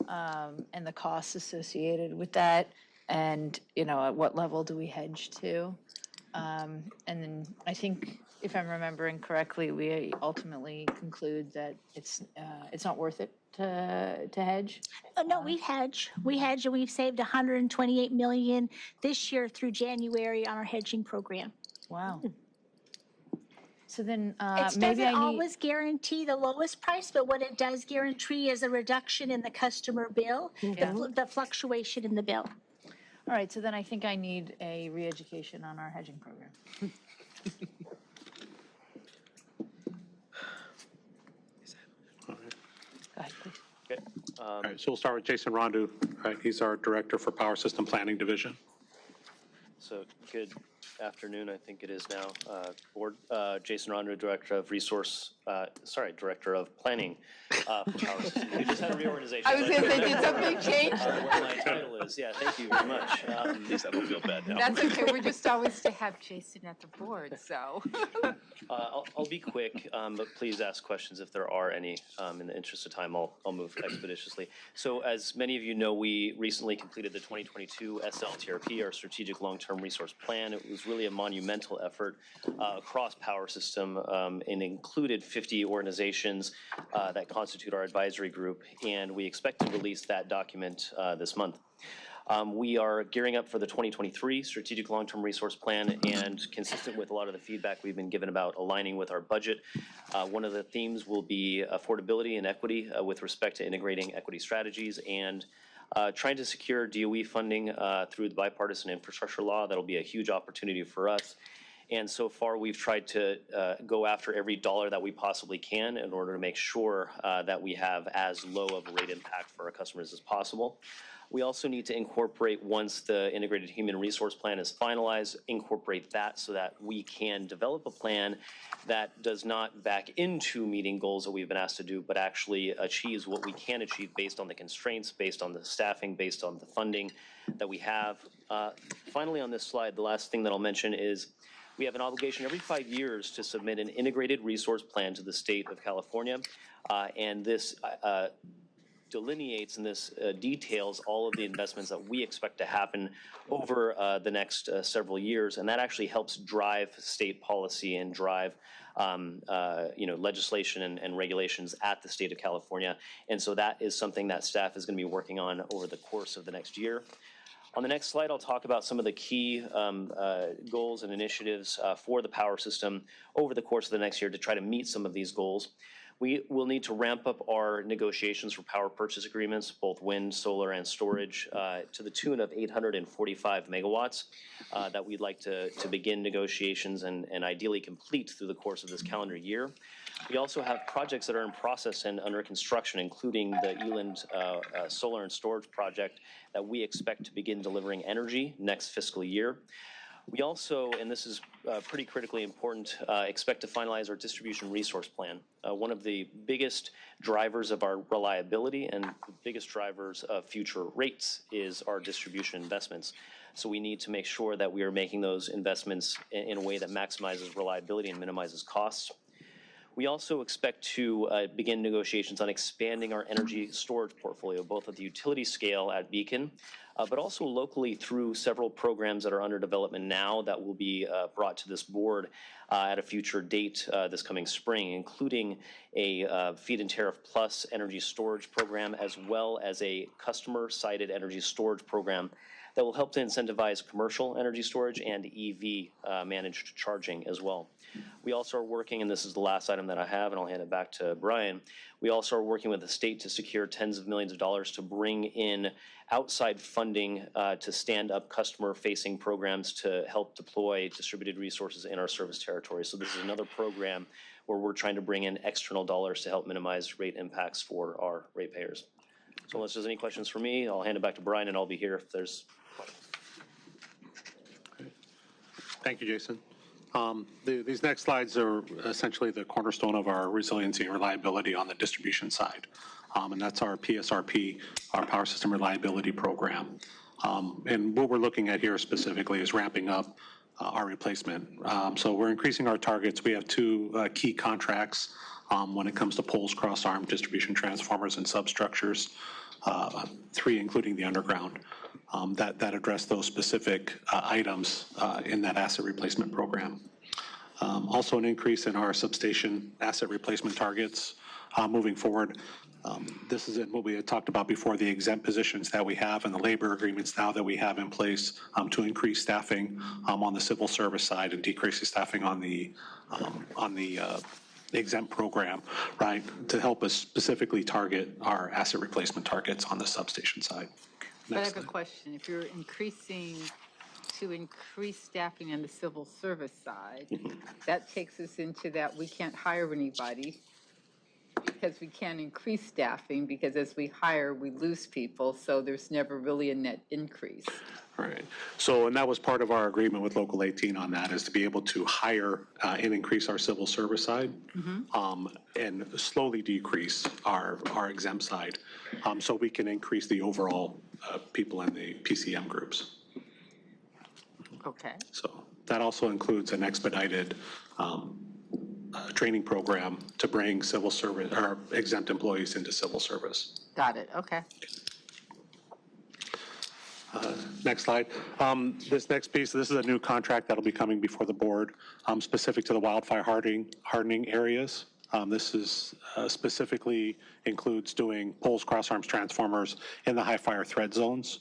Speaker 7: and the costs associated with that, and, at what level do we hedge to? And then I think, if I'm remembering correctly, we ultimately conclude that it's not worth it to hedge.
Speaker 21: No, we hedge, and we've saved $128 million this year through January on our hedging program.
Speaker 7: Wow. So then
Speaker 10: It
Speaker 7: maybe
Speaker 10: doesn't
Speaker 7: I need,
Speaker 10: always guarantee the lowest price, but what it does guarantee is a reduction in the customer bill, the fluctuation in the bill.
Speaker 7: all right, so then I think I need a re-education on our hedging program. Go ahead, please.
Speaker 6: Okay.
Speaker 9: All right, so we'll start with Jason Rondu. He's our Director for Power System Planning Division.
Speaker 6: So good afternoon, I think it is now. Board, Jason Rondu, Director of Director of Planning for Power Systems. We just had a reorganization.
Speaker 11: I was going to say, did something change?
Speaker 6: What my title is. Yeah, thank you very much. At least I don't feel bad now.
Speaker 2: That's okay, we're just always to have Jason at the board, so.
Speaker 6: I'll be quick, but please ask questions if there are any. In the interest of time, I'll move expeditiously. So as many of you know, we recently completed the 2022 SLTRP, our Strategic Long-Term Resource Plan. It was really a monumental effort across Power System and included 50 organizations that constitute our advisory group, and we expect to release that document this month. We are gearing up for the 2023 Strategic Long-Term Resource Plan, and consistent with a lot of the feedback we've been given about aligning with our budget, one of the themes will be affordability and equity with respect to integrating equity strategies and trying to secure DOE funding through the bipartisan infrastructure law. That'll be a huge opportunity for us. And so far, we've tried to go after every dollar that we possibly can in order to make sure that we have as low of a rate impact for our customers as possible. We also need to incorporate, once the Integrated Human Resource Plan is finalized, incorporate that so that we can develop a plan that does not back into meeting goals that we've been asked to do, but actually achieves what we can achieve based on the constraints, based on the staffing, based on the funding that we have. Finally, on this slide, the last thing that I'll mention is we have an obligation every 5 years to submit an integrated resource plan to the state of California, and this delineates and this details all of the investments that we expect to happen over the next several years, and that actually helps drive state policy and drive legislation and regulations at the state of California. And so that is something that staff is going to be working on over the course of the next year. On the next slide, I'll talk about some of the key goals and initiatives for the power system over the course of the next year to try to meet some of these goals. We will need to ramp up our negotiations for power purchase agreements, both wind, solar, and storage, to the tune of 845 megawatts that we'd like to begin negotiations and ideally complete through the course of this calendar year. We also have projects that are in process and under construction, including the Eland solar and storage project that we expect to begin delivering energy next fiscal year. We also, and this is pretty critically important, expect to finalize our distribution resource plan. One of the biggest drivers of our reliability and the biggest drivers of future rates is our distribution investments. So we need to make sure that we are making those investments in a way that maximizes reliability and minimizes costs. We also expect to begin negotiations on expanding our energy storage portfolio, both at the utility scale at Beacon, but also locally through several programs that are under development now that will be brought to this board at a future date this coming spring, including a feed-in tariff plus energy storage program, as well as a customer-sited energy storage program that will help to incentivize commercial energy storage and EV managed charging as well. We also are working, and this is the last item that I have, and I'll hand it back to Brian. We also are working with the state to secure tens of millions of dollars to bring in outside funding to stand up customer-facing programs to help deploy distributed resources in our service territory. So this is another program where we're trying to bring in external dollars to help minimize rate impacts for our ratepayers. So unless there's any questions for me, I'll hand it back to Brian, and I'll be here if there's questions.
Speaker 9: Thank you, Jason. These next slides are essentially the cornerstone of our resiliency and reliability on the distribution side. And that's our PSRP, our Power System Reliability Program. And what we're looking at here specifically is ramping up our replacement. So we're increasing our targets. We have two key contracts when it comes to poles, cross-arm, distribution transformers, and substructures, three including the underground, that address those specific items in that asset replacement program. Also an increase in our substation asset replacement targets moving forward. This is what we had talked about before, the exempt positions that we have and the labor agreements now that we have in place to increase staffing on the civil service side and decrease the staffing on the exempt program, right, to help us specifically target our asset replacement targets on the substation side.
Speaker 2: But I have a question. If you're increasing to increase staffing on the civil service side, that takes us into that we can't hire anybody because we can't increase staffing, because as we hire, we lose people, so there's never really a net increase.
Speaker 9: Right. So, and that was part of our agreement with Local 18 on that, is to be able to hire and increase our civil service side and slowly decrease our exempt side so we can increase the overall people in the PCM groups.
Speaker 2: Okay.
Speaker 9: So that also includes an expedited training program to bring civil service or exempt employees into civil service.
Speaker 2: Got it. Okay.
Speaker 9: Next slide. This next piece, this is a new contract that'll be coming before the board specific to the wildfire hardening areas. This is specifically includes doing poles, crossarms, transformers in the high fire threat zones.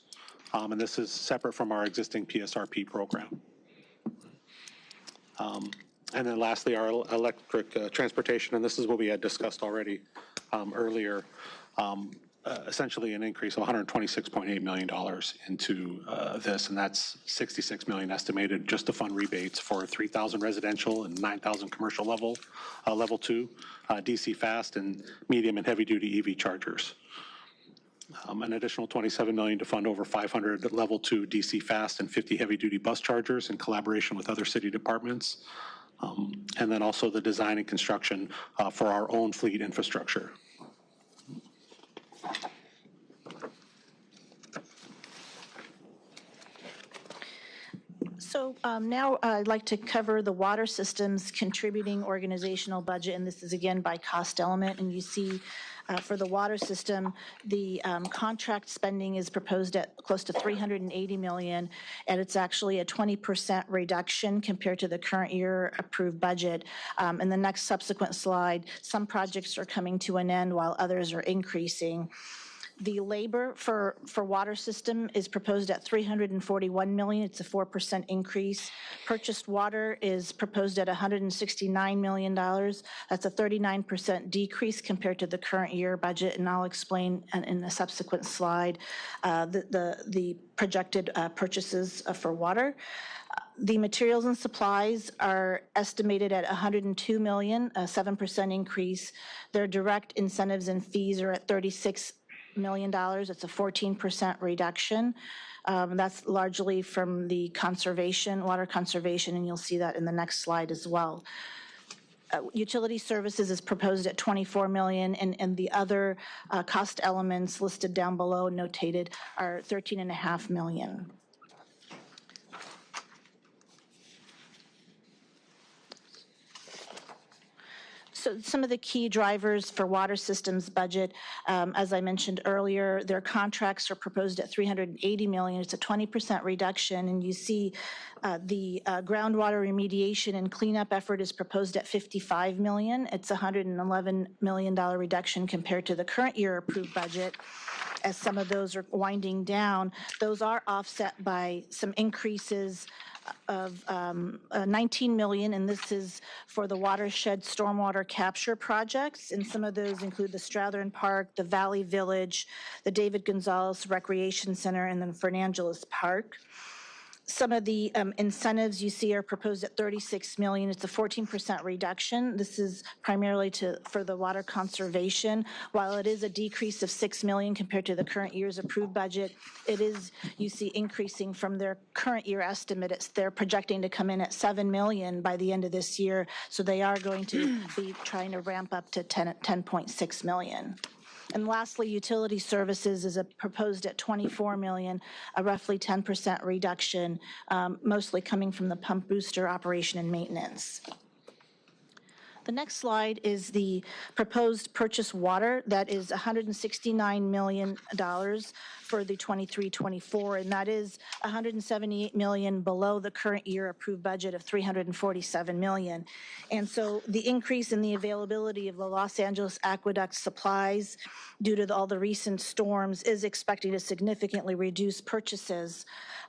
Speaker 9: And this is separate from our existing PSRP program. And then lastly, our electric transportation, and this is what we had discussed already earlier, essentially an increase of $126.8 million into this, and that's $66 million estimated just to fund rebates for 3,000 residential and 9,000 commercial level 2 DC fast and medium and heavy duty EV chargers. An additional $27 million to fund over 500 level 2 DC fast and 50 heavy duty bus chargers in collaboration with other city departments. And then also the design and construction for our own fleet infrastructure.
Speaker 21: So now I'd like to cover the water systems contributing organizational budget, and this is again by cost element. And you see for the water system, the contract spending is proposed at close to $380 million, and it's actually a 20% reduction compared to the current year approved budget. In the next subsequent slide, some projects are coming to an end while others are increasing. The labor for water system is proposed at $341 million. It's a 4% increase. Purchased water is proposed at $169 million. That's a 39% decrease compared to the current year budget, and I'll explain in the subsequent slide the projected purchases for water. The materials and supplies are estimated at $102 million, a 7% increase. Their direct incentives and fees are at $36 million. It's a 14% reduction. That's largely from the conservation, water conservation, and you'll see that in the next slide as well. Utility services is proposed at $24 million, and the other cost elements listed down below, notated, are $13.5 million. So some of the key drivers for water systems budget, as I mentioned earlier, their contracts are proposed at $380 million. It's a 20% reduction, and you see the groundwater remediation and cleanup effort is proposed at $55 million. It's a $111 million reduction compared to the current year approved budget. As some of those are winding down, those are offset by some increases of $19 million, and this is for the watershed stormwater capture projects, and some of those include the Strathern Park, the Valley Village, the David Gonzalez Recreation Center, and then Fernangeles Park. Some of the incentives you see are proposed at $36 million. It's a 14% reduction. This is primarily for the water conservation. While it is a decrease of $6 million compared to the current year's approved budget, it is, you see, increasing from their current year estimate. They're projecting to come in at $7 million by the end of this year, so they are going to be trying to ramp up to $10.6 million. And lastly, utility services is proposed at $24 million, a roughly 10% reduction, mostly coming from the pump booster operation and maintenance. The next slide is the proposed purchase water. That is $169 million for the 23-24, and that is $178 million below the current year approved budget of $347 million. And so the increase in the availability of the Los Angeles Aqueduct supplies due to all the recent storms is expecting to significantly reduce purchases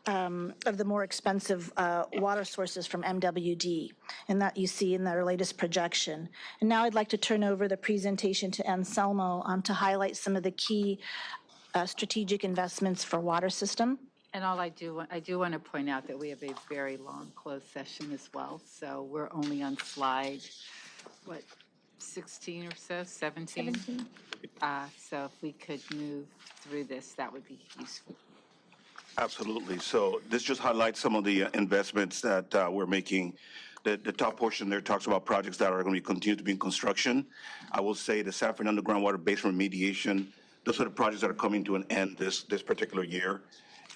Speaker 21: of the more expensive water sources from MWD, and that you see in their latest projection. And now I'd like to turn over the presentation to Anselmo to highlight some of the key strategic investments for water system.
Speaker 2: And I do want to point out that we have a very long closed session as well. So we're only on slide, 16 or so, 17? So if we could move through this, that would be useful.
Speaker 12: Absolutely. So this just highlights some of the investments that we're making. The top portion there talks about projects that are going to continue to be in construction. I will say the San Fernando groundwater basin remediation, those are the projects that are coming to an end this particular year.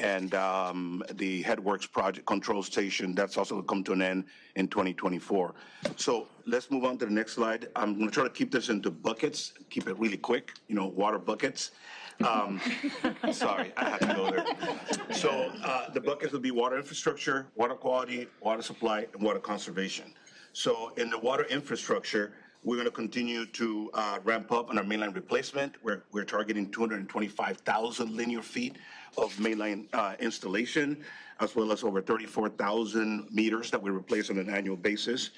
Speaker 12: And the Headworks project control station, that's also going to come to an end in 2024. So let's move on to the next slide. I'm going to try to keep this into buckets, keep it really quick, water buckets. Sorry, I had to go there. So the buckets will be water infrastructure, water quality, water supply, and water conservation. So in the water infrastructure, we're going to continue to ramp up on our mainline replacement. We're targeting 225,000 linear feet of mainline installation, as well as over 34,000 meters that we replace on an annual basis.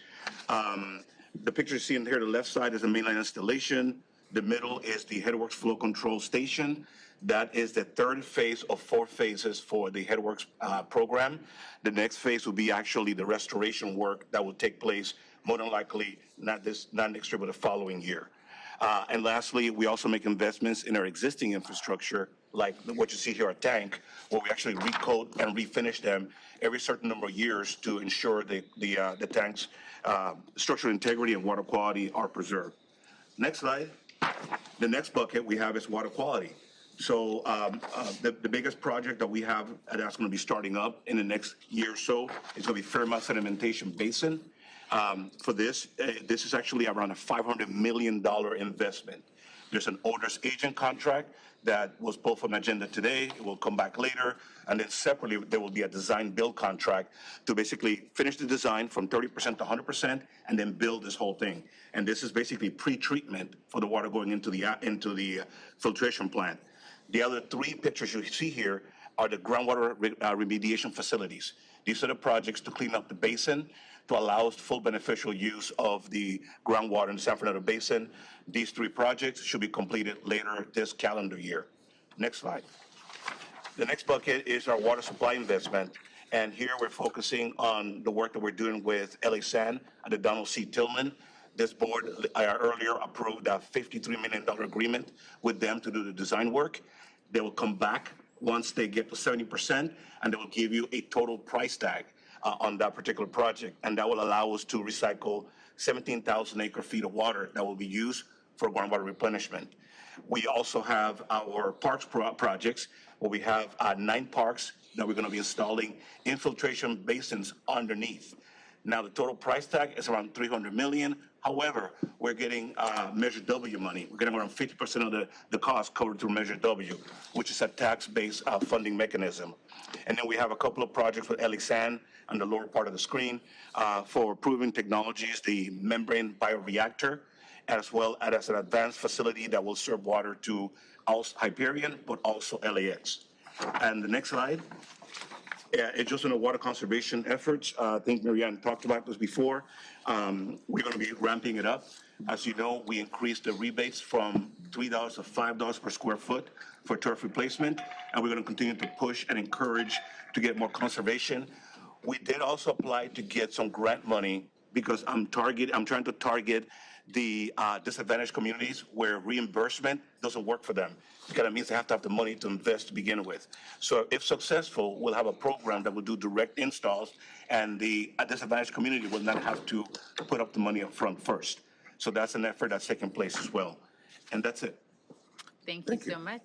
Speaker 12: The picture you see in here, the left side is the mainline installation. The middle is the Headworks flow control station. That is the third phase of 4 phases for the Headworks program. The next phase will be actually the restoration work that will take place more than likely not next year, but the following year. And lastly, we also make investments in our existing infrastructure, like what you see here, a tank, where we actually recoat and refinish them every certain number of years to ensure the tank's structural integrity and water quality are preserved. Next slide. The next bucket we have is water quality. So the biggest project that we have that's going to be starting up in the next year or so is going to be Fairmount Sedimentation Basin. For this is actually around a $500 million investment. There's an owner's agent contract that was pulled from agenda today. It will come back later. And then separately, there will be a design build contract to basically finish the design from 30% to 100% and then build this whole thing. And this is basically pre-treatment for the water going into the filtration plant. The other 3 pictures you see here are the groundwater remediation facilities. These are the projects to clean up the basin, to allow full beneficial use of the groundwater in the San Fernando Basin. These 3 projects should be completed later this calendar year. Next slide. The next bucket is our water supply investment. And here we're focusing on the work that we're doing with LA San and the Donald C. Tillman. This board earlier approved a $53 million agreement with them to do the design work. They will come back once they get to 70%, and they will give you a total price tag on that particular project. And that will allow us to recycle 17,000 acre feet of water that will be used for groundwater replenishment. We also have our parks projects, where we have 9 parks that we're going to be installing infiltration basins underneath. Now, the total price tag is around $300 million. However, we're getting Measure W money. We're getting around 50% of the cost covered through Measure W, which is a tax-based funding mechanism. And then we have a couple of projects with LA San on the lower part of the screen for proven technologies, the membrane bioreactor, as well as an advanced facility that will serve water to Hyperion, but also LAX. And the next slide. It's just in the water conservation efforts. I think Marianne talked about this before. We're going to be ramping it up. As you know, we increased the rebates from $3 to $5 per square foot for turf replacement, and we're going to continue to push and encourage to get more conservation. We did also apply to get some grant money because I'm trying to target the disadvantaged communities where reimbursement doesn't work for them. It kind of means they have to have the money to invest to begin with. So if successful, we'll have a program that will do direct installs, and the disadvantaged community will not have to put up the money up front first. So that's an effort that's taking place as well. And that's it.
Speaker 2: Thank you so much.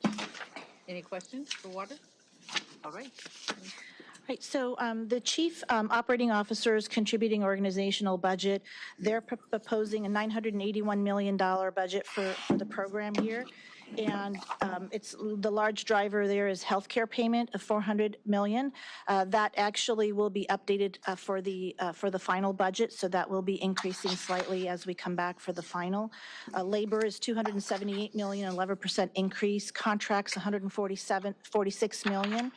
Speaker 2: Any questions for water? All right.
Speaker 21: Right, so the chief operating officers contributing organizational budget, they're proposing a $981 million budget for the program year. And it's, the large driver there is healthcare payment of $400 million. That actually will be updated for the final budget, so that will be increasing slightly as we come back for the final. Labor is $278 million, 11% increase. Contracts, $146 million,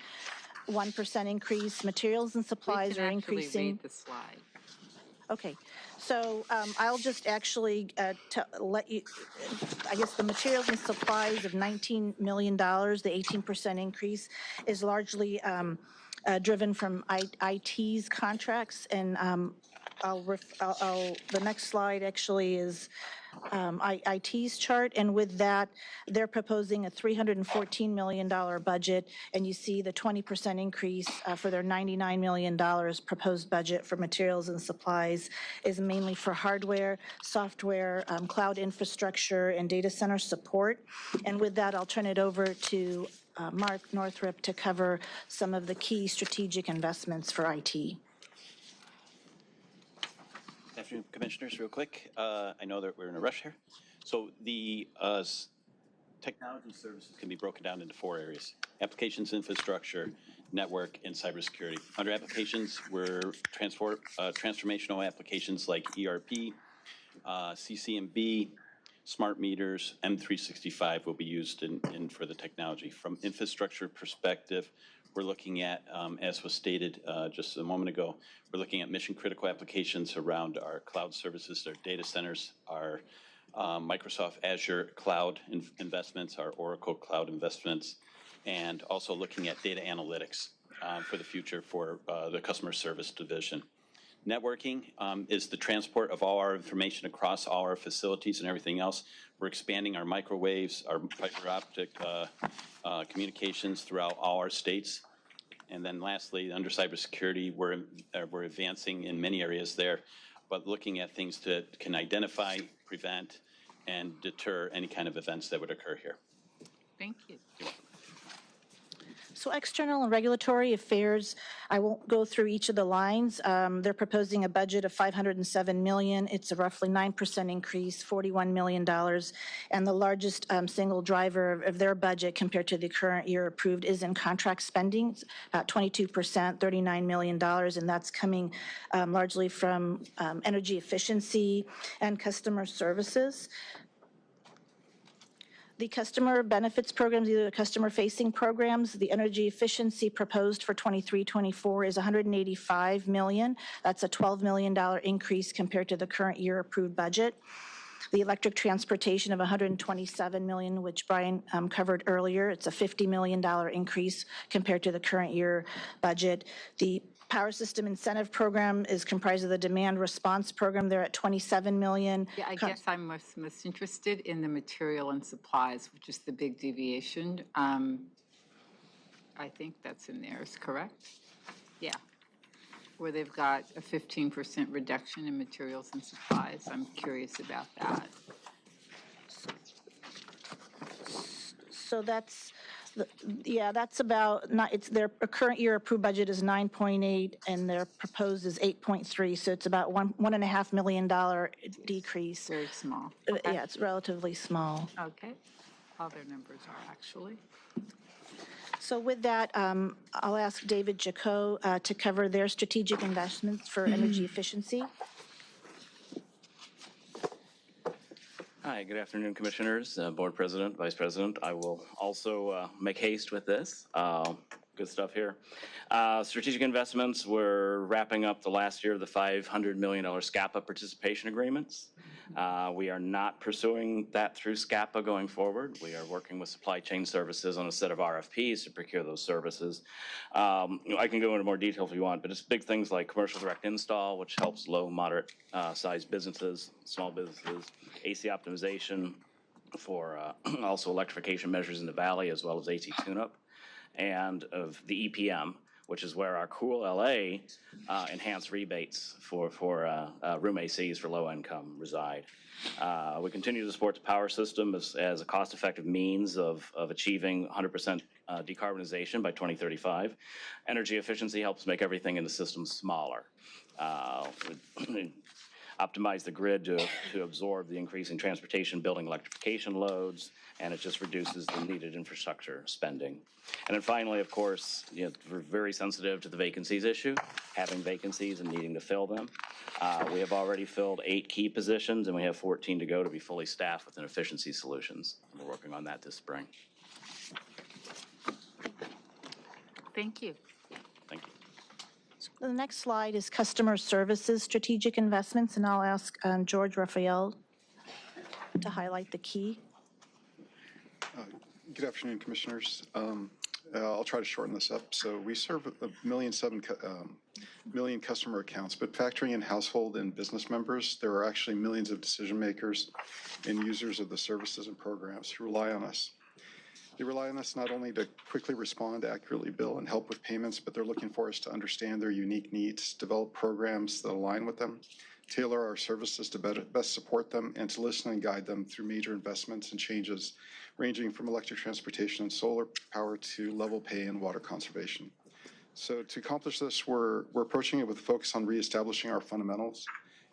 Speaker 21: 1% increase. Materials and supplies are increasing.
Speaker 2: Read the slide.
Speaker 21: Okay, so I'll just actually let you, I guess the materials and supplies of $19 million, the 18% increase is largely driven from IT's contracts, and the next slide actually is IT's chart, and with that, they're proposing a $314 million budget, and you see the 20% increase for their $99 million proposed budget for materials and supplies is mainly for hardware, software, cloud infrastructure, and data center support. And with that, I'll turn it over to Mark Northrup to cover some of the key strategic investments for IT.
Speaker 13: Good afternoon, Commissioners. Real quick, I know that we're in a rush here. So the technology services can be broken down into 4 areas: applications, infrastructure, network, and cybersecurity. Under applications, we're transformational applications like ERP, CCMB, smart meters, M365 will be used in for the technology. From infrastructure perspective, we're looking at, as was stated just a moment ago, we're looking at mission-critical applications around our cloud services, our data centers, our Microsoft Azure cloud investments, our Oracle cloud investments, and also looking at data analytics for the future for the customer service division. Networking is the transport of all our information across all our facilities and everything else. We're expanding our microwaves, our fiber optic communications throughout all our states. And then lastly, under cybersecurity, we're advancing in many areas there, but looking at things that can identify, prevent, and deter any kind of events that would occur here.
Speaker 2: Thank you.
Speaker 21: So external and regulatory affairs, I won't go through each of the lines. They're proposing a budget of $507 million. It's a roughly 9% increase, $41 million. And the largest single driver of their budget compared to the current year approved is in contract spending, about 22%, $39 million. And that's coming largely from energy efficiency and customer services. The customer benefits programs, either the customer-facing programs, the energy efficiency proposed for 23-24 is $185 million. That's a $12 million increase compared to the current year approved budget. The electric transportation of $127 million, which Brian covered earlier, it's a $50 million increase compared to the current year budget. The Power System Incentive Program is comprised of the Demand Response Program. They're at $27 million.
Speaker 2: Yeah, I guess I'm most interested in the material and supplies, which is the big deviation. I think that's in there, is correct? Yeah. Where they've got a 15% reduction in materials and supplies. I'm curious about that.
Speaker 21: So that's, yeah, that's about, not, it's their current year approved budget is 9.8 and their proposed is 8.3. So it's about $1.5 million decrease.
Speaker 2: Very small. Okay.
Speaker 21: Yeah, it's relatively small.
Speaker 2: Okay. All their numbers are actually.
Speaker 21: So with that, I'll ask David Jaco to cover their strategic investments for energy efficiency.
Speaker 22: Hi, good afternoon, Commissioners, Board President, Vice President. I will also make haste with this. Good stuff here. Strategic investments, we're wrapping up the last year of the $500 million SCAPA participation agreements. We are not pursuing that through SCAPA going forward. We are working with supply chain services on a set of RFPs to procure those services. I can go into more detail if you want, but it's big things like commercial direct install, which helps low, moderate sized businesses, small businesses, AC optimization for also electrification measures in the valley, as well as AC tune-up, and of the EPM, which is where our Cool LA enhanced rebates for room ACs for low income reside. We continue to support the power system as a cost-effective means of achieving 100% decarbonization by 2035. Energy efficiency helps make everything in the system smaller. optimize the grid to absorb the increasing transportation, building electrification loads, and it just reduces the needed infrastructure spending. And then finally, of course, we're very sensitive to the vacancies issue, having vacancies and needing to fill them. We have already filled 8 key positions, and we have 14 to go to be fully staffed within efficiency solutions. We're working on that this spring.
Speaker 2: Thank you.
Speaker 22: Thank you.
Speaker 21: The next slide is customer services strategic investments, and I'll ask George Raphael to highlight the key.
Speaker 8: Good afternoon, Commissioners. I'll try to shorten this up. So we serve 1.7 million customer accounts, but factoring in household and business members, there are actually millions of decision makers and users of the services and programs who rely on us. They rely on us not only to quickly respond, accurately bill, and help with payments, but they're looking for us to understand their unique needs, develop programs that align with them, tailor our services to best support them, and to listen and guide them through major investments and changes ranging from electric transportation and solar power to level pay and water conservation. So to accomplish this, we're approaching it with a focus on reestablishing our fundamentals,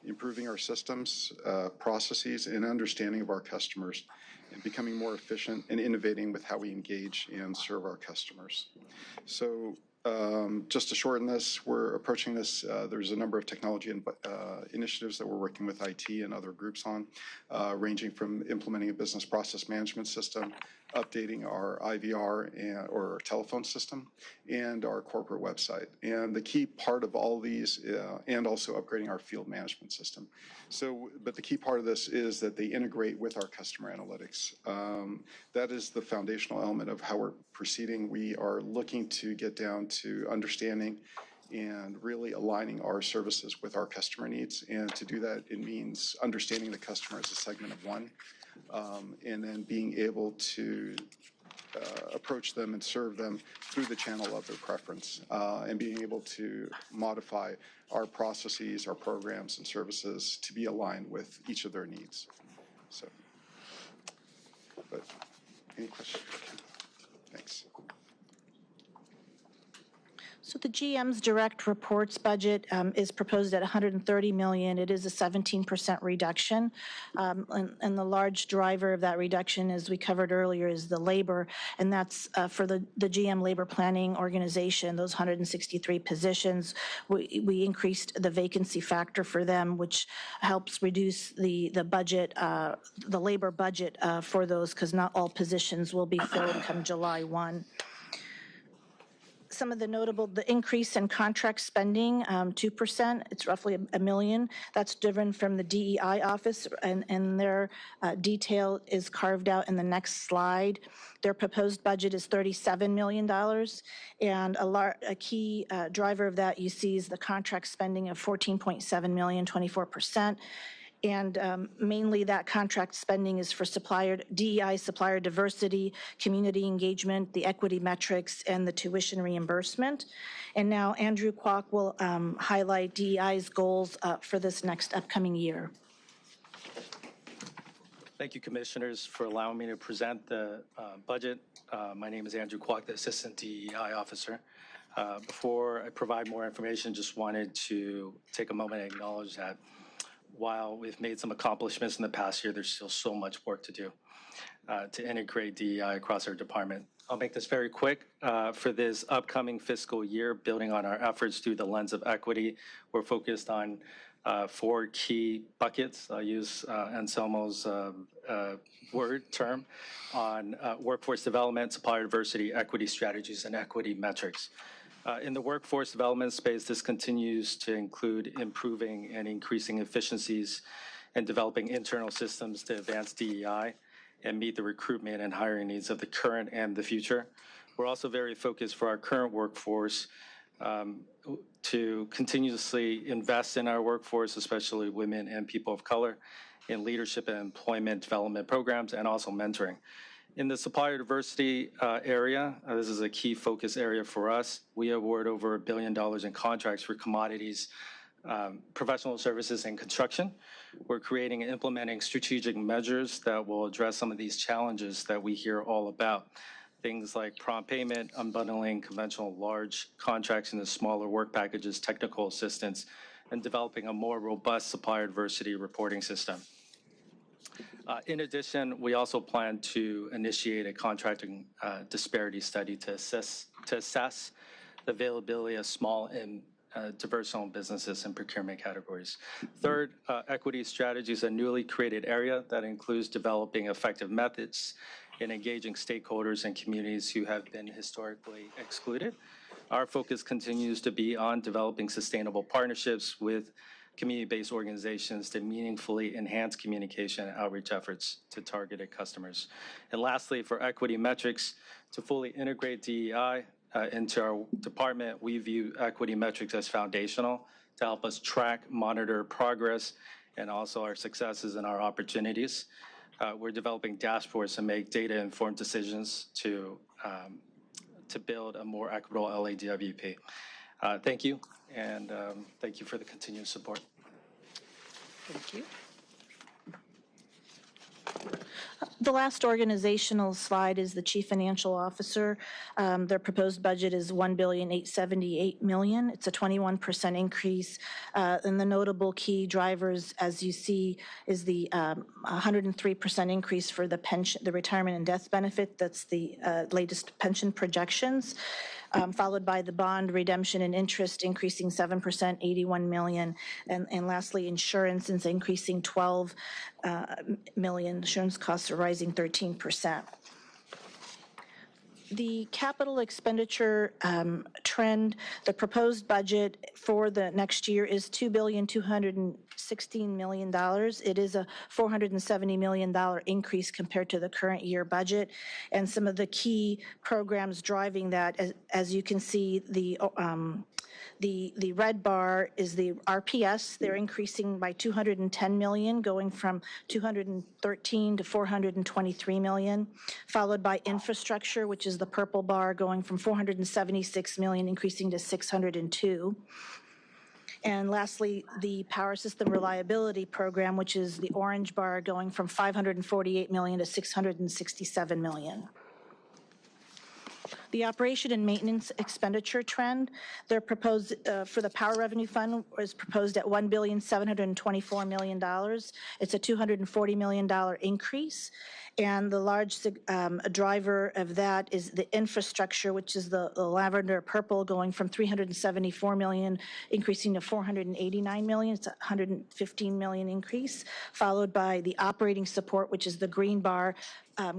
Speaker 8: improving our systems, processes, and understanding of our customers, and becoming more efficient and innovating with how we engage and serve our customers. So just to shorten this, we're approaching this, there's a number of technology initiatives that we're working with IT and other groups on, ranging from implementing a business process management system, updating our IVR or telephone system, and our corporate website. And the key part of all these, and also upgrading our field management system. So, but the key part of this is that they integrate with our customer analytics. That is the foundational element of how we're proceeding. We are looking to get down to understanding and really aligning our services with our customer needs. And to do that, it means understanding the customer as a segment of one, and then being able to approach them and serve them through the channel of their preference, and being able to modify our processes, our programs and services to be aligned with each of their needs. So, but any questions? Thanks.
Speaker 21: So the GM's direct reports budget is proposed at $130 million. It is a 17% reduction. And the large driver of that reduction, as we covered earlier, is the labor. And that's for the GM labor planning organization, those 163 positions. We increased the vacancy factor for them, which helps reduce the budget, the labor budget for those, because not all positions will be filled come July 1. Some of the notable, the increase in contract spending, 2%, it's roughly $1 million. That's driven from the DEI office, and their detail is carved out in the next slide. Their proposed budget is $37 million, and a key driver of that you see is the contract spending of $14.7 million, 24%. And mainly that contract spending is for DEI supplier diversity, community engagement, the equity metrics, and the tuition reimbursement. And now Andrew Kwok will highlight DEI's goals for this next upcoming year.
Speaker 15: Thank you, Commissioners, for allowing me to present the budget. My name is Andrew Kwok, the Assistant DEI Officer. Before I provide more information, just wanted to take a moment and acknowledge that while we've made some accomplishments in the past year, there's still so much work to do to integrate DEI across our department. I'll make this very quick. For this upcoming fiscal year, building on our efforts through the lens of equity, we're focused on 4 key buckets. I'll use Anselmo's term on workforce development, supplier diversity, equity strategies, and equity metrics. In the workforce development space, this continues to include improving and increasing efficiencies and developing internal systems to advance DEI and meet the recruitment and hiring needs of the current and the future. We're also very focused for our current workforce to continuously invest in our workforce, especially women and people of color, in leadership and employment development programs, and also mentoring. In the supplier diversity area, this is a key focus area for us. We award over $1 billion in contracts for commodities, professional services, and construction. We're creating and implementing strategic measures that will address some of these challenges that we hear all about. Things like prompt payment, unbundling conventional large contracts into smaller work packages, technical assistance, and developing a more robust supplier diversity reporting system. In addition, we also plan to initiate a contracting disparity study to assess the availability of small and diverse-owned businesses in procurement categories. Third, equity strategy is a newly created area that includes developing effective methods in engaging stakeholders and communities who have been historically excluded. Our focus continues to be on developing sustainable partnerships with community-based organizations to meaningfully enhance communication and outreach efforts to targeted customers. And lastly, for equity metrics, to fully integrate DEI into our department, we view equity metrics as foundational to help us track, monitor progress, and also our successes and our opportunities. We're developing dashboards to make data-informed decisions to build a more equitable LADWP. Thank you, and thank you for the continued support.
Speaker 7: Thank you.
Speaker 21: The last organizational slide is the Chief Financial Officer. Their proposed budget is $1,878 million. It's a 21% increase. And the notable key drivers, as you see, is the 103% increase for the pension, the retirement and death benefit. That's the latest pension projections. Followed by the bond redemption and interest increasing 7%, $81 million. And lastly, insurance is increasing $12 million. Insurance costs are rising 13%. The capital expenditure trend, the proposed budget for the next year is $2,216 million. It is a $470 million increase compared to the current year budget. And some of the key programs driving that, as you can see, the red bar is the RPS. They're increasing by $210 million, going from $213 to $423 million, followed by infrastructure, which is the purple bar, going from $476 million, increasing to $602. And lastly, the Power System Reliability Program, which is the orange bar, going from $548 million to $667 million. The operation and maintenance expenditure trend, they're proposed for the Power Revenue Fund is proposed at $1,724 million. It's a $240 million increase. And the large driver of that is the infrastructure, which is the lavender purple, going from $374 million, increasing to $489 million. It's a $115 million increase, followed by the operating support, which is the green bar,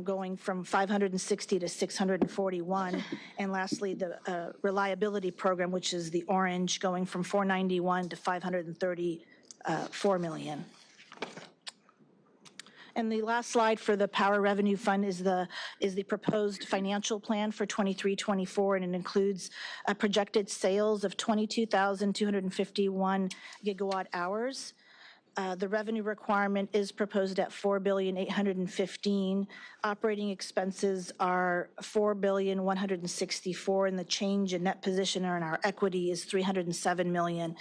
Speaker 21: going from 560 to 641. And lastly, the reliability program, which is the orange, going from 491 to 534 million. And the last slide for the Power Revenue Fund is the proposed financial plan for 23-24, and it includes projected sales of 22,251 gigawatt hours. The revenue requirement is proposed at $4,815. Operating expenses are $4,164, and the change in net position or in our equity is $307 million.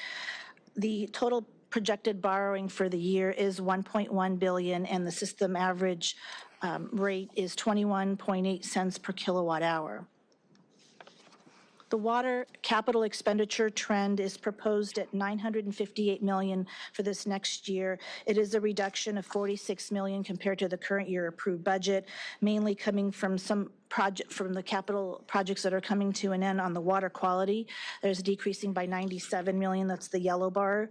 Speaker 21: The total projected borrowing for the year is $1.1 billion, and the system average rate is 21.8 cents per kilowatt hour. The water capital expenditure trend is proposed at $958 million for this next year. It is a reduction of $46 million compared to the current year approved budget, mainly coming from some from the capital projects that are coming to an end on the water quality. There's decreasing by $97 million. That's the yellow bar.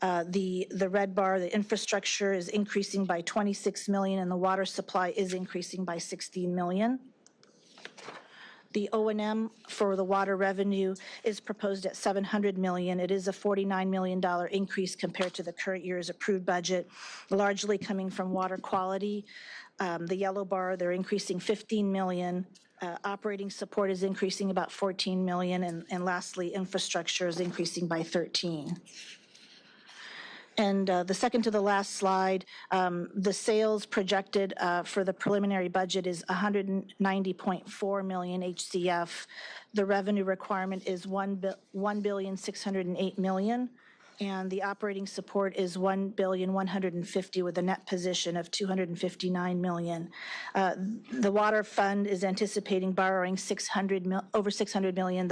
Speaker 21: The red bar, the infrastructure, is increasing by $26 million, and the water supply is increasing by $16 million. The O&M for the water revenue is proposed at $700 million. It is a $49 million increase compared to the current year's approved budget, largely coming from water quality. The yellow bar, they're increasing $15 million. Operating support is increasing about $14 million. And lastly, infrastructure is increasing by $13. And the second to the last slide, the sales projected for the preliminary budget is $190.4 million HCF. The revenue requirement is $1,608 million, and the operating support is $1,150 with a net position of $259 million. The water fund is anticipating borrowing over $600 million,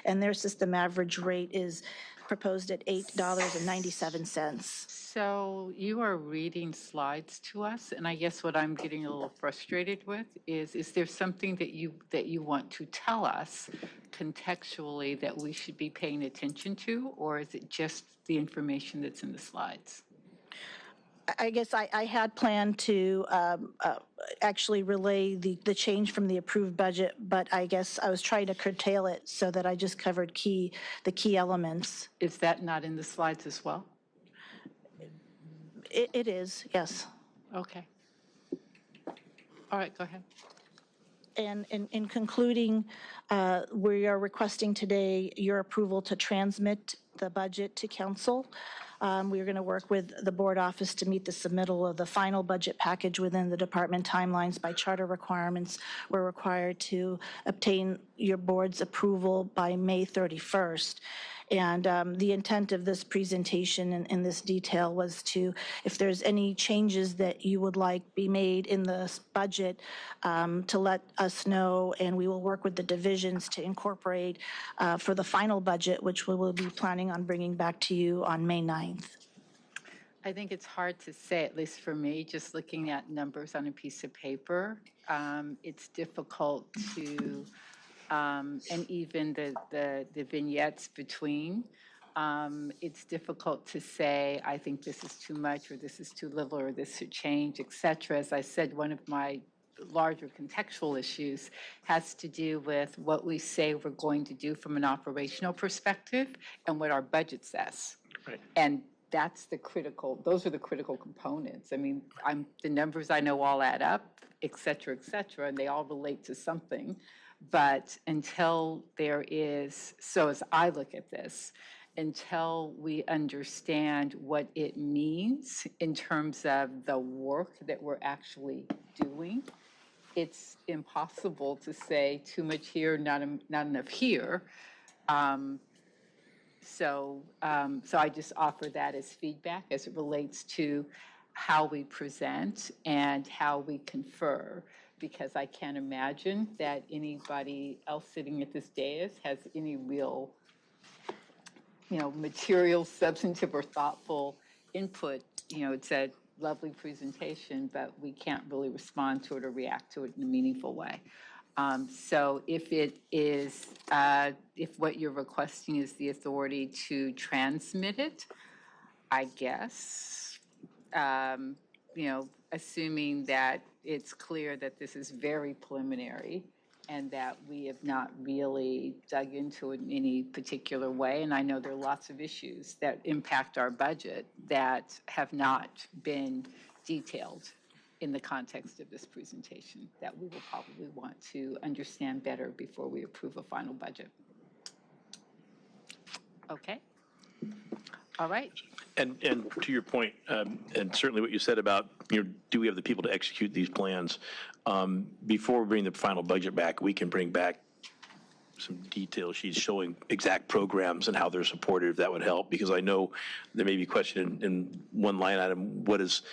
Speaker 21: and their system average rate is proposed at $8.97.
Speaker 2: So you are reading slides to us, and I guess what I'm getting a little frustrated with is there something that you want to tell us contextually that we should be paying attention to, or is it just the information that's in the slides?
Speaker 21: I guess I had planned to actually relay the change from the approved budget, but I guess I was trying to curtail it so that I just covered the key elements.
Speaker 2: Is that not in the slides as well?
Speaker 21: It is, yes.
Speaker 2: Okay. All right, go ahead.
Speaker 21: And in concluding, we are requesting today your approval to transmit the budget to council. We are going to work with the board office to meet the submittal of the final budget package within the department timelines. By charter requirements, we're required to obtain your board's approval by May 31st. And the intent of this presentation in this detail was to, if there's any changes that you would like be made in the budget, to let us know, and we will work with the divisions to incorporate for the final budget, which we will be planning on bringing back to you on May 9th.
Speaker 2: I think it's hard to say, at least for me, just looking at numbers on a piece of paper. It's difficult to, and even the vignettes between, it's difficult to say, I think this is too much, or this is too little, or this should change, et cetera. As I said, one of my larger contextual issues has to do with what we say we're going to do from an operational perspective and what our budget says.
Speaker 3: Right.
Speaker 2: And that's those are the critical components. I mean, the numbers I know all add up, et cetera, and they all relate to something. But until there is, so as I look at this, until we understand what it means in terms of the work that we're actually doing, it's impossible to say too much here, not enough here. So I just offer that as feedback as it relates to how we present and how we confer, because I can't imagine that anybody else sitting at this dais has any real, material, substantive, or thoughtful input. It's a lovely presentation, but we can't really respond to it or react to it in a meaningful way. So if it is, if what you're requesting is the authority to transmit it, I guess, assuming that it's clear that this is very preliminary and that we have not really dug into it in any particular way. And I know there are lots of issues that impact our budget that have not been detailed in the context of this presentation that we will probably want to understand better before we approve a final budget. Okay. All right.
Speaker 3: And to your point, and certainly what you said about, do we have the people to execute these plans? Before we bring the final budget back, we can bring back some detail sheets showing exact programs and how they're supported, if that would help, because I know there may be a question in one line item, what is,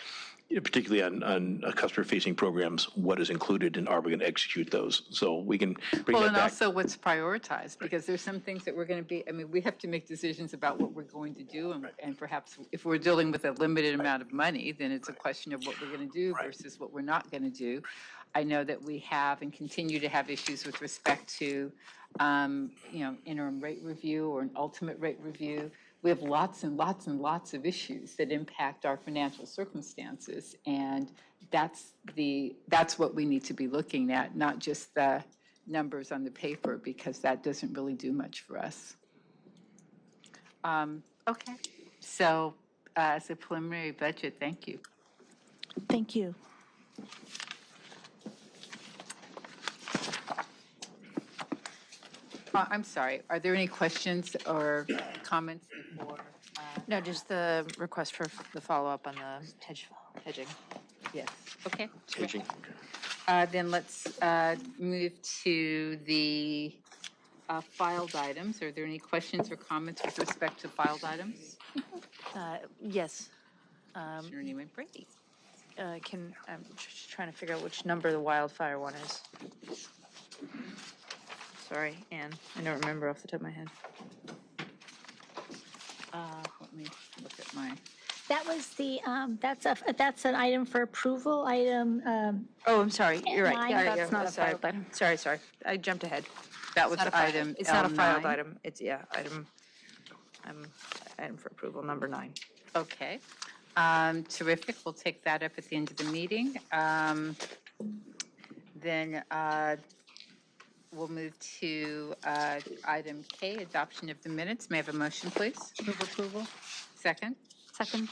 Speaker 3: particularly on customer-facing programs, what is included and are we going to execute those? So we can bring that
Speaker 2: and
Speaker 3: back.
Speaker 2: also what's prioritized, because there's some things that we're going to be, we have to make decisions about what we're going to do, and perhaps if we're dealing with a limited amount of money, then it's a question of what we're going to do versus what we're not going to do. I know that we have and continue to have issues with respect to, interim rate review or an ultimate rate review. We have lots and lots and lots of issues that impact our financial circumstances, and that's what we need to be looking at, not just the numbers on the paper, because that doesn't really do much for us. Okay, so as a preliminary budget, thank you.
Speaker 21: Thank you.
Speaker 2: I'm sorry, are there any questions or comments before?
Speaker 7: No, just the request for the follow-up on the hedging.
Speaker 2: Yes, okay.
Speaker 3: Hedging.
Speaker 2: Then let's move to the filed items. Are there any questions or comments with respect to filed items?
Speaker 7: Yes.
Speaker 2: Commissioner NEEMAN, Brady.
Speaker 7: I'm just trying to figure out which number the wildfire one is. Sorry, Ann, I don't remember off the top of my head.
Speaker 2: Let me look at my.
Speaker 10: That was the, that's an item for approval, item,
Speaker 7: Oh, I'm sorry, you're right.
Speaker 10: Nine.
Speaker 7: Yeah,
Speaker 19: That's not a
Speaker 7: sorry.
Speaker 19: filed item.
Speaker 7: Sorry, I jumped ahead.
Speaker 2: That was
Speaker 7: It's not a filed-
Speaker 2: item
Speaker 7: It's not a filed
Speaker 2: L9.
Speaker 7: item, it's, yeah, item for approval, number 9.
Speaker 2: Okay. Terrific. We'll take that up at the end of the meeting. Then we'll move to item K, adoption of the minutes. May I have a motion, please?
Speaker 14: Move approval?
Speaker 2: Second?
Speaker 19: Second.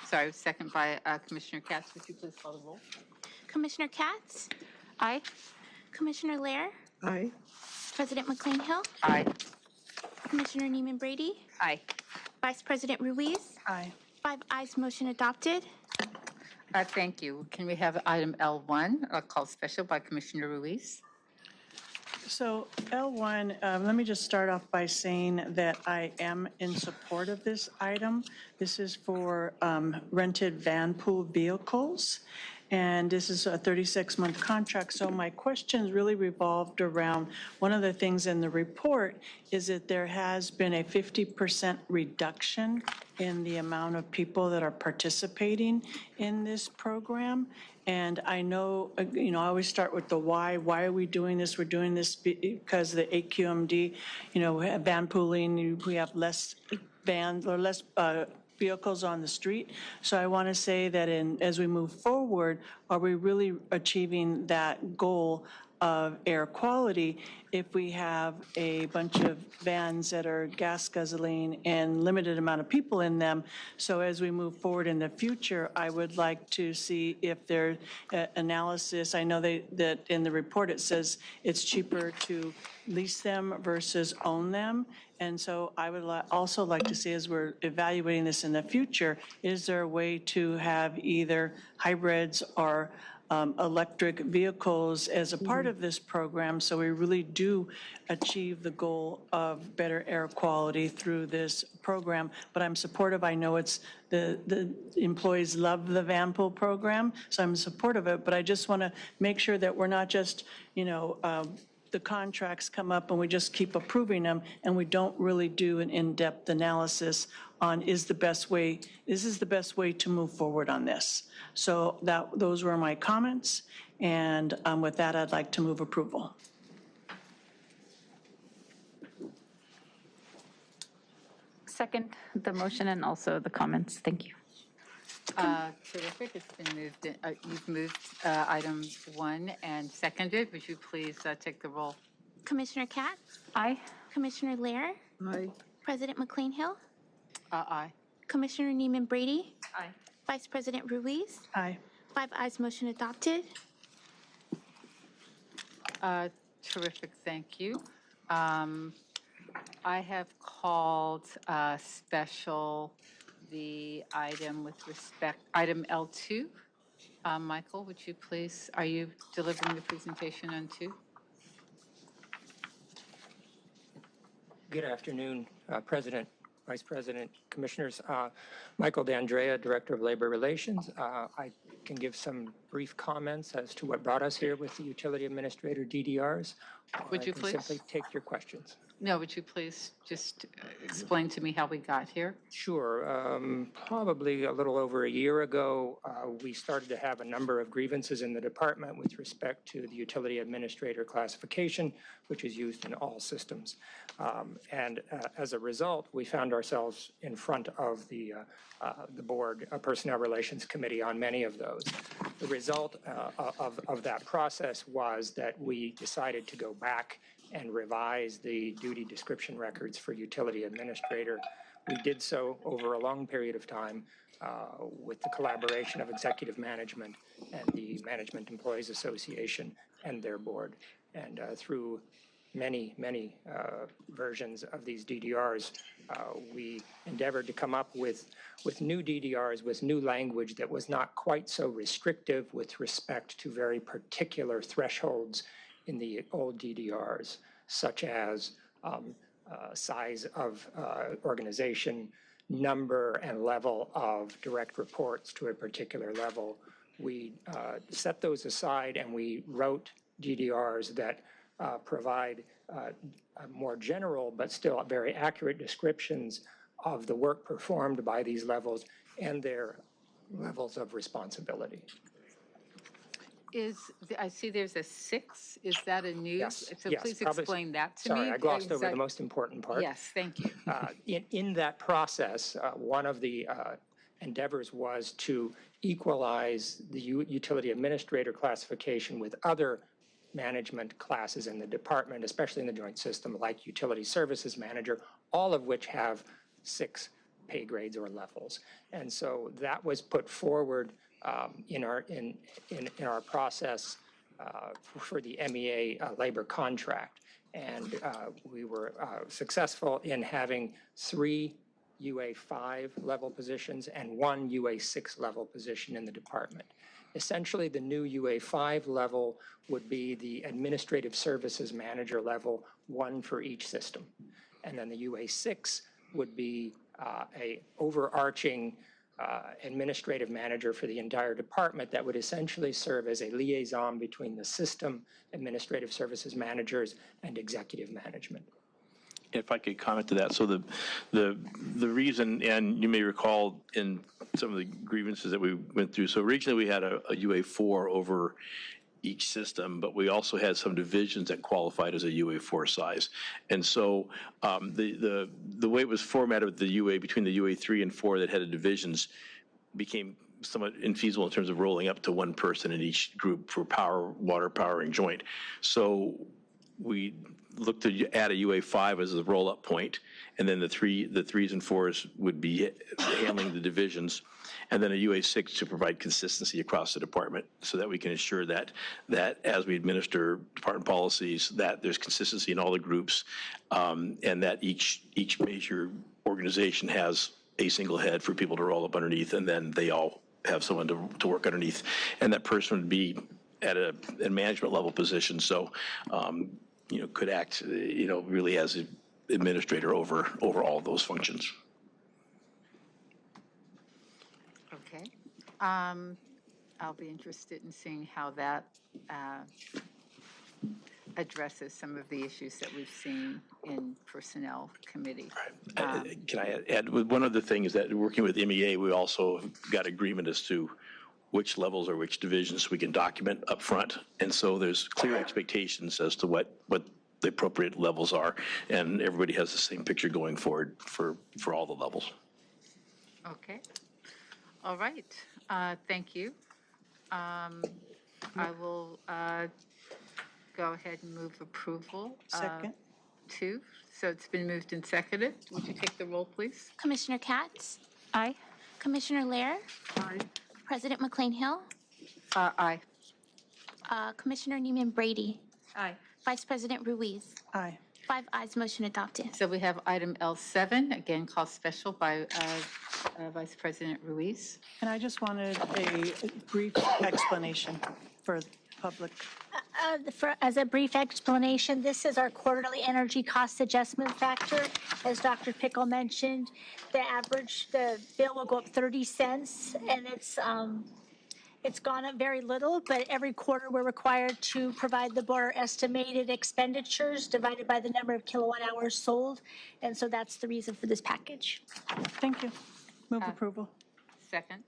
Speaker 2: Sorry, second by Commissioner Katz. Would you please call the roll?
Speaker 1: Commissioner Katz?
Speaker 19: Aye.
Speaker 1: Commissioner Lair?
Speaker 20: Aye.
Speaker 1: President McCLAIN-HILL?
Speaker 2: Aye.
Speaker 1: Commissioner Neiman Brady?
Speaker 7: Aye.
Speaker 1: Vice President Ruiz?
Speaker 14: Aye.
Speaker 1: 5 ayes, motion adopted.
Speaker 2: Thank you. Can we have item L1, called special by Commissioner Ruiz?
Speaker 14: So L1, let me just start off by saying that I am in support of this item. This is for rented van pool vehicles, and this is a 36-month contract. So my questions really revolved around, one of the things in the report is that there has been a 50% reduction in the amount of people that are participating in this program. And I know, I always start with the why. Why are we doing this? We're doing this because the AQMD, van pooling, we have less vans or less vehicles on the street. So I want to say that as we move forward, are we really achieving that goal of air quality if we have a bunch of vans that are gas guzzling and limited amount of people in them? So as we move forward in the future, I would like to see if there's analysis. I know that in the report it says it's cheaper to lease them versus own them. And so I would also like to see, as we're evaluating this in the future, is there a way to have either hybrids or electric vehicles as a part of this program, so we really do achieve the goal of better air quality through this program. But I'm supportive. I know it's the employees love the van pool program, so I'm supportive of it. But I just want to make sure that we're not just, the contracts come up and we just keep approving them and we don't really do an in-depth analysis on is this the best way to move forward on this. So those were my comments, and with that, I'd like to move approval.
Speaker 19: Second, the motion and also the comments. Thank you.
Speaker 2: Terrific. It's been moved. You've moved item 1 and seconded. Would you please take the roll?
Speaker 1: Commissioner Katz?
Speaker 19: Aye.
Speaker 1: Commissioner Lair?
Speaker 20: Aye.
Speaker 1: President McCLAIN-HILL?
Speaker 2: Aye.
Speaker 1: Commissioner Neiman Brady?
Speaker 19: Aye.
Speaker 1: Vice President Ruiz?
Speaker 14: Aye.
Speaker 1: 5 ayes, motion adopted.
Speaker 2: Terrific. Thank you. I have called special the item with respect, item L2. Michael, would you please, are you delivering the presentation on 2?
Speaker 5: Good afternoon, President, Vice President, Commissioners. Michael D'Andrea, Director of Labor Relations. I can give some brief comments as to what brought us here with the Utility Administrator DDRs.
Speaker 2: Would you please?
Speaker 5: Simply take your questions.
Speaker 2: No, would you please just explain to me how we got here?
Speaker 5: Sure. Probably a little over a year ago, we started to have a number of grievances in the department with respect to the utility administrator classification, which is used in all systems. And as a result, we found ourselves in front of the board Personnel Relations Committee on many of those. The result of that process was that we decided to go back and revise the duty description records for utility administrator. We did so over a long period of time with the collaboration of executive management and the Management Employees Association and their board. And through many versions of these DDRs, we endeavored to come up with new DDRs, with new language that was not quite so restrictive with respect to very particular thresholds in the old DDRs, such as size of organization, number and level of direct reports to a particular level. We set those aside and we wrote DDRs that provide more general but still very accurate descriptions of the work performed by these levels and their levels of responsibility.
Speaker 2: I see there's a 6. Is that a new?
Speaker 5: Yes,
Speaker 2: So
Speaker 5: yes,
Speaker 2: please
Speaker 5: probably-
Speaker 2: explain that to me.
Speaker 5: Sorry, I glossed over the
Speaker 2: Exact-
Speaker 5: most important part.
Speaker 2: Yes, thank you.
Speaker 5: In that process, one of the endeavors was to equalize the utility administrator classification with other management classes in the department, especially in the joint system, like utility services manager, all of which have 6 pay grades or levels. And so that was put forward in our process for the MEA labor contract. And we were successful in having 3 UA5 level positions and 1 UA6 level position in the department. Essentially, the new UA5 level would be the administrative services manager level, 1 for each system. And then the UA6 would be a overarching administrative manager for the entire department that would essentially serve as a liaison between the system, administrative services managers, and executive management.
Speaker 3: If I could comment to that. So the reason, and you may recall in some of the grievances that we went through, so originally we had a UA4 over each system, but we also had some divisions that qualified as a UA4 size. And so the way it was formatted with the UA, between the UA3 and 4 that had divisions, became somewhat infeasible in terms of rolling up to 1 person in each group for water powering joint. So we looked to add a UA5 as the roll-up point, and then the 3s and 4s would be handling the divisions, and then a UA6 to provide consistency across the department so that we can ensure that as we administer department policies, that there's consistency in all the groups, and that each major organization has a single head for people to roll up underneath, and then they all have someone to work underneath. And that person would be at a management level position, so could act, really as an administrator over all of those functions.
Speaker 2: Okay. I'll be interested in seeing how that addresses some of the issues that we've seen in Personnel Committee.
Speaker 3: Can I add, one other thing is that working with MEA, we also got agreement as to which levels or which divisions we can document up front. And so there's clear expectations as to what the appropriate levels are, and everybody has the same picture going forward for all the levels.
Speaker 2: Okay. All right. Thank you. I will go ahead and move approval.
Speaker 14: Second.
Speaker 2: 2. So it's been moved and seconded. Would you take the roll, please?
Speaker 1: Commissioner KATZ?
Speaker 7: Aye.
Speaker 1: Commissioner LEHRER? Aye. President McCLAIN-HILL?
Speaker 2: Aye.
Speaker 1: Commissioner NEEMAN Brady?
Speaker 7: Aye.
Speaker 1: Vice President RUIZ?
Speaker 14: Aye.
Speaker 1: 5 ayes, motion adopted.
Speaker 2: So we have item L7, again called special by Vice President Ruiz.
Speaker 14: And I just wanted a brief explanation for the public.
Speaker 10: As a brief explanation, this is our quarterly energy cost adjustment factor. As Dr. Pickle mentioned, the bill will go up 30 cents, and it's gone up very little, but every quarter we're required to provide the board estimated expenditures divided by the number of kilowatt hours sold. And so that's the reason for this package.
Speaker 14: Thank you. Move approval.
Speaker 2: Second.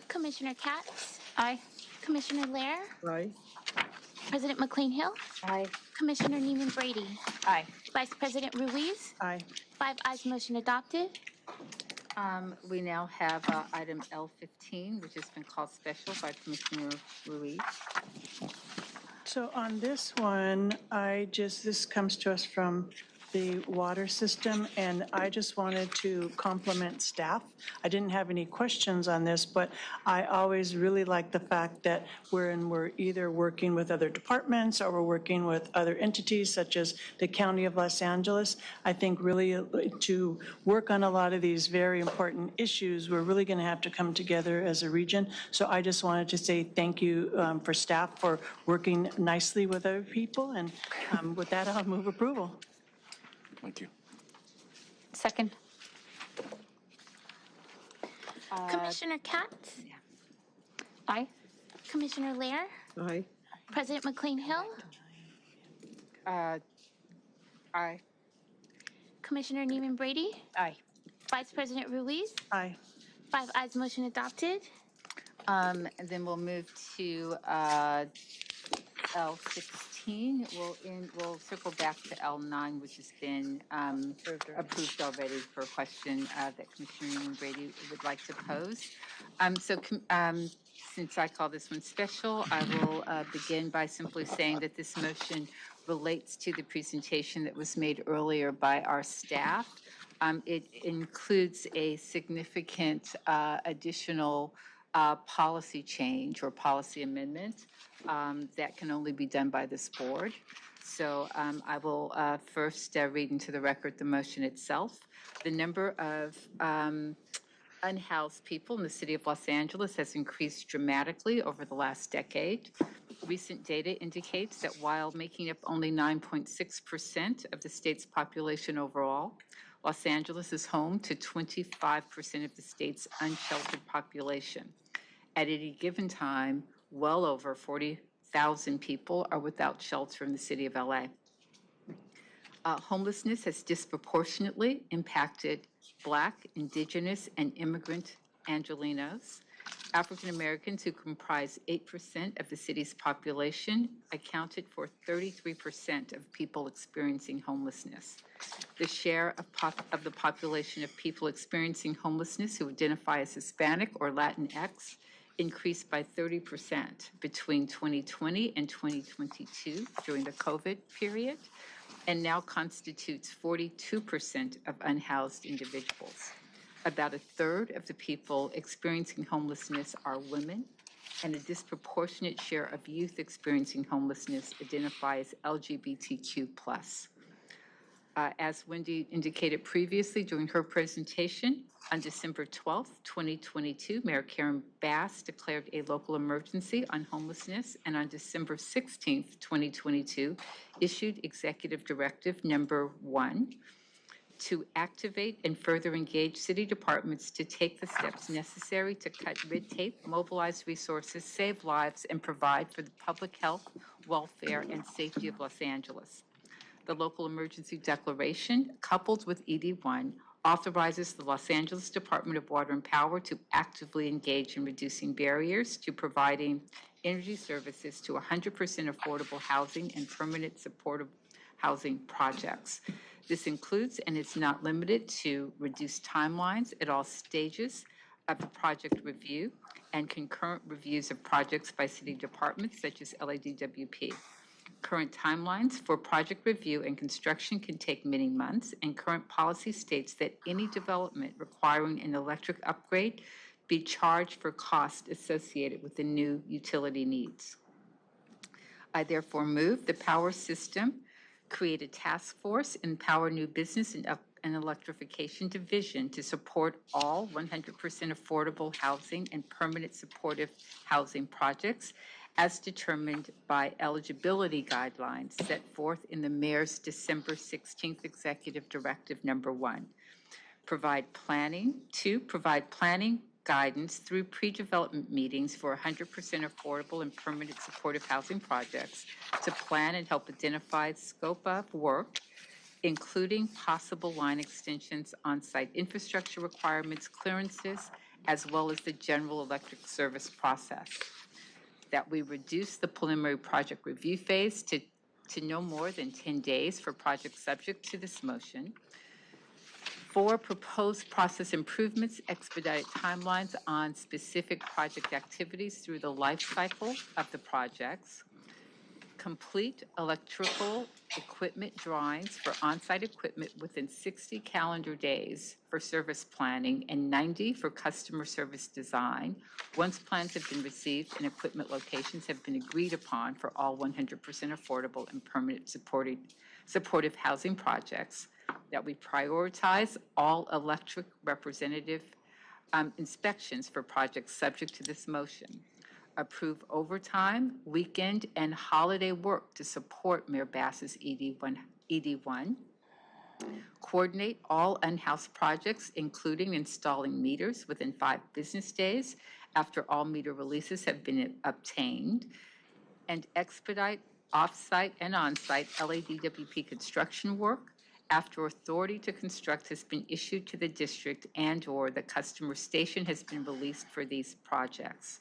Speaker 1: Commissioner KATZ?
Speaker 7: Aye.
Speaker 1: Commissioner LEHRER?
Speaker 20: Aye.
Speaker 1: President McCLAIN-HILL?
Speaker 10: Aye.
Speaker 1: Commissioner NEEMAN Brady?
Speaker 7: Aye.
Speaker 1: Vice President Ruiz?
Speaker 14: Aye.
Speaker 1: 5 ayes, motion adopted.
Speaker 2: We now have item L15, which has been called special by Commissioner Ruiz.
Speaker 14: So on this one, this comes to us from the water system, and I just wanted to compliment staff. I didn't have any questions on this, but I always really like the fact that we're either working with other departments or we're working with other entities such as the County of Los Angeles. I think really to work on a lot of these very important issues, we're really going to have to come together as a region. So I just wanted to say thank you for staff for working nicely with other people, and with that, I'll move approval.
Speaker 3: Thank you.
Speaker 7: Second.
Speaker 1: Commissioner KATZ?
Speaker 7: Aye.
Speaker 1: Commissioner LEHRER?
Speaker 20: Aye.
Speaker 1: President McCLAIN-HILL?
Speaker 2: Aye.
Speaker 1: Commissioner Neiman Brady,
Speaker 7: Aye.
Speaker 1: Vice President Ruiz,
Speaker 14: Aye.
Speaker 1: 5 ayes, motion adopted.
Speaker 2: And then we'll move to L16. We'll circle back to L9, which has been approved already for a question that Commissioner Newman Brady would like to pose. Since I call this one special, I will begin by simply saying that this motion relates to the presentation that was made earlier by our staff. It includes a significant additional policy change or policy amendment that can only be done by this board. So I will first read into the record the motion itself. The number of unhoused people in the city of Los Angeles has increased dramatically over the last decade. Recent data indicates that while making up only 9.6% of the state's population overall, Los Angeles is home to 25% of the state's unsheltered population. At any given time, well over 40,000 people are without shelter in the city of LA. Homelessness has disproportionately impacted Black, Indigenous, and immigrant Angelenos. African Americans, who comprise 8% of the city's population, accounted for 33% of people experiencing homelessness. The share of the population of people experiencing homelessness who identify as Hispanic or Latinx increased by 30% between 2020 and 2022 during the COVID period, and now constitutes 42% of unhoused individuals. About a third of the people experiencing homelessness are women, and a disproportionate share of youth experiencing homelessness identify as LGBTQ+. As Wendy indicated previously during her presentation, on December 12th, 2022, Mayor Karen Bass declared a local emergency on homelessness, and on December 16th, 2022, issued Executive Directive Number 1 to activate and further engage city departments to take the steps necessary to cut red tape, mobilize resources, save lives, and provide for the public health, welfare, and safety of Los Angeles. The local emergency declaration, coupled with ED1, authorizes the Los Angeles Department of Water and Power to actively engage in reducing barriers to providing energy services to 100% affordable housing and permanent supportive housing projects. This includes and is not limited to reduced timelines at all stages of the project review and concurrent reviews of projects by city departments such as LADWP. Current timelines for project review and construction can take many months, and current policy states that any development requiring an electric upgrade be charged for costs associated with the new utility needs. I therefore move the Power System create a task force in Power New Business and Electrification Division to support all 100% affordable housing and permanent supportive housing projects as determined by eligibility guidelines set forth in the Mayor's December 16th Executive Directive Number 1. Provide planning guidance through pre-development meetings for 100% affordable and permanent supportive housing projects to plan and help identify scope of work, including possible line extensions, on-site infrastructure requirements, clearances, as well as the general electric service process. That we reduce the preliminary project review phase to no more than 10 days for projects subject to this motion. 4, proposed process improvements, expedited timelines on specific project activities through the life cycle of the projects. Complete electrical equipment drawings for on-site equipment within 60 calendar days for service planning and 90 for customer service design, once plans have been received and equipment locations have been agreed upon for all 100% affordable and permanent supportive housing projects. That we prioritize all electric representative inspections for projects subject to this motion. Approve overtime, weekend, and holiday work to support Mayor Bass's ED1. Coordinate all unhoused projects, including installing meters within 5 business days after all meter releases have been obtained. And expedite off-site and on-site LADWP construction work after authority to construct has been issued to the district and/or the customer station has been released for these projects.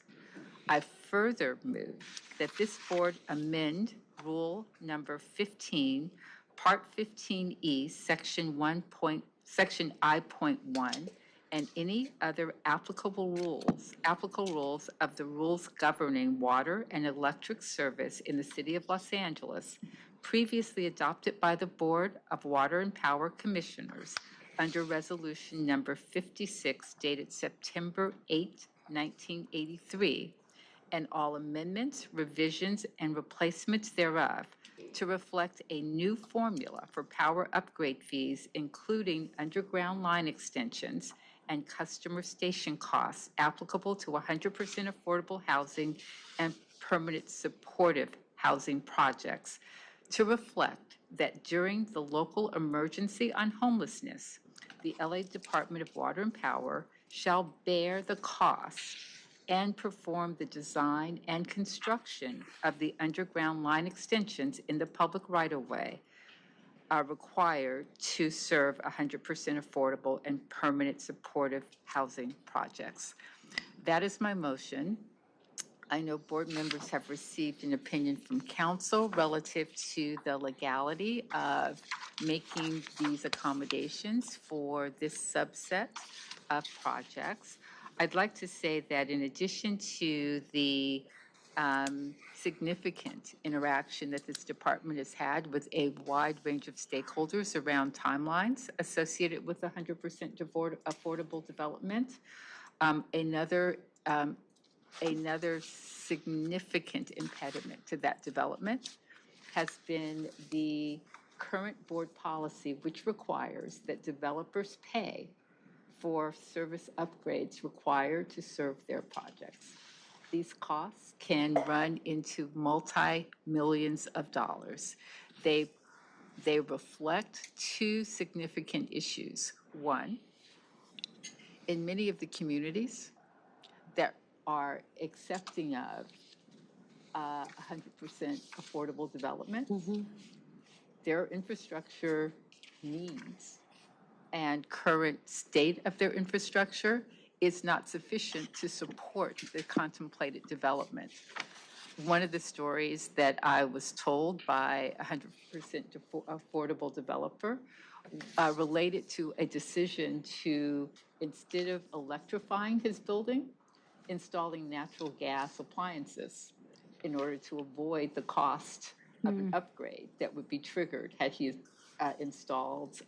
Speaker 2: I further move that this board amend Rule Number 15, Part 15E, Section I.1, and any other applicable rules of the rules governing water and electric service in the City of Los Angeles, previously adopted by the Board of Water and Power Commissioners under Resolution Number 56, dated September 8, 1983, and all amendments, revisions, and replacements thereof to reflect a new formula for power upgrade fees, including underground line extensions and customer station costs applicable to 100% affordable housing and permanent supportive housing projects, to reflect that during the local emergency on homelessness, the LA Department of Water and Power shall bear the costs and perform the design and construction of the underground line extensions in the public right-of-way are required to serve 100% affordable and permanent supportive housing projects. That is my motion. I know board members have received an opinion from council relative to the legality of making these accommodations for this subset of projects. I'd like to say that in addition to the significant interaction that this department has had with a wide range of stakeholders around timelines associated with 100% affordable development, another significant impediment to that development has been the current board policy, which requires that developers pay for service upgrades required to serve their projects. These costs can run into multi-millions of dollars. They reflect two significant issues. One, in many of the communities that are accepting of 100% affordable development, their infrastructure needs and current state of their infrastructure is not sufficient to support the contemplated development. One of the stories that I was told by a 100% affordable developer related to a decision to, instead of electrifying his building, installing natural gas appliances in order to avoid the cost of an upgrade that would be triggered had he installed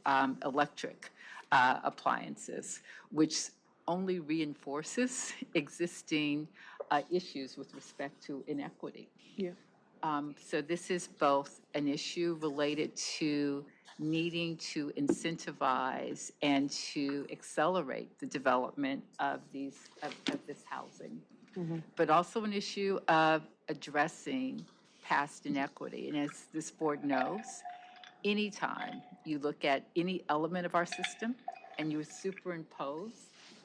Speaker 2: electric appliances, which only reinforces existing issues with respect to inequity.
Speaker 14: Yeah.
Speaker 2: So this is both an issue related to needing to incentivize and to accelerate the development of this housing, but also an issue of addressing past inequity. And as this board knows, anytime you look at any element of our system and you superimpose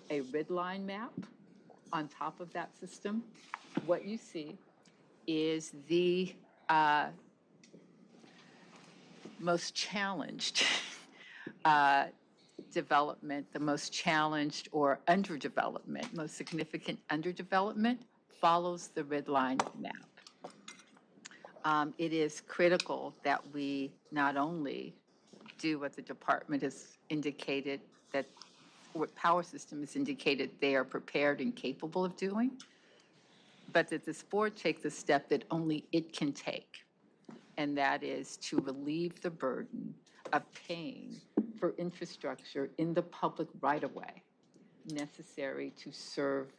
Speaker 2: a red line map on top of that system, what you see is the most challenged development, the most challenged or underdevelopment, most significant underdevelopment follows the red line map. It is critical that we not only do what the department has indicated, that what Power System has indicated they are prepared and capable of doing, but that this board take the step that only it can take, and that is to relieve the burden of paying for infrastructure in the public right-of-way necessary to serve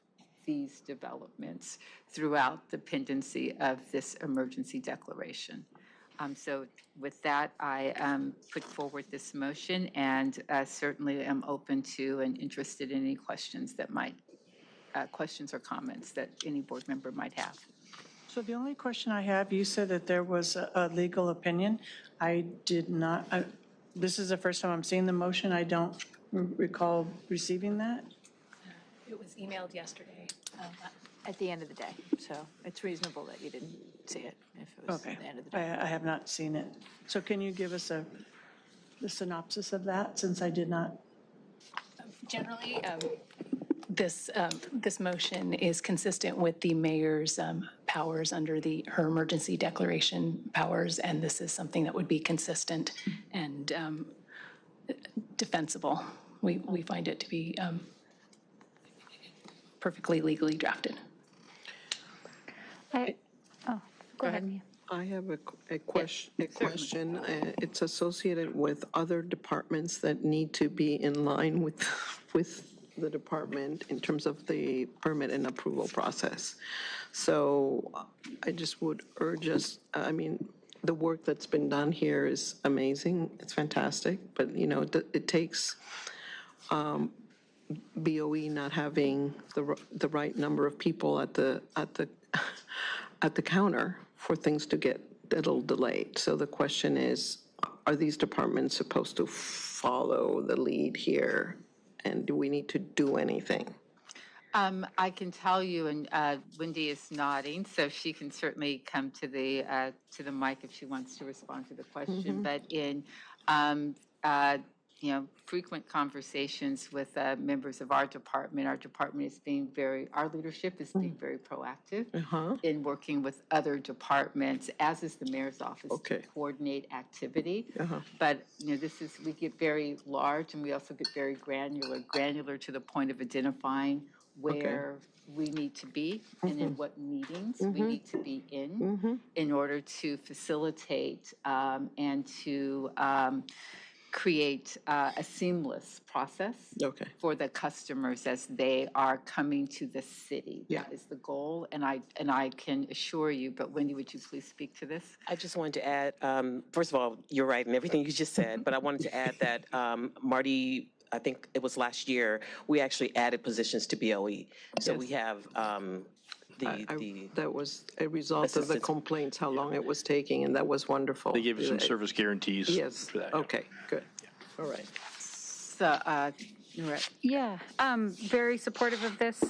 Speaker 2: these developments throughout the pendency of this emergency declaration. So with that, I put forward this motion, and certainly am open to and interested in any questions that might, questions or comments that any board member might have.
Speaker 14: So the only question I have, you said that there was a legal opinion. I did not, this is the first time I'm seeing the motion. I don't recall receiving that.
Speaker 7: It was emailed yesterday at the end of the day, so it's reasonable that you didn't see it if it was
Speaker 14: Okay.
Speaker 7: at the end of the day.
Speaker 14: I have not seen it. So can you give us the synopsis of that, since I did not?
Speaker 16: Generally, this motion is consistent with the mayor's powers under her emergency declaration powers, and this is something that would be consistent and defensible. We find it to be perfectly legally drafted.
Speaker 21: Go ahead, Mia.
Speaker 20: I have a question. It's associated with other departments that need to be in line with the department in terms of the permit and approval process. So I just would urge us, I mean, the work that's been done here is amazing. It's fantastic, but you know, it takes BOE not having the right number of people at the counter for things to get a little delayed. So the question is, are these departments supposed to follow the lead here? And do we need to do anything?
Speaker 2: I can tell you, and Wendy is nodding, so she can certainly come to the mic if she wants to respond to the question. But in frequent conversations with members of our department is being our leadership is being very proactive in working with other departments, as is the mayor's office, to coordinate activity. But we get very large, and we also get very granular to the point of identifying where we need to be and in what meetings we need to be in order to facilitate and to create a seamless process for the customers as they are coming to the city. That is the goal, and I can assure you, but Wendy, would you please speak to this?
Speaker 17: I just wanted to add, first of all, you're right in everything you just said, but I wanted to add that Marty, I think it was last year, we actually added positions to BOE. So we have
Speaker 20: that was a result of the complaints, how long it was taking, and that was wonderful.
Speaker 3: They gave you some service guarantees.
Speaker 20: Yes.
Speaker 3: For that,
Speaker 20: okay, good. All right.
Speaker 2: So, NURIT.
Speaker 23: Yeah, very supportive of this.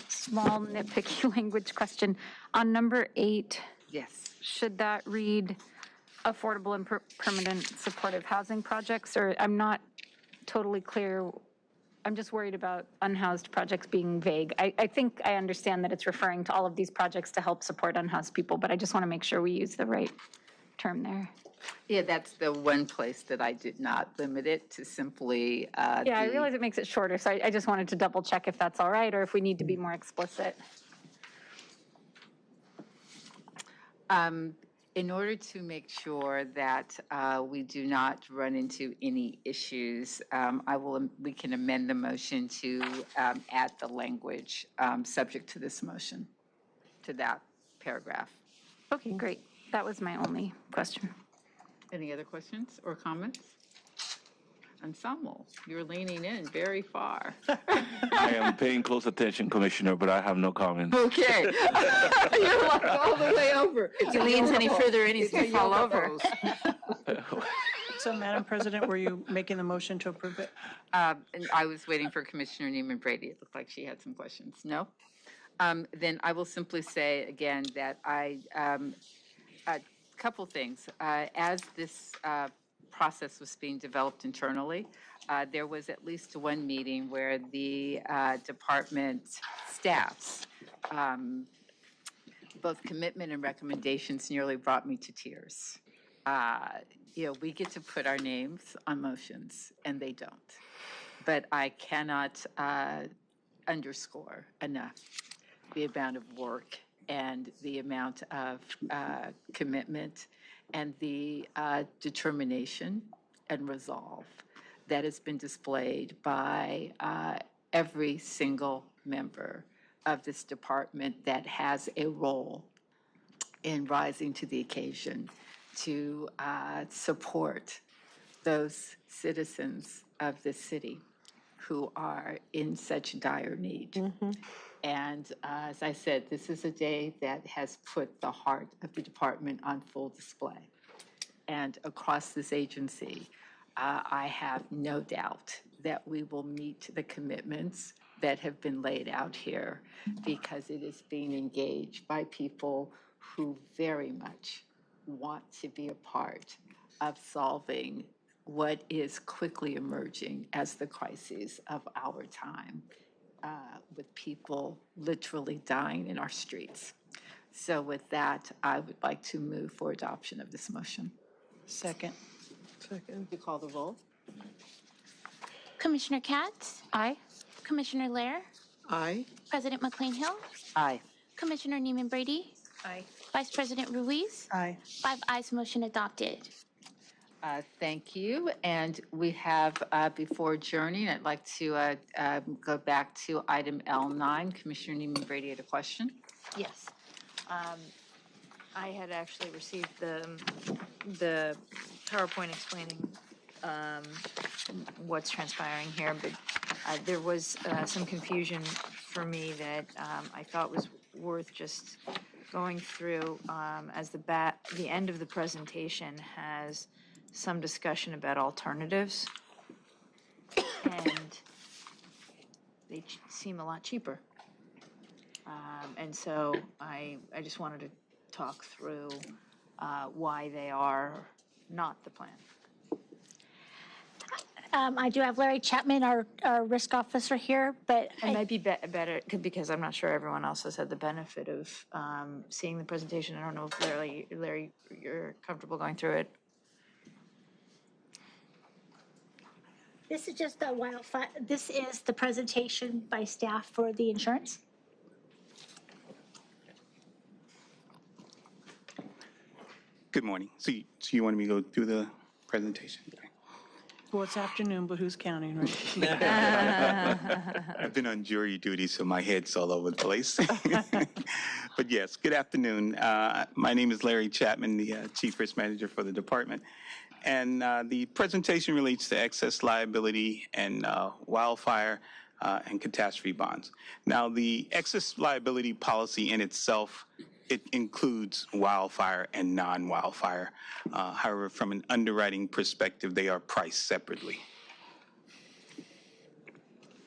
Speaker 23: Small nitpicky language question. On number 8,
Speaker 2: yes,
Speaker 23: should that read affordable and permanent supportive housing projects? Or I'm not totally clear. I'm just worried about unhoused projects being vague. I think I understand that it's referring to all of these projects to help support unhoused people, but I just want to make sure we use the right term there.
Speaker 2: Yeah, that's the one place that I did not limit it to simply.
Speaker 23: I realize it makes it shorter, so I just wanted to double check if that's all right, or if we need to be more explicit.
Speaker 2: In order to make sure that we do not run into any issues, we can amend the motion to add the language subject to this motion to that paragraph.
Speaker 23: Okay, great. That was my only question.
Speaker 2: Any other questions or comments? Ensemble, you're leaning in very far.
Speaker 12: I am paying close attention, Commissioner, but I have no comments.
Speaker 2: Okay. You're like all the way over. If he leans any further in, he's going to fall over.
Speaker 14: So, Madam President, were you making the motion to approve it?
Speaker 2: And I was waiting for Commissioner NEEMAN Brady. It looked like she had some questions. No? Then I will simply say again that a couple things. As this process was being developed internally, there was at least one meeting where the department staffs, both commitment and recommendations, nearly brought me to tears. We get to put our names on motions, and they don't. But I cannot underscore enough the amount of work and the amount of commitment and the determination and resolve that has been displayed by every single member of this department that has a role in rising to the occasion to support those citizens of the city who are in such dire need. And as I said, this is a day that has put the heart of the department on full display. And across this agency, I have no doubt that we will meet the commitments that have been laid out here, because it is being engaged by people who very much want to be a part of solving
Speaker 4: what is quickly emerging as the crises of our time, with people literally dying in our streets. So with that, I would like to move for adoption of this motion.
Speaker 14: Second.
Speaker 17: Second.
Speaker 2: You call the roll?
Speaker 1: Commissioner KATZ?
Speaker 23: Aye.
Speaker 1: Commissioner LEHRER?
Speaker 20: Aye.
Speaker 1: President McCLAIN-HILL?
Speaker 2: Aye.
Speaker 1: Commissioner NEEMAN Brady?
Speaker 7: Aye.
Speaker 1: Vice President RUIZ?
Speaker 14: Aye.
Speaker 1: 5 ayes, motion adopted.
Speaker 2: Thank you. And we have, before adjourning, I'd like to go back to item L9. Commissioner Neiman Brady had a question.
Speaker 7: Yes. I had actually received the PowerPoint explaining what's transpiring here, but there was some confusion for me that I thought was worth just going through, as the end of the presentation has some discussion about alternatives, and they seem a lot cheaper. And so I just wanted to talk through why they are not the plan.
Speaker 10: I do have Larry Chapman, our risk officer here, but
Speaker 7: It might be better, because I'm not sure everyone else has had the benefit of seeing the presentation. I don't know if Larry, you're comfortable going through it.
Speaker 10: this is just the wildfire, this is the presentation by staff for the insurance.
Speaker 11: Good morning. So you wanted me to go through the presentation?
Speaker 14: Well, it's afternoon, but who's counting, right?
Speaker 11: I've been on jury duty, so my head's all over the place. But yes, good afternoon. My name is Larry Chapman, the Chief Risk Manager for the department. And the presentation relates to excess liability and wildfire and catastrophe bonds. Now, the excess liability policy in itself, it includes wildfire and non-wildfire. However, from an underwriting perspective, they are priced separately.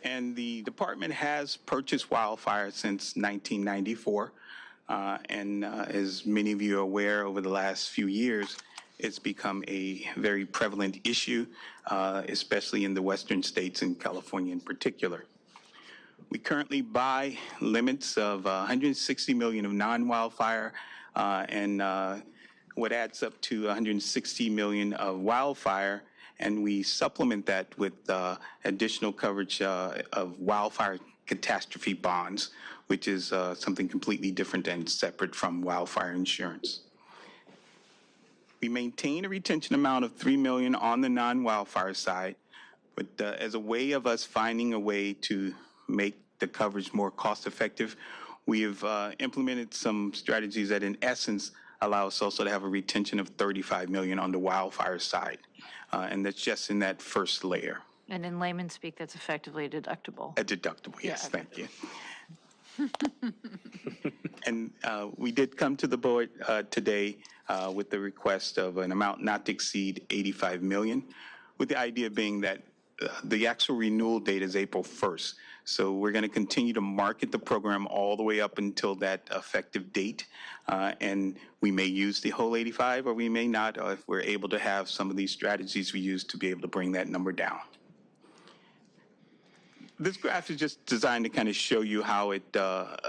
Speaker 11: And the department has purchased wildfire since 1994. And as many of you are aware, over the last few years, it's become a very prevalent issue, especially in the western states and California in particular. We currently buy limits of $160 million of non-wildfire and what adds up to $160 million of wildfire, and we supplement that with additional coverage of wildfire catastrophe bonds, which is something completely different and separate from wildfire insurance. We maintain a retention amount of $3 million on the non-wildfire side, but as a way of us finding a way to make the coverage more cost-effective, we have implemented some strategies that in essence allow us also to have a retention of $35 million on the wildfire side. And that's just in that first layer.
Speaker 7: And in layman's speak, that's effectively a deductible.
Speaker 11: A deductible, yes,
Speaker 7: Yeah, okay.
Speaker 11: thank you. And we did come to the board today with the request of an amount not to exceed $85 million, with the idea being that the actual renewal date is April 1st. So we're going to continue to market the program all the way up until that effective date. And we may use the whole 85 or we may not, if we're able to have some of these strategies we use to be able to bring that number down. This graph is just designed to kind of show you how it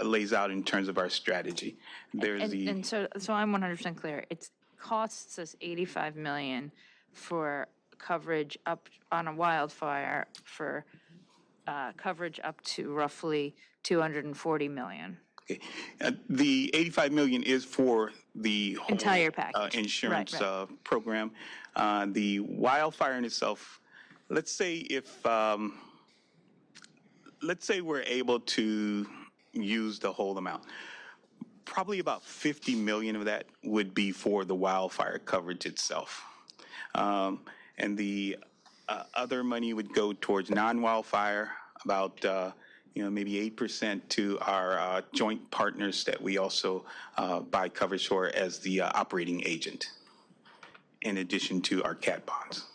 Speaker 11: lays out in terms of our strategy. There's
Speaker 7: And so I'm 100% clear. It costs us $85 million for coverage up on a wildfire for coverage up to roughly $240 million.
Speaker 11: Okay. The $85 million is for the whole
Speaker 7: Entire package.
Speaker 11: Insurance
Speaker 7: Right.
Speaker 11: Program. The wildfire in itself, let's say we're able to use the whole amount. Probably about $50 million of that would be for the wildfire coverage itself. And the other money would go towards non-wildfire, about maybe 8% to our joint partners that we also buy coverage for as the operating agent, in addition to our CAT bonds.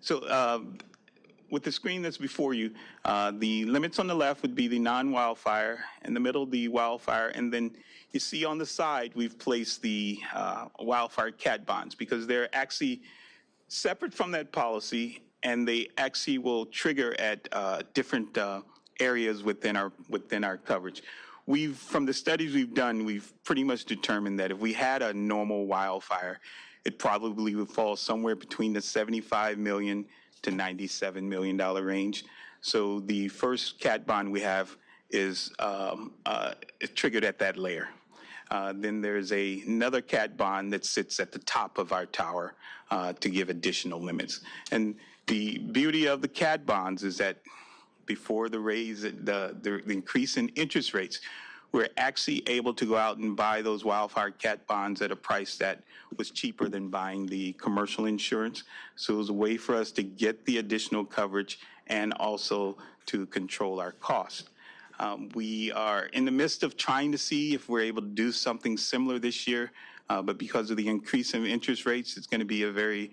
Speaker 11: So with the screen that's before you, the limits on the left would be the non-wildfire, in the middle the wildfire, and then you see on the side we've placed the wildfire CAT bonds because they're actually separate from that policy, and they actually will trigger at different areas within our coverage. From the studies we've done, we've pretty much determined that if we had a normal wildfire, it probably would fall somewhere between the $75 million to $97 million range. So the first cat bond we have is triggered at that layer. Then there's another cat bond that sits at the top of our tower to give additional limits. And the beauty of the cat bonds is that before the increase in interest rates, we're actually able to go out and buy those wildfire cat bonds at a price that was cheaper than buying the commercial insurance. So it was a way for us to get the additional coverage and also to control our costs. We are in the midst of trying to see if we're able to do something similar this year, but because of the increase in interest rates, it's going to be a very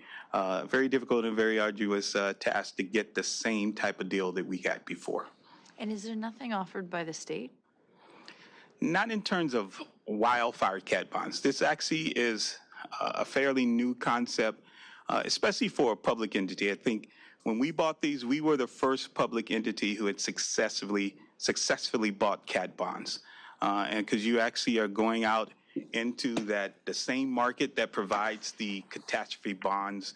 Speaker 11: difficult and very arduous task to get the same type of deal that we had before.
Speaker 7: And is there nothing offered by the state?
Speaker 11: Not in terms of wildfire cat bonds. This actually is a fairly new concept, especially for a public entity. I think when we bought these, we were the first public entity who had successfully bought cat bonds. And because you actually are going out into the same market that provides the catastrophe bonds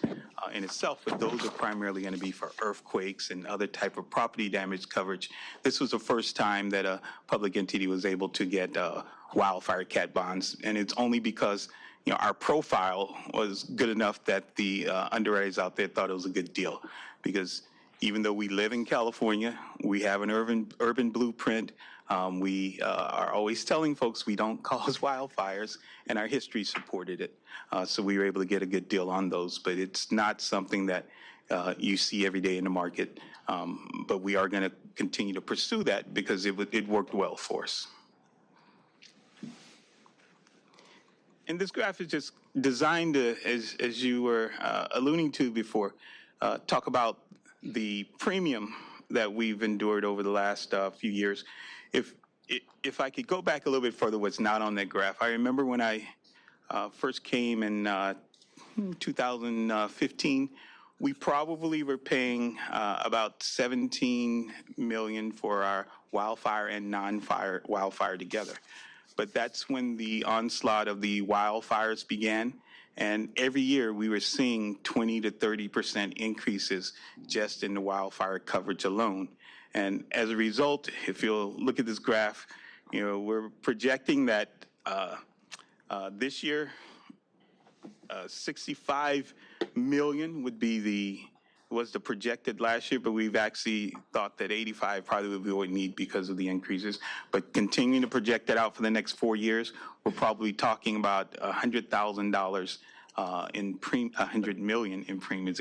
Speaker 11: in itself, but those are primarily going to be for earthquakes and other type of property damage coverage. This was the first time that a public entity was able to get wildfire cat bonds, and it's only because our profile was good enough that the underwriters out there thought it was a good deal. Because even though we live in California, we have an urban blueprint. We are always telling folks we don't cause wildfires, and our history supported it. So we were able to get a good deal on those, but it's not something that you see every day in the market. But we are going to continue to pursue that because it worked well for us. And this graph is just designed to, as you were alluding to before, talk about the premium that we've endured over the last few years. If I could go back a little bit further, what's not on that graph, I remember when I first came in 2015, we probably were paying about $17 million for our wildfire and non-fire wildfire together. But that's when the onslaught of the wildfires began. And every year we were seeing 20 to 30% increases just in the wildfire coverage alone. And as a result, if you'll look at this graph, we're projecting that this year, 65 million was the projected last year, but we've actually thought that 85 probably would be what we need because of the increases. But continuing to project that out for the next 4 years, we're probably talking about $100,000 $100 million in premiums,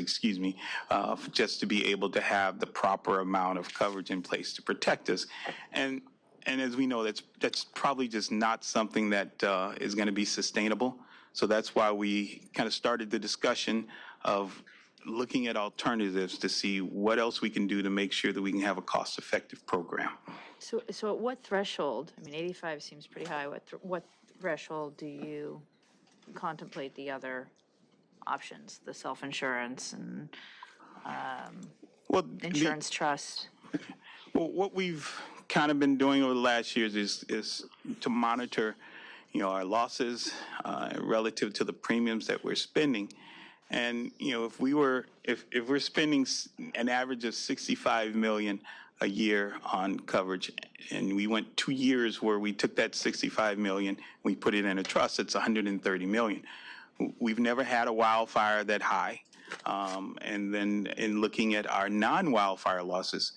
Speaker 11: just to be able to have the proper amount of coverage in place to protect us. And as we know, that's probably just not something that is going to be sustainable. So that's why we kind of started the discussion of looking at alternatives to see what else we can do to make sure that we can have a cost-effective program.
Speaker 7: So at what threshold, 85 seems pretty high, what threshold do you contemplate the other options, the self-insurance and insurance trust?
Speaker 11: Well, what we've kind of been doing over the last years is to monitor, our losses relative to the premiums that we're spending. And, if we're spending an average of $65 million a year on coverage, and we went 2 years where we took that $65 million, we put it in a trust, it's $130 million. We've never had a wildfire that high. And then in looking at our non-wildfire losses,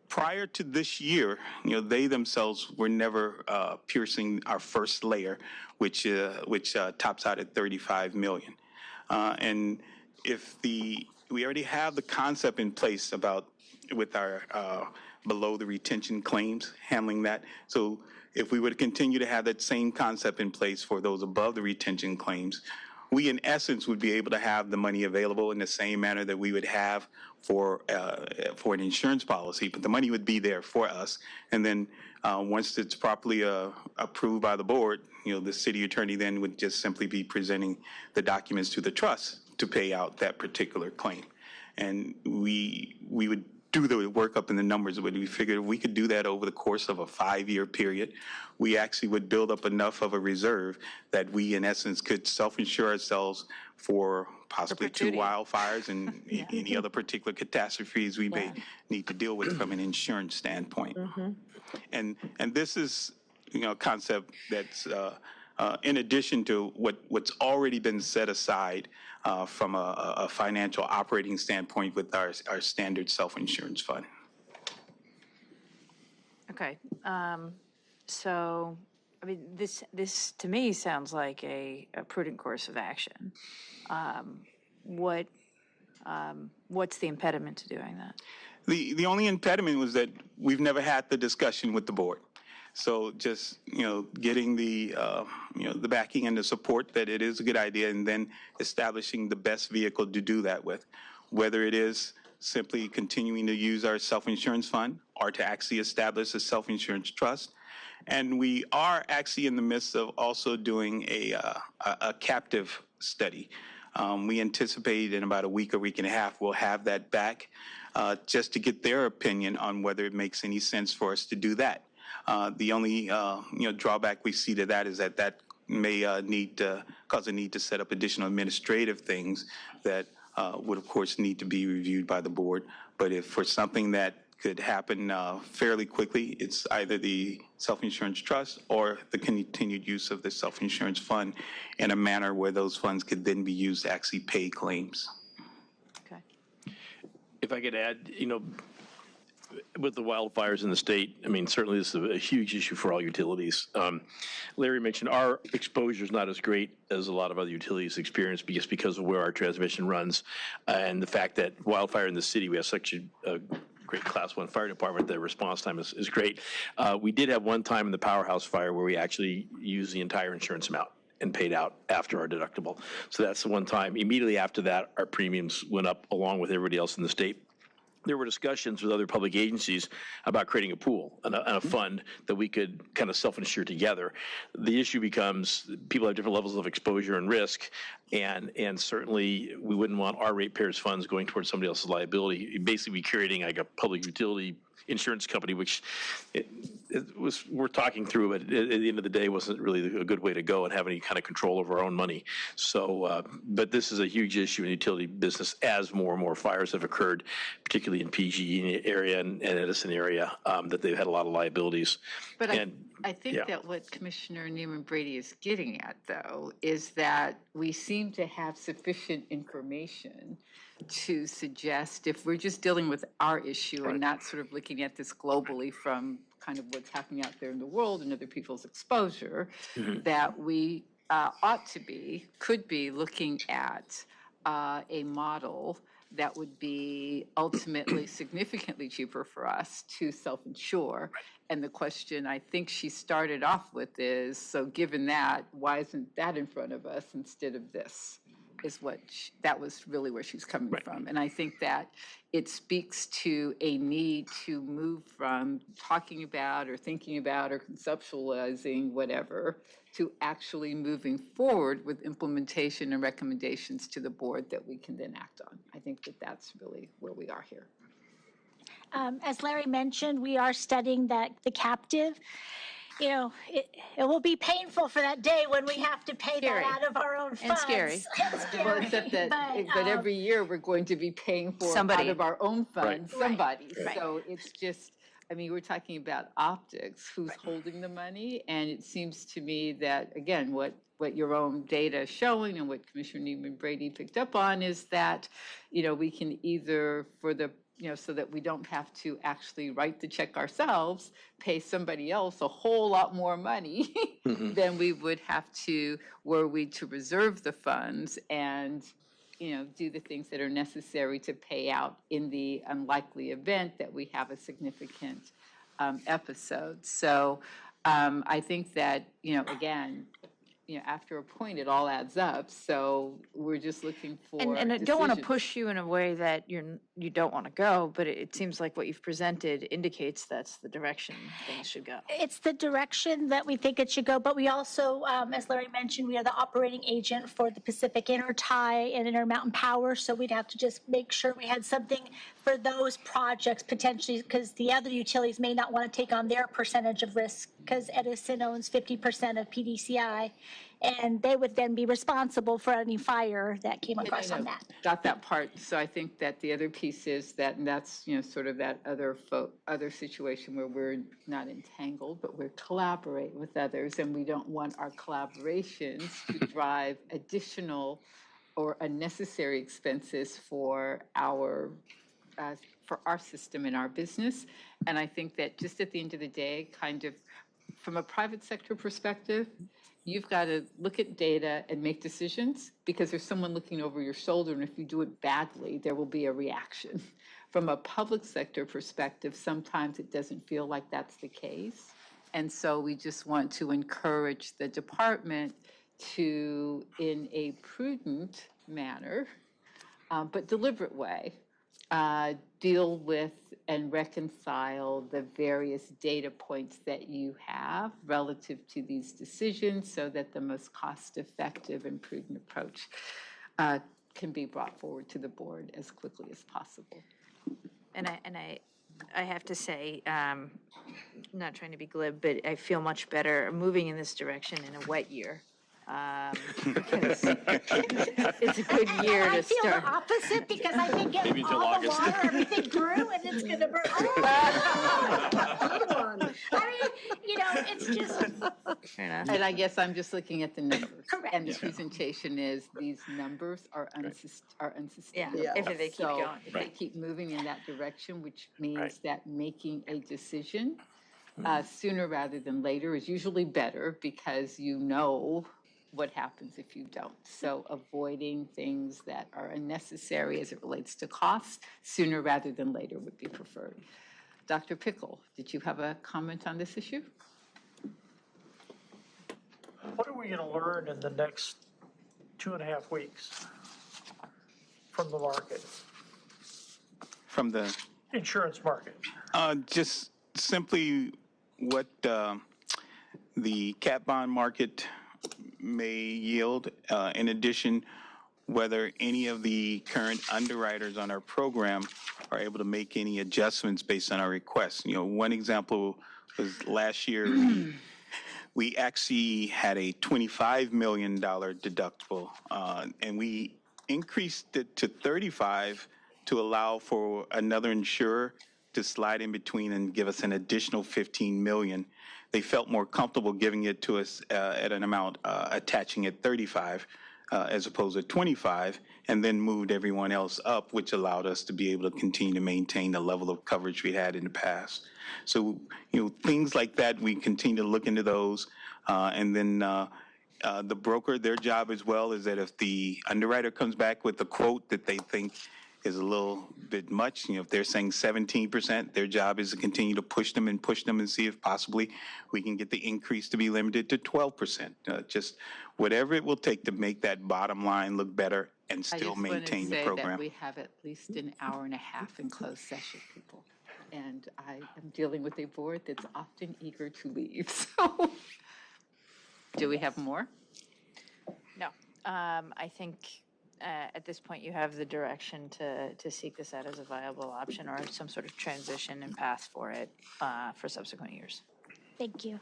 Speaker 11: prior to this year, they themselves were never piercing our first layer, which tops out at $35 million. And we already have the concept in place with our below the retention claims, handling that. So if we were to continue to have that same concept in place for those above the retention claims, we in essence would be able to have the money available in the same manner that we would have for an insurance policy, but the money would be there for us. And then once it's properly approved by the board, the city attorney then would just simply be presenting the documents to the trust to pay out that particular claim. And we would do the work up in the numbers, but we figured if we could do that over the course of a 5-year period, we actually would build up enough of a reserve that we, in essence, could self-insure ourselves for possibly 2 wildfires and any other particular catastrophes we may need to deal with from an insurance standpoint. And this is, a concept that's in addition to what's already been set aside from a financial operating standpoint with our standard self-insurance fund.
Speaker 7: Okay. So, I mean, this to me sounds like a prudent course of action. What's the impediment to doing that?
Speaker 11: The only impediment was that we've never had the discussion with the board. So just, getting the backing and the support that it is a good idea, and then establishing the best vehicle to do that with, whether it is simply continuing to use our self-insurance fund or to actually establish a self-insurance trust. And we are actually in the midst of also doing a captive study. We anticipate in about a week and a half, we'll have that back just to get their opinion on whether it makes any sense for us to do that. The only, drawback we see to that is that may cause a need to set up additional administrative things that would, of course, need to be reviewed by the board. But if for something that could happen fairly quickly, it's either the self-insurance trust or the continued use of the self-insurance fund in a manner where those funds could then be used to actually pay claims.
Speaker 7: Okay.
Speaker 3: If I could add, with the wildfires in the state, I mean, certainly this is a huge issue for all utilities. Larry mentioned our exposure is not as great as a lot of other utilities experience because of where our transmission runs and the fact that wildfire in the city, we have such a great Class 1 fire department, the response time is great. We did have one time in the powerhouse fire where we actually used the entire insurance amount and paid out after our deductible. So that's the one time. Immediately after that, our premiums went up along with everybody else in the state. There were discussions with other public agencies about creating a pool and a fund that we could kind of self-insure together. The issue becomes people have different levels of exposure and risk, and certainly we wouldn't want our ratepayers' funds going towards somebody else's liability. You'd basically be creating like a public utility insurance company, which we're talking through, but at the end of the day wasn't really a good way to go and have any kind of control over our own money. So, but this is a huge issue in the utility business as more and more fires have occurred, particularly in PG area and Edison area, that they've had a lot of liabilities.
Speaker 2: But I think that what Commissioner Neiman Brady is getting at, though, is that we seem to have sufficient information to suggest if we're just dealing with our issue and not sort of looking at this globally from kind of what's happening out there in the world and other people's exposure, that we could be looking at a model that would be ultimately significantly cheaper for us to self-insure. And the question I think she started off with is, so given that, why isn't that in front of us instead of this? Is what that was really where she's coming from. And I think that it speaks to a need to move from talking about or thinking about or conceptualizing whatever to actually moving forward with implementation and recommendations to the board that we can then act on. I think that that's really where we are here.
Speaker 10: As Larry mentioned, we are studying the captive. It will be painful for that day when we have to pay that out of our own funds.
Speaker 2: And scary. Well, except that, but every year we're going to be paying for
Speaker 7: Somebody.
Speaker 2: out of our own funds, somebody.
Speaker 10: Right.
Speaker 2: So it's just, I mean, we're talking about optics, who's holding the money, and it seems to me that, again, what your own data is showing and what Commissioner Neiman Brady picked up on is that, we can either so that we don't have to actually write the check ourselves, pay somebody else a whole lot more money than we would have to, were we to reserve the funds and, do the things that are necessary to pay out in the unlikely event that we have a significant episode. So I think that, again, after a point, it all adds up. So we're just looking for
Speaker 7: And I don't want to push you in a way that you're you don't want to go, but it seems like what you've presented indicates that's the direction things should go.
Speaker 10: It's the direction that we think it should go, but we also, as Larry mentioned, we are the operating agent for the Pacific Intertie and Intermountain Power, so we'd have to just make sure we had something for those projects potentially, because the other utilities may not want to take on their percentage of risk, because Edison owns 50% of PDCI, and they would then be responsible for any fire that came across on that.
Speaker 2: Got that part. So I think that the other piece is that, and that's, sort of that other situation where we're not entangled, but we're collaborate with others, and we don't want our collaborations to drive additional or unnecessary expenses for our system and our business. And I think that just at the end of the day, kind of from a private sector perspective, you've got to look at data and make decisions because there's someone looking over your shoulder, and if you do it badly, there will be a reaction. From a public sector perspective, sometimes it doesn't feel like that's the case. And so we just want to encourage the department to, in a prudent manner, but deliberate way, deal with and reconcile the various data points that you have relative to these decisions so that the most cost-effective and prudent approach can be brought forward to the board as quickly as possible.
Speaker 7: And I have to say, not trying to be glib, but I feel much better moving in this direction in a wet year. Because it's a good year to
Speaker 10: I feel
Speaker 7: start.
Speaker 10: the opposite because I think
Speaker 7: Maybe until
Speaker 10: all
Speaker 7: August.
Speaker 10: the water, everything grew and it's going to burn. I mean, it's just.
Speaker 2: And I guess I'm just looking at the numbers. Correct. And the presentation is these numbers are unsustainable.
Speaker 7: Yeah, if they keep
Speaker 2: So
Speaker 7: going.
Speaker 2: if they keep moving in that direction, which means that making a decision sooner rather than later is usually better because you know what happens if you don't. So avoiding things that are unnecessary as it relates to costs sooner rather than later would be preferred. Dr. Pickle, did you have a comment on this issue?
Speaker 6: What are we going to learn in the next 2.5 weeks from the market,
Speaker 11: From the
Speaker 6: insurance market?
Speaker 11: just simply what the cat bond market may yield. In addition, whether any of the current underwriters on our program are able to make any adjustments based on our requests. One example was last year, we actually had a $25 million deductible, and we increased it to 35 to allow for another insurer to slide in between and give us an additional 15 million. They felt more comfortable giving it to us at an amount attaching at 35 as opposed to 25, and then moved everyone else up, which allowed us to be able to continue to maintain the level of coverage we had in the past. So, things like that, we continue to look into those. And then the broker, their job as well is that if the underwriter comes back with a quote that they think is a little bit much, if they're saying 17%, their job is to continue to push them and see if possibly we can get the increase to be limited to 12%. Just whatever it will take to make that bottom line look better and still maintain the
Speaker 2: I just want to say that
Speaker 11: program.
Speaker 2: we have at least an hour and a half in closed session, people. And I am dealing with a board that's often eager to leave. So, do we have more?
Speaker 7: No, I think at this point you have the direction to seek this out as a viable option or some sort of transition and path for it for subsequent years.
Speaker 10: Thank you.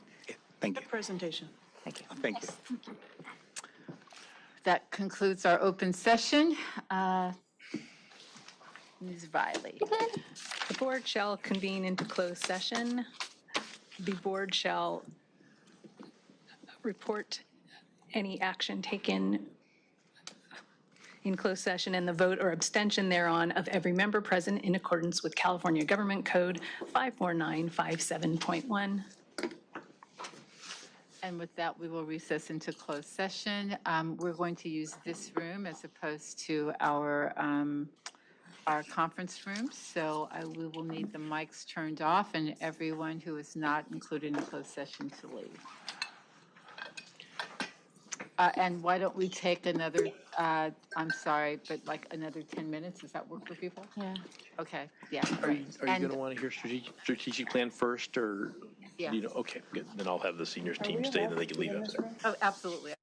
Speaker 11: Thank you.
Speaker 14: Good presentation.
Speaker 7: Thank you.
Speaker 11: Thank you.
Speaker 2: That concludes our open session. Ms. Riley.
Speaker 16: The board shall convene into closed session. The board shall report any action taken in closed session and the vote or abstention thereon of every member present in accordance with California Government Code 54957.1.
Speaker 2: And with that, we will recess into closed session. We're going to use this room as opposed to our conference room. So we will need the mics turned off and everyone who is not included in closed session to leave. And why don't we take another, I'm sorry, but like another 10 minutes? Does that work for people?
Speaker 1: Yeah.
Speaker 2: Okay, yeah,
Speaker 3: Are you
Speaker 2: great.
Speaker 3: going to want to hear strategic plan first, or?
Speaker 2: Yeah.
Speaker 3: Okay, good. Then I'll have the seniors team stay, and then they can leave after.
Speaker 2: Oh, absolutely.